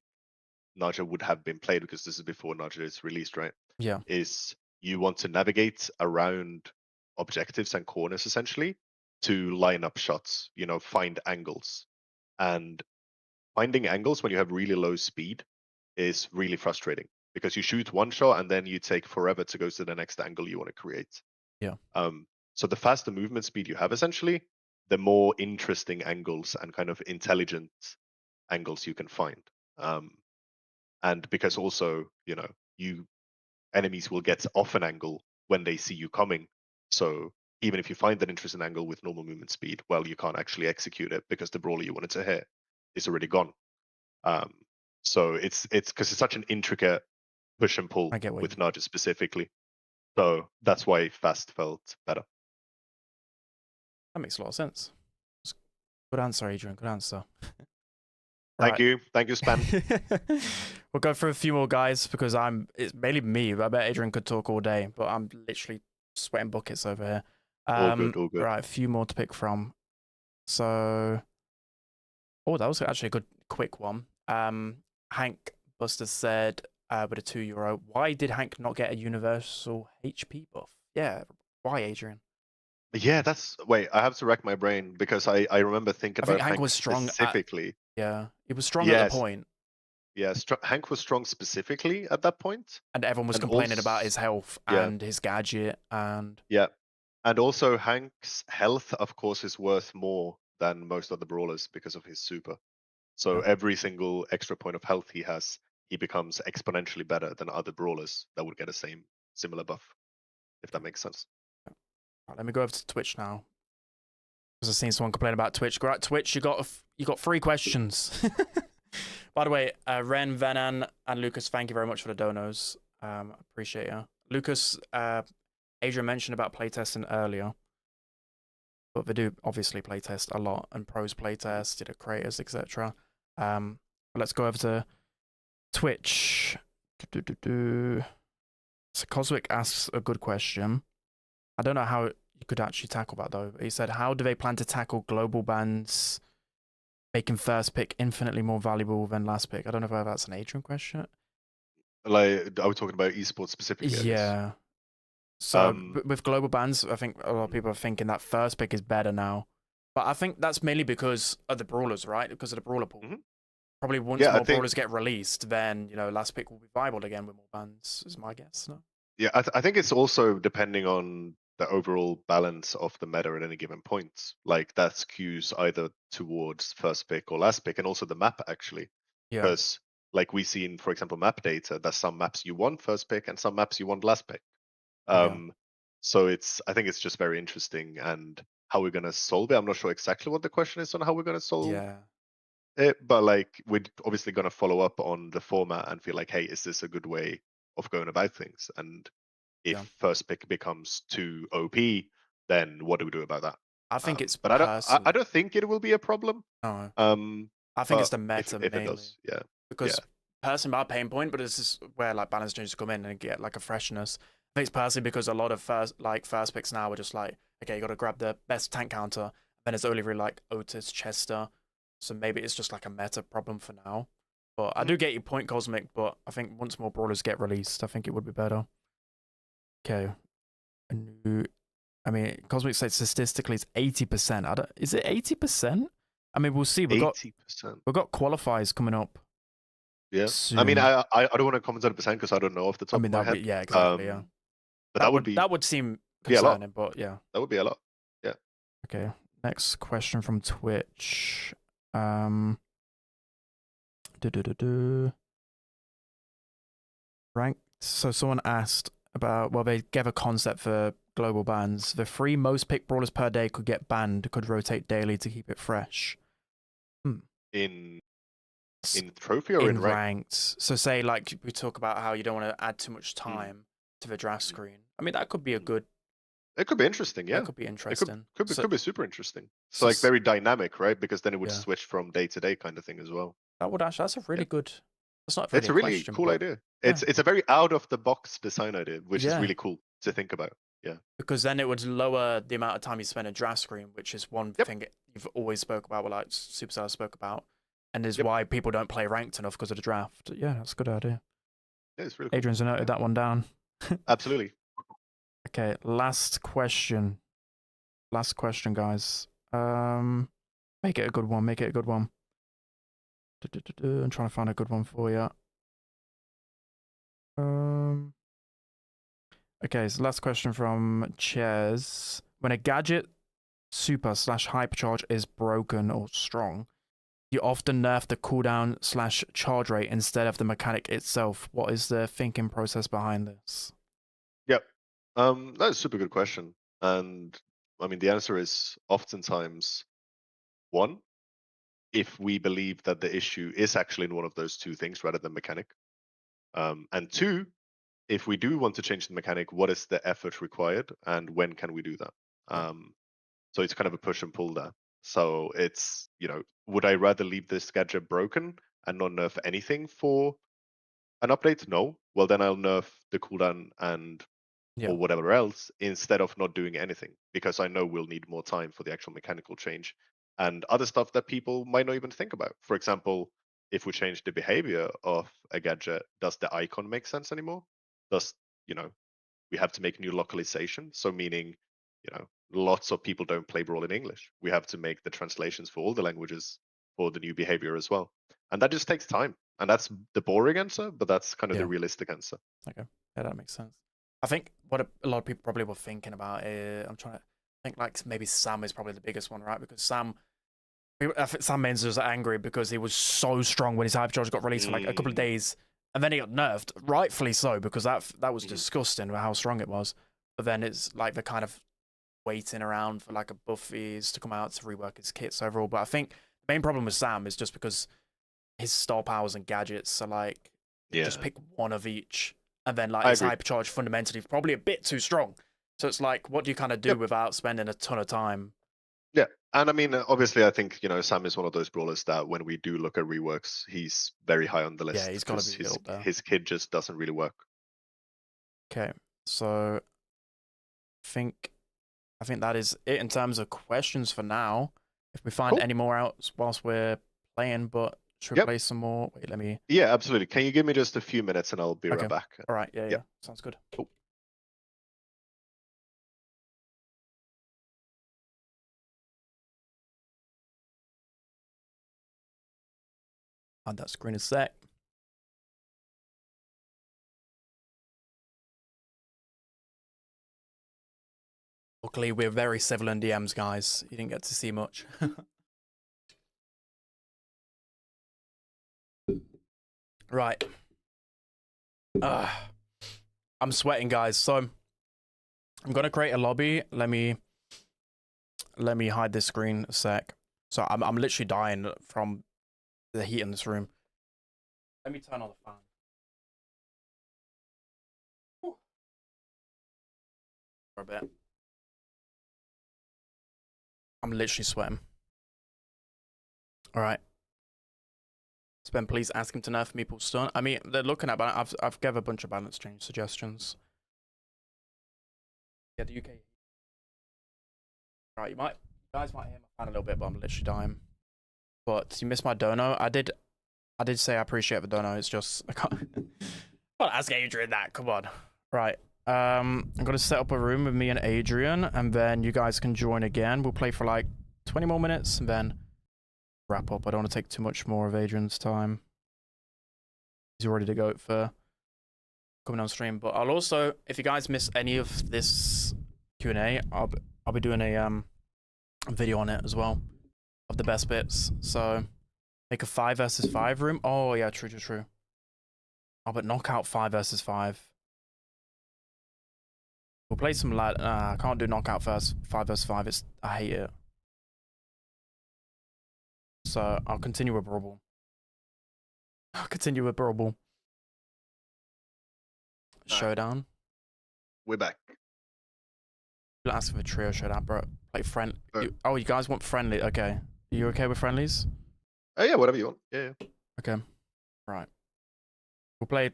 Naja would have been played, because this is before Naja is released, right? Yeah. Is you want to navigate around objectives and corners essentially to line up shots, find angles. And finding angles when you have really low speed is really frustrating, because you shoot one shot and then you take forever to go to the next angle you want to create. Yeah. So the faster movement speed you have, essentially, the more interesting angles and kind of intelligent angles you can find. And because also, enemies will get off an angle when they see you coming. So even if you find an interesting angle with normal movement speed, well, you can't actually execute it because the brawler you wanted to hit is already gone. So it's because it's such an intricate push and pull with Naja specifically. So that's why fast felt better. That makes a lot of sense. Good answer, Adrian. Good answer. Thank you, Span. We'll go for a few more guys because it's mainly me. I bet Adrian could talk all day, but I'm literally sweating buckets over here. All good. Right, a few more to pick from. So, that was actually a good quick one. Hank Buster said with a €2, why did Hank not get a universal HP buff? Yeah, why, Adrian? Yeah, wait, I have to rack my brain because I remember thinking about Hank was strong specifically. He was strong at the point. Yeah, Hank was strong specifically at that point. And everyone was complaining about his health and his gadget and... Yeah, and also Hank's health, of course, is worth more than most other brawlers because of his super. So every single extra point of health he has, he becomes exponentially better than other brawlers that would get a similar buff, if that makes sense. Right, let me go over to Twitch now. Because I've seen someone complain about Twitch. Go right, Twitch, you got 3 questions. By the way, Ren, Venan, and Lucas, thank you very much for the donos. Appreciate you. Lucas, Adrian mentioned about playtesting earlier, but they do obviously playtest a lot, and pros playtest, creators, etc. Let's go over to Twitch. So Cosmic asks a good question. I don't know how you could actually tackle that though. He said, "How do they plan to tackle global bans, making first pick infinitely more valuable than last pick?" I don't know if that's an Adrian question. Like, are we talking about esports specifically? I guess. Yeah. So Um, with global bans, I think a lot of people are thinking that first pick is better now, but I think that's mainly because of the brawlers, right? Because of the brawler pool. Mhm. Probably once Yeah, I more think. brawlers get released, then last pick will be viable again with more bans. Is my guess. No? Yeah, I think it's also depending on the overall balance of the meta at any given point. Like that skews either towards first pick or last pick, and also the map actually. Yeah. Because like we see in, for example, map data, there's some maps you want first pick and some maps you want last pick. Yeah. So I think it's just very interesting, and how we're gonna solve it. I'm not sure exactly what the question is on how we're gonna solve Yeah. it, but like we're obviously gonna follow up on the format and feel like, hey, is this a good way of going about things? And if Yeah. first pick becomes too OP, then what do we do about that? I think it's But I personally. don't think it will be a problem. No, Um, I think it's but the meta if it mainly does, yeah, because personally my pain point, but this is where like balance changes come in and get like a freshness. I think it's personally because a lot of first picks now are just like, okay, you got to grab the best tank counter. Then it's only really like Otis, Chester, so maybe it's just like a meta problem for now. But I do get your point, Cosmic. But I think once more brawlers get released, I think it would be better. Okay, I mean, Cosmic said statistically it's 80%. Is it 80%? I mean, we'll see. 80%. We've got qualifiers coming up. Yeah, Soon. I mean, I don't want to comment 100% because I don't know off the top of my head. Yeah, exactly. Yeah, but that would be seem a lot. concerning, but yeah, that would be a lot. Yeah. Okay. Next question from Twitch. Ranked. So someone asked about, well, they gave a concept for global bans. The 3 most picked brawlers per day could get banned, could rotate daily to keep it fresh. In trophy or in ranked? So say like we talk about how you don't want to add too much time to the draft screen. I mean, that could be a good. It could be interesting, yeah. That could be interesting. Could be super interesting. So like very dynamic, right? Because then it would Yeah. switch from day to day kind of thing as well. That would actually. That's a really good. That's not. It's a really question, cool but idea. It's a very out of the box design idea, which is really cool to think about. Yeah. Because then it would lower the amount of time you spend in draft screen, which is one thing you've always spoke about, well, like Superstar spoke about, and is why people don't play ranked enough because of the draft. Yeah, that's a good idea. Yeah, it's really cool. Adrian's noted that one down. Absolutely. Okay, last question. Last question, guys. Make it a good one. Make it a good one. I'm trying to find a good one for you. Okay, so last question from Chairs. When a gadget super/hypercharge is broken or strong, you often nerf the cooldown/charge rate instead of the mechanic itself. What is the thinking process behind this? Yep. That's a super good question. And I mean, the answer is oftentimes one, if we believe that the issue is actually in one of those two things rather than mechanic. And two, if we do want to change the mechanic, what is the effort required and when can we do that? So it's kind of a push and pull there. So it's, would I rather leave this gadget broken and not nerf anything for an update? No. Well, then I'll nerf the cooldown or whatever else instead of not doing anything, because I know we'll need more time for the actual mechanical change and other stuff that people might not even think about. For example, if we change the behavior of a gadget, does the icon make sense anymore? Does, we have to make new localization? So meaning, lots of people don't play Brawl in English. We have to make the translations for all the languages for the new behavior as well. And that just takes time. And that's the boring answer, but that's kind of the realistic answer. Okay. Yeah, that makes sense. I think what a lot of people probably were thinking about is, I'm trying to think, like maybe Sam is probably the biggest one, right? Because I think Sam Menz was angry because he was so strong when his hypercharge got released for like a couple of days, and then he got nerfed, rightfully so, because that was disgusting how strong it was. But then it's like the kind of waiting around for like a buffies to come out to rework his kits overall. But I think the main problem with Sam is just because his star powers and gadgets are like, just pick one of each. And then like his hypercharge fundamentally is probably a bit too strong. So it's like, what do you kind of do Yep. without spending a ton of time? Yeah, and I mean, obviously, I think Sam is one of those brawlers that when we do look at reworks, he's very high on the list. Yeah, he's got to because be up there. his kid just doesn't really work. Okay, so I think that is it in terms of questions for now. If we find Cool. any more out whilst we're playing, but should we Yep. play some more? Wait, let me. Yeah, absolutely. Can you give me just a few minutes and I'll be Okay. right back? All right, yeah, Yep. sounds good. Cool. Hide that screen a sec. Luckily, we're very civil in DMs, guys. You didn't get to see much. Right. I'm sweating, guys. So I'm gonna create a lobby. Let me hide this screen a sec. So I'm literally dying from the heat in this room. Let me turn on the fan. Whew. For a bit. I'm literally sweating. All right. Spen, please ask him to nerf Meeple stun. I mean, they're looking at, but I've gave a bunch of balance change suggestions. Yeah, the UK. Right, you guys might hear my fan a little bit, but I'm literally dying. But you missed my dono. I did say I appreciate the dono. It's just I can't ask Adrian that. Come on. Right. I'm gonna set up a room with me and Adrian, and then you guys can join again. We'll play for like 20 more minutes, and then wrap up. I don't want to take too much more of Adrian's time. He's ready to go for coming on stream. But I'll also, if you guys miss any of this Q&A, I'll be doing a video on it as well of the best bits. So make a 5 versus 5 room. Oh yeah, true. Oh, but knockout 5 versus 5. We'll play some lad. I can't do knockout first 5 versus 5. I hate it. So I'll continue with Brubble. Showdown. We're back. Don't ask for a trio showdown, bro. Like friend. Right. Oh, you guys want friendly? Okay. Are you okay with friendlies? Oh yeah, whatever you want. Yeah. Okay. Right. We'll play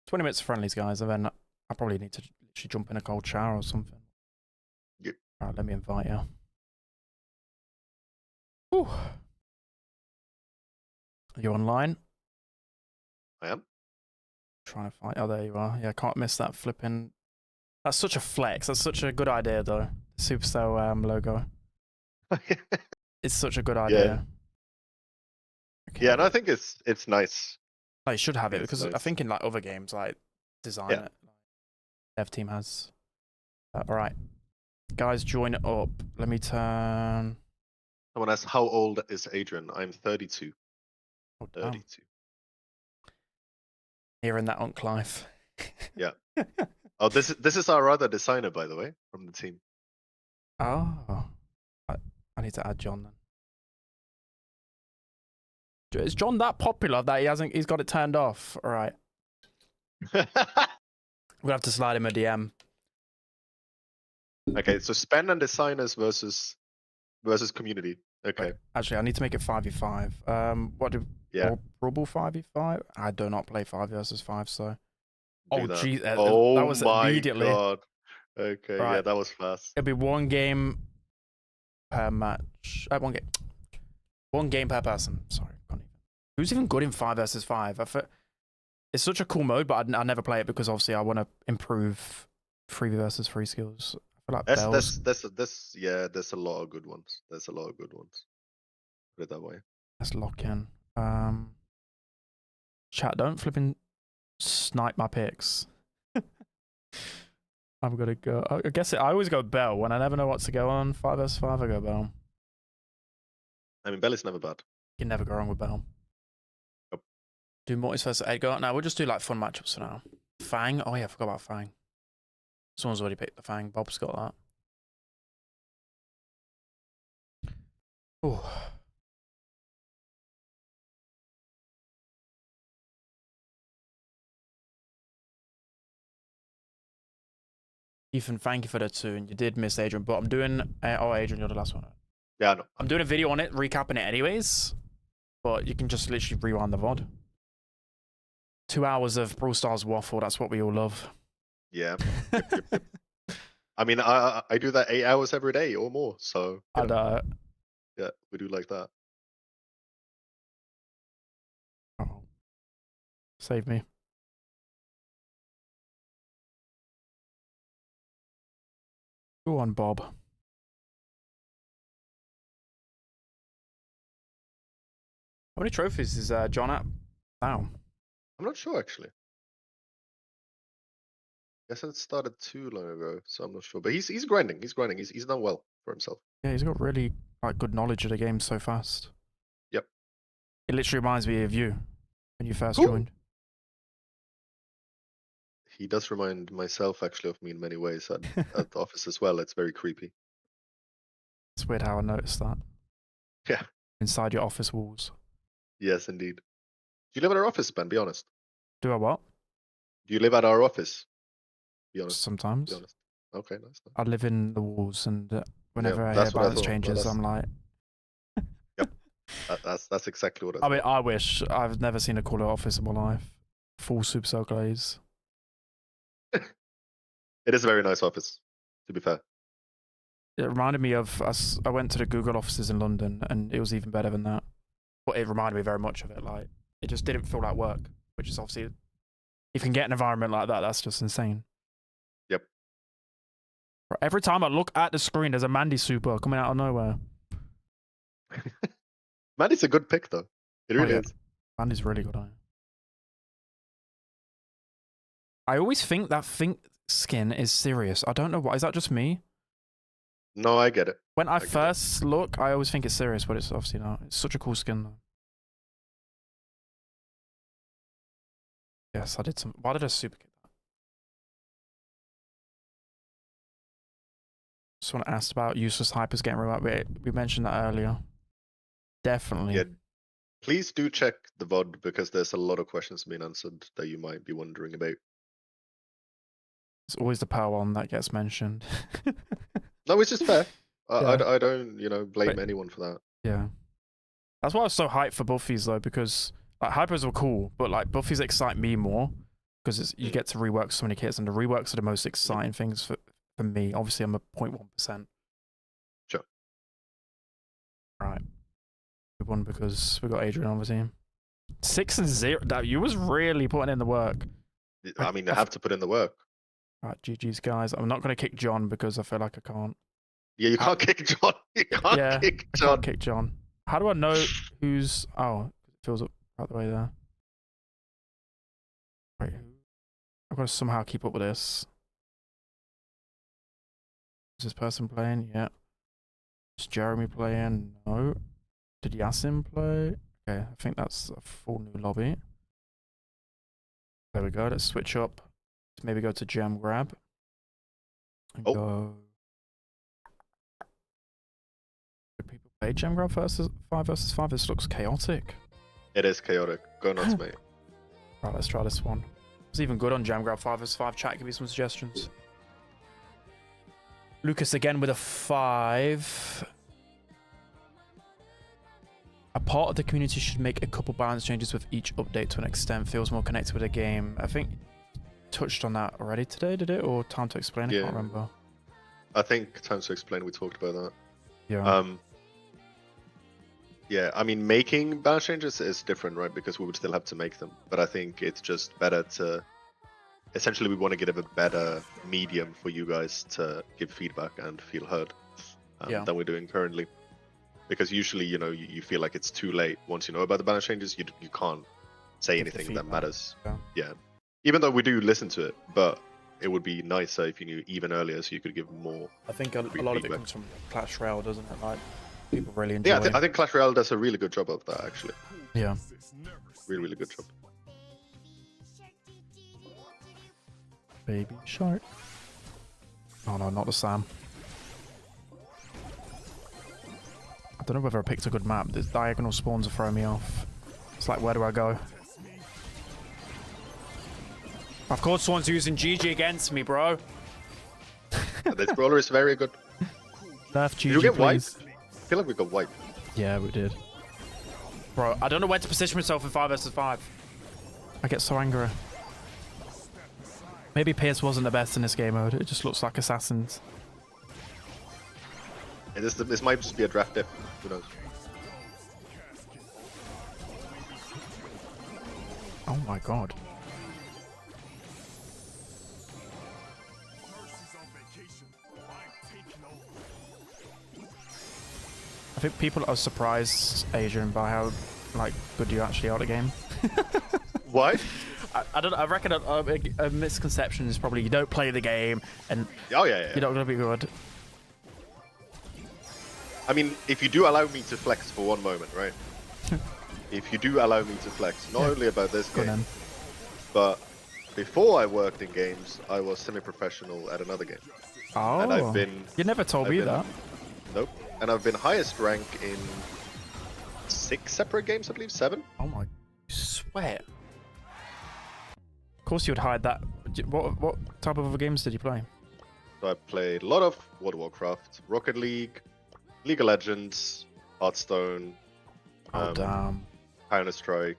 20 minutes of friendlies, guys, and then I probably need to literally jump in a cold shower or something. Yep. All right, let me invite you. Whew. Are you online? I am. Trying to find. Oh, there you are. Yeah, I can't miss that flipping. That's such a flex. That's such a good idea, though. Supercell logo. It's such a good idea. Okay. Yeah, and I think it's nice. I should have it It's because I nice. think in like other games, like design Yeah. it. Dev team has. All right, guys, join it up. Let me turn. Someone asked, how old is Adrian? I'm 32. Oh, damn. 32. Hearing that on life. Yeah. Oh, this is our other designer, by the way, from the team. Oh, I need to add John then. Is John that popular that he's got it turned off? All right, we'll have to slide him a DM. Okay, so spend and designers versus community. Okay. Wait, actually, I need to make it 5v5. What do Rubble 5v5? I do not play 5 versus 5, so. Do Oh, that. geez, that Oh was my immediately. god. Okay, yeah, Right. that was fast. It'll be 1 game per match. 1 game per person. Sorry, can't even. Who's even good in 5 versus 5? It's such a cool mode, but I never play it because obviously I want to improve 3 versus 3 skills. I feel like There's a lot of good ones. Put it that way. Let's lock in. Chat, don't flipping snipe my picks. I'm gonna go. I guess I always go Bell when I never know what to go on. 5 versus 5, I go Bell. I mean, Bell is never bad. You can never go wrong with Bell. Nope. Do Mortis versus Edgar. No, we'll just do like fun matchups for now. Fang. Oh yeah, I forgot about Fang. Someone's already picked the Fang. Bob's got that. Oh. Ethan, thank you for the 2, and you did miss Adrian, but I'm doing. Oh, Adrian, you're the last one. Yeah, I know. I'm doing a video on it, recapping it anyways. But you can just literally rewind the VOD. 2 hours of Brawl Stars waffle. That's what we all love. Yeah. Yep. I mean, I do that 8 hours every day or more. So you know, yeah, we do like that. Oh, save me. Go on, Bob. How many trophies is John at now? I'm not sure actually. Guess it started too long ago, so I'm not sure. But he's grinding. He's grinding. He's done well for himself. Yeah, he's got really like good knowledge of the game so fast. Yep. It literally reminds me of you when you first Ooh. joined. He does remind myself actually of me in many ways at the office as well. It's very creepy. It's weird how I noticed that. Yeah. Inside your office walls. Yes, indeed. Do you live at our office, Ben? Be honest. Do I what? Do you live at our office? Be honest. Sometimes. Be honest. Okay, nice. I live in the walls, and whenever I hear that's what I balance thought. Well, changes, I'm like, That's exactly what I I thought. mean, I wish. I've never seen a cooler office in my life. Full Supercell glaze. It is a very nice office, to be fair. It reminded me of us. I went to the Google offices in London, and it was even better than that. But it reminded me very much of it. Like, it just didn't feel like work, which is obviously, if you can get an environment like that, that's just insane. Yep. Every time I look at the screen, there's a Mandy super coming out of nowhere. Mandy's a good pick, though. It really is. Mandy's really good. I always think that skin is serious. I don't know why. Is that just me? No, I get it. When I first look, I always think it's serious, but it's obviously not. It's such a cool skin, though. Yes, I did some. Why did I super kick that? Someone asked about useless hypers getting revived. We mentioned that earlier. Definitely. Yeah. Please do check the VOD because there's a lot of questions being answered that you might be wondering about. It's always the power one that gets mentioned. No, it's just fair. Yeah. I don't, blame anyone for that. Yeah. That's why I was so hyped for Buffies, though, because like hypers were cool, but like Buffies excite me more because you get to rework so many kits, and the reworks are the most exciting things for me. Obviously, I'm a 0.1%. Sure. Right. Good one because we got Adrian on the team. 6-0. You was really putting in the work. I mean, I have to put in the work. Right, GG's, guys. I'm not going to kick John because I feel like I can't. Yeah, you can't kick John. You can't kick John. I can't kick John. How do I know who's... Oh, it fills up right the way there. Wait, I've got to somehow keep up with this. Is this person playing? Yeah. Is Jeremy playing? No. Did Yasin play? Okay, I think that's a full new lobby. There we go. Let's switch up. Let's maybe go to Gem Grab. And go... Do people play Gem Grab versus 5 versus 5? This looks chaotic. It is chaotic. Go nuts, mate. Right, let's try this one. It's even good on Jam Grab 5 vs 5. Chat, give me some suggestions. Lucas again with a 5. A part of the community should make a couple balance changes with each update to an extent. Feels more connected with the game. I think touched on that already today, did it? Or time to explain? I can't remember. I think time to explain. We talked about that. Yeah. Yeah, I mean, making balance changes is different, right? Because we would still have to make them. But I think it's just better to... Essentially, we want to give a better medium for you guys to give feedback and feel heard than we're doing currently. Because usually, you feel like it's too late. Once you know about the balance changes, you can't say anything that matters. Yeah. Even though we do listen to it, but it would be nicer if you knew even earlier so you could give more. I think a lot of it comes from Clash Royale, doesn't it? Like, people really enjoy it. Yeah, I think Clash Royale does a really good job of that, actually. Yeah. Really, really good job. Baby shark. Oh no, not the Sam. I don't know whether I picked a good map. The diagonal spawns are throwing me off. It's like, where do I go? Of course someone's using GG against me, bro. This brawler is very good. Nerf Did you GG, get please. wiped? I feel like we got wiped. Yeah, we did. Bro, I don't know where to position myself in 5 versus 5. I get so angry. Maybe Pierce wasn't the best in this game mode. It just looks like assassins. And this might just be a draft dip. Who knows? Oh my god. I think people are surprised, Adrian, by how like good you actually are at the game. Why? I don't. I reckon a misconception is probably you don't play the game and Oh yeah, yeah. you're not gonna be good. I mean, if you do allow me to flex for one moment, right? If you do allow me to flex, not only about this Go on game, then. but before I worked in games, I was semi-professional at another game. Oh. And I've been. You never told I've me been- that. Nope. And I've been highest rank in 6 separate games, I believe, 7. Oh my sweat. Of course you would hide that. What type of other games did you play? So I played a lot of World of Warcraft, Rocket League, League of Legends, Hearthstone, Oh damn. Counter Strike.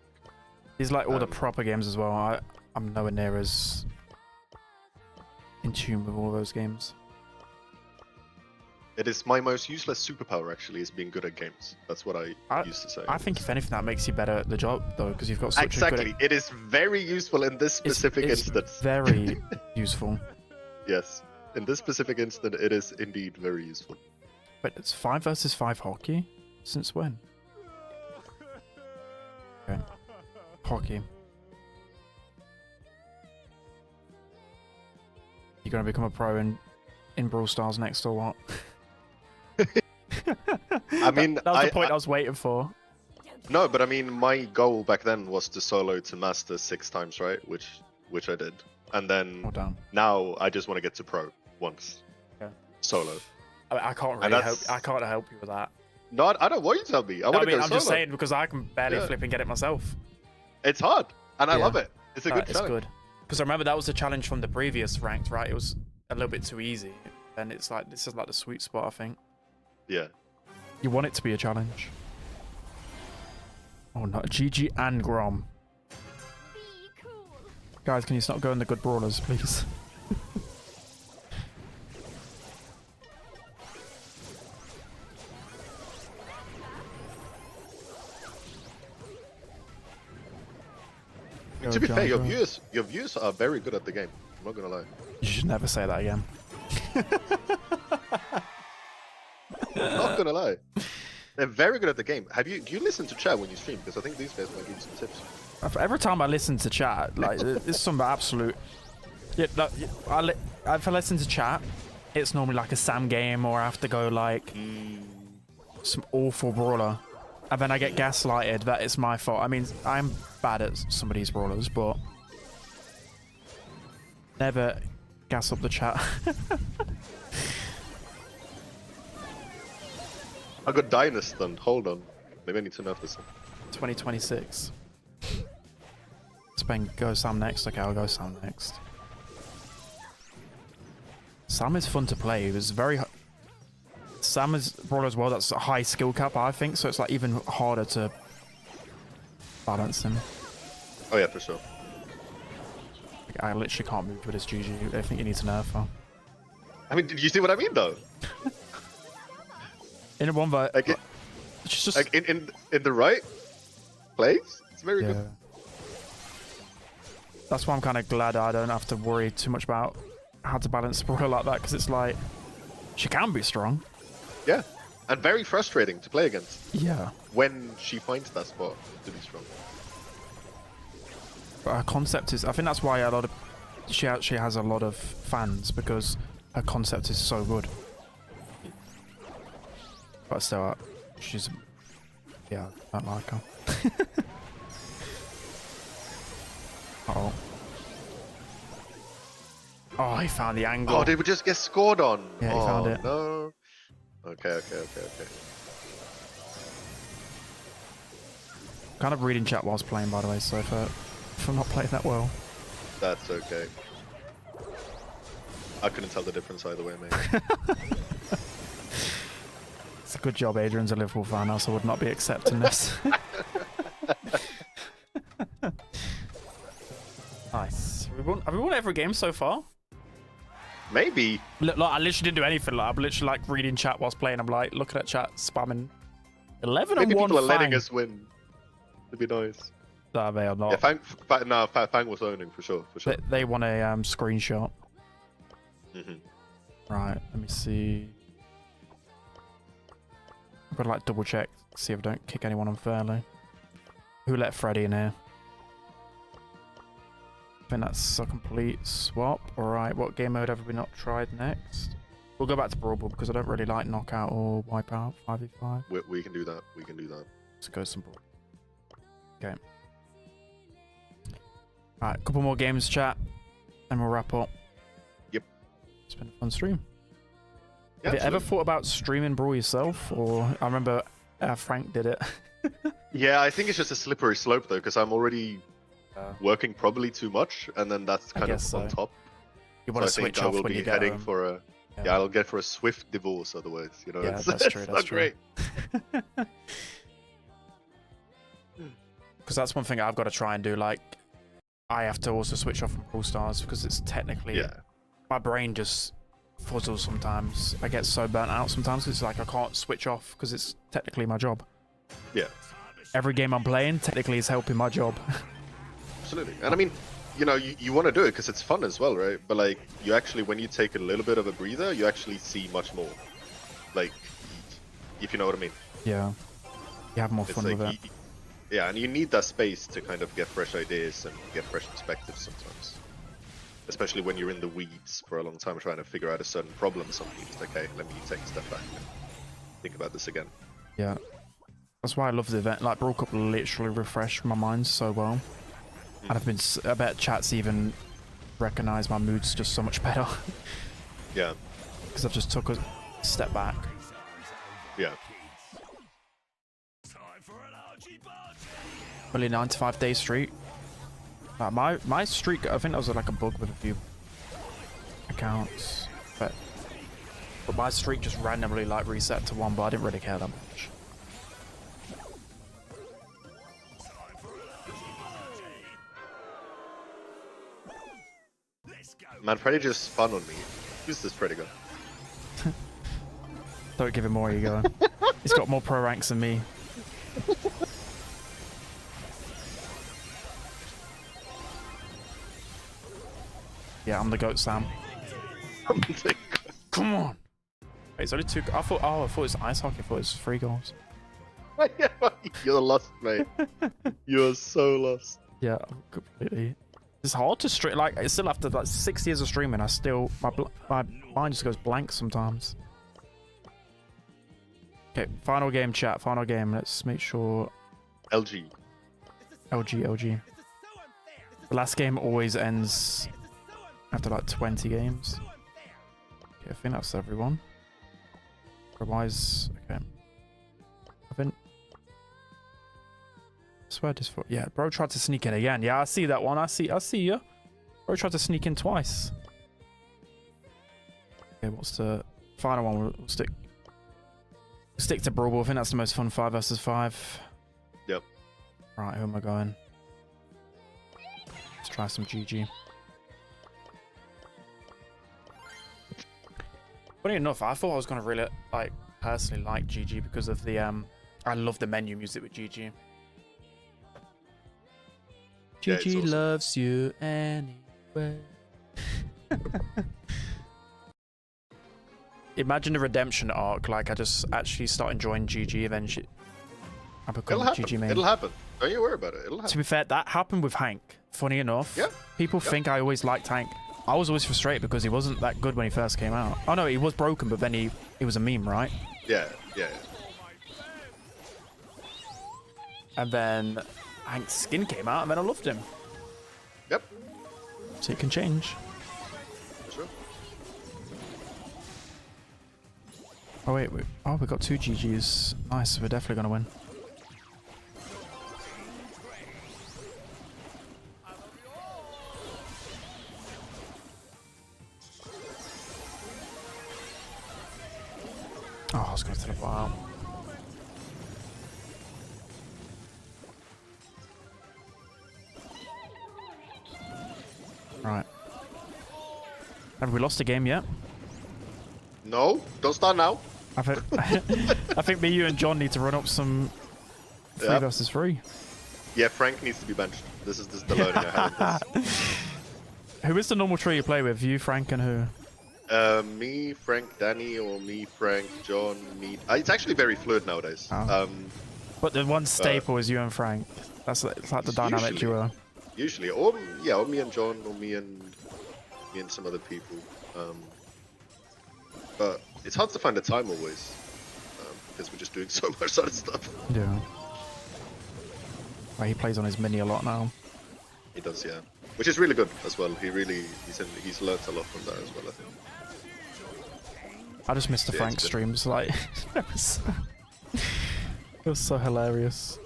These like all the Um, proper games as well. I'm nowhere near as in tune with all those games. It is my most useless superpower, actually, is being good at games. That's what I used to say. I think if anything that makes you better at the job though, because you've got such a Exactly. It is very useful in this specific it's instance. very useful. Yes. In this specific instant, it is indeed very useful. But it's 5 versus 5 hockey? Since when? Okay. Hockey. You're gonna become a pro in Brawl Stars next or what? I mean, that was the point I was waiting for. No, but I mean, my goal back then was to solo to master 6 times, right? Which I did. And then Oh damn. now I just want to get to pro once. Yeah. Solo. I can't And really help. that's- I can't help you with that. No, I don't want you to tell me. I I want to mean, go I'm solo. just saying because I can barely Yeah. flip and get it myself. It's hard, and I Yeah. love it. It's a good It's challenge. good. Because I remember that was the challenge from the previous ranked, right? It was a little bit too easy, and it's like this is like the sweet spot, I think. Yeah. You want it to be a challenge. Oh no, GG and Grom. Guys, can you stop going the good brawlers, please? To be fair, your viewers are very good at the game. I'm not gonna lie. You should never say that again. I'm not gonna lie. They're very good at the game. Do you listen to chat when you stream? Because I think these guys might give you some tips. Every time I listen to chat, like it's some absolute. Yeah, if I listen to chat, it's normally like a Sam game, or I have to go like some awful brawler, and then I get gaslighted that it's my fault. I mean, I'm bad at some of these brawlers, but never gas up the chat. I got Dynasty. Hold on. Maybe I need to nerf this one. 2026. Spain, go Sam next. Okay, I'll go Sam next. Sam is fun to play. It was very. Sam is brawler as well. That's a high skill cap, I think. So it's like even harder to balance him. Oh yeah, for sure. Like, I literally can't move with his GG. I think you need to nerf her. I mean, did you see what I mean though? In a one vote, Like, she's just like in the right place. It's very yeah. good. That's why I'm kind of glad I don't have to worry too much about how to balance a brawler like that, because it's like she can be strong. Yeah, and very frustrating to play against Yeah. when she finds that spot to be strong. But her concept is, I think that's why a lot of she actually has a lot of fans, because her concept is so good. But still, she's, yeah, I don't like her. Uh-oh. Oh, he found the angle. Oh, did we just get scored on? Yeah, he oh, found it. No. Okay. Kind of reading chat whilst playing, by the way, so if I'm not playing that well. That's okay. I couldn't tell the difference either way, mate. It's a good job Adrian's a Liverpool fan, else I would not be accepting this. Nice. Have we won every game so far? Maybe. Look, like, I literally didn't do anything. Like, I'm literally like reading chat whilst playing. I'm like looking at chat, spamming. 11 Maybe and 1 people are letting Fang. us win. It'd be nice. Nah, they are not. Yeah, Fang was owning for sure. They want a screenshot. Hmm. Right, let me see. I've got to like double check, see if I don't kick anyone unfairly. Who let Freddy in here? I think that's a complete swap. Alright, what game mode have we not tried next? We'll go back to Brawl Ball because I don't really like Knockout or Wipeout 5v5. We can do that. We can do that. Let's go some Brawl. Okay. Alright, a couple more games, chat, and we'll wrap up. Yep. It's been a fun stream. Yeah, Have you ever absolutely. thought about streaming Brawl yourself? Or I remember Frank did it. Yeah, I think it's just a slippery slope though, because I'm already working probably too much, and then that's kind of guess on so. top. You So want I to switch think I off will when be you get heading home. for a yeah. I'll get for a swift divorce otherwise. You know, Yeah, it's, that's true, it's that's not true. great. Because that's one thing I've got to try and do. Like, I have to also switch off from Brawl Stars because it's technically Yeah. my brain just fuzzles sometimes. I get so burnt out sometimes. It's like I can't switch off because it's technically my job. Yeah. Every game I'm playing technically is helping my job. Absolutely. And I mean, you know, you want to do it because it's fun as well, right? But like, you actually, when you take a little bit of a breather, you actually see much more. Like, if you know what I mean. Yeah. You have more It's fun like, with it. yeah, and you need that space to kind of get fresh ideas and get fresh perspectives sometimes. Especially when you're in the weeds for a long time trying to figure out a certain problem. Something it's like, okay, let me take a step back and think about this again. Yeah. That's why I love the event. Like, Brawl Cup literally refreshed my mind so well. And I bet chat's even recognize my moods just so much better. Yeah. Because I've just took a step back. Yeah. Only 95 day streak. Like my streak, I think that was like a bug with a few accounts. But my streak just randomly like reset to 1, but I didn't really care that much. Man, Freddy just spun on me. Who's this Freddy guy? Don't give him more ego. He's got more pro ranks than me. Yeah, I'm the GOAT, Sam. Come on. Wait, it's only 2. I thought it was ice hockey. I thought it was 3 goals. You're lost, mate. You're so lost. Yeah, completely. It's hard to stream. Like, it's still after like 6 years of streaming, I still my mind just goes blank sometimes. Okay, final game, chat. Final game. Let's make sure. LG. LG. The last game always ends after like 20 games. Okay, I think that's everyone. Otherwise, okay. I think. I swear this for yeah, bro tried to sneak in again. Yeah, I see that one. I see you. Bro tried to sneak in twice. Okay, what's the final one? We'll stick to Brawl Ball. I think that's the most fun 5 versus 5. Yep. Right, who am I going? Let's try some GG. Funny enough, I thought I was gonna really personally like GG because of the I love the menu music with GG. Yeah, it's GG awesome. loves you anyway. Imagine the redemption arc. Like, I just actually start enjoying GG, and then I become It'll happen. GG main. It'll happen. Don't you worry about it. It'll To happen. be fair, that happened with Hank. Funny enough. Yeah. People think I always liked Hank. I was always frustrated because he wasn't that good when he first came out. Oh no, he was broken, but then he was a meme, right? Yeah. And then Hank's skin came out, and then I loved him. Yep. So it can change. Sure. Oh wait, we got 2 GGs. Nice, we're definitely gonna win. Oh, I was going to teleport out. Right. Have we lost a game yet? No, don't start now. I think I think me, you, and John need to run up some 3 Yep. versus 3. Yeah, Frank needs to be benched. This is the learning I have in this. Who is the normal trio you play with? You, Frank, and who? Me, Frank, Danny, or me, Frank, John, me. It's actually very fluid nowadays. Oh. But the one staple is you and Frank. It's like the dynamic usually. duo. Usually, or me and John, or me and some other people. But it's hard to find the time always because we're just doing so much other stuff. Yeah. Well, he plays on his mini a lot now. He does, yeah, which is really good as well. He's learnt a lot from that as well, I think. I just missed the Yeah, Frank it's good. streams. Like, it was so hilarious.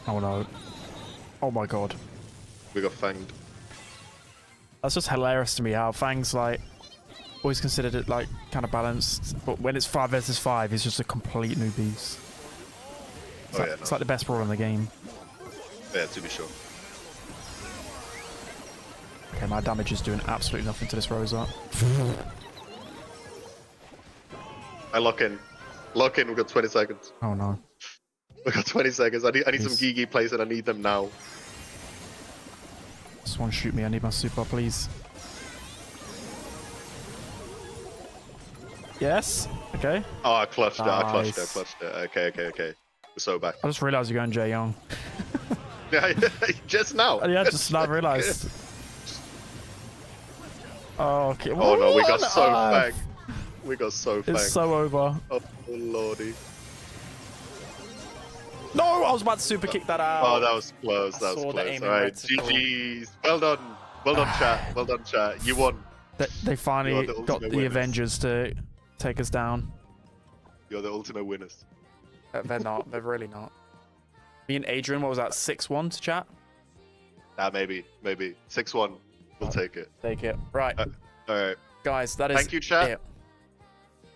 Oh no! Oh my god! We got fanged. That's just hilarious to me how Fang's like always considered it like kind of balanced, but when it's 5 versus 5, he's just a complete new beast. It's, Oh like, yeah, it's no. like the best brawler in the game. Yeah, to be sure. Okay, my damage is doing absolutely nothing to this Rosa. I lock in. Lock in. We've got 20 seconds. Oh no! We've got 20 seconds. I need some Please. Gigi plays and I need them now. Just one shoot me. I need my super, please. Yes. Okay. Oh, I clutched it. I clutched it. I Nice. clutched it. Okay. We're so back. I just realised you're going Jay Young. Yeah, just now. Yeah, just now realised. Oh, okay. Oh no, we got What so on earth? fanged. We got so fanged. It's so over. Oh lordy. No, I was about to super kick that out. Oh, that was close. I That was saw the close. aiming Alright, reticle. GG's. Well done. Well done, chat. Well done, chat. You won. They finally You are the got ultimate the winners. Avengers to take us down. You're the ultimate winners. They're not. They're really not. Me and Adrian, what was that? 6-1 to chat? Maybe. 6-1. We'll take it. Take it. Right. Alright. Guys, that is Thank you, chat. it.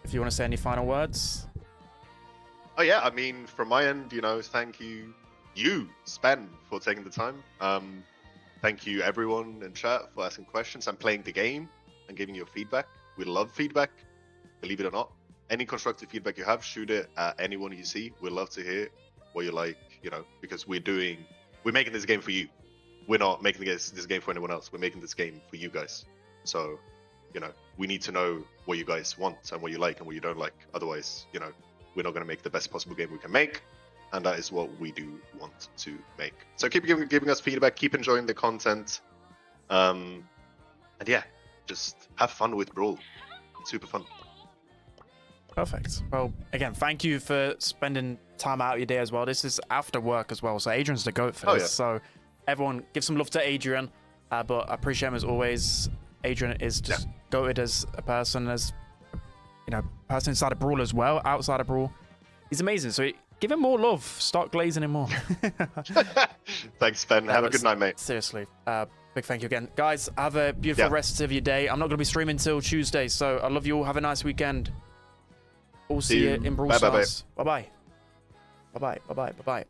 If you want to say any final words. Oh yeah, I mean, from my end, thank you, Spen, for taking the time. Thank you, everyone in chat, for asking questions and playing the game and giving your feedback. We love feedback, believe it or not. Any constructive feedback you have, shoot it at anyone you see. We'd love to hear what you like, because we're making this game for you. We're not making this game for anyone else. We're making this game for you guys. So, we need to know what you guys want and what you like and what you don't like. Otherwise, we're not going to make the best possible game we can make, and that is what we do want to make. So keep giving us feedback, keep enjoying the content, and yeah, just have fun with Brawl. It's super fun. Perfect. Well, again, thank you for spending time out of your day as well. This is after work as well, so Adrian's the GOAT for Oh, this. yeah. So everyone give some love to Adrian, but I appreciate him as always. Adrian is just GOATed as a person, as person inside of Brawl as well, outside of Brawl. He's amazing. So give him more love. Start glazing him more. Thanks, Ben. Have a good night, mate. Seriously. Big thank you again. Guys, have a beautiful rest of your day. I'm not going to be streaming till Tuesday, so I love you all. Have a nice weekend. We'll see you in Brawl Bye-bye. Stars. Bye-bye. Bye-bye. Bye-bye. Bye-bye.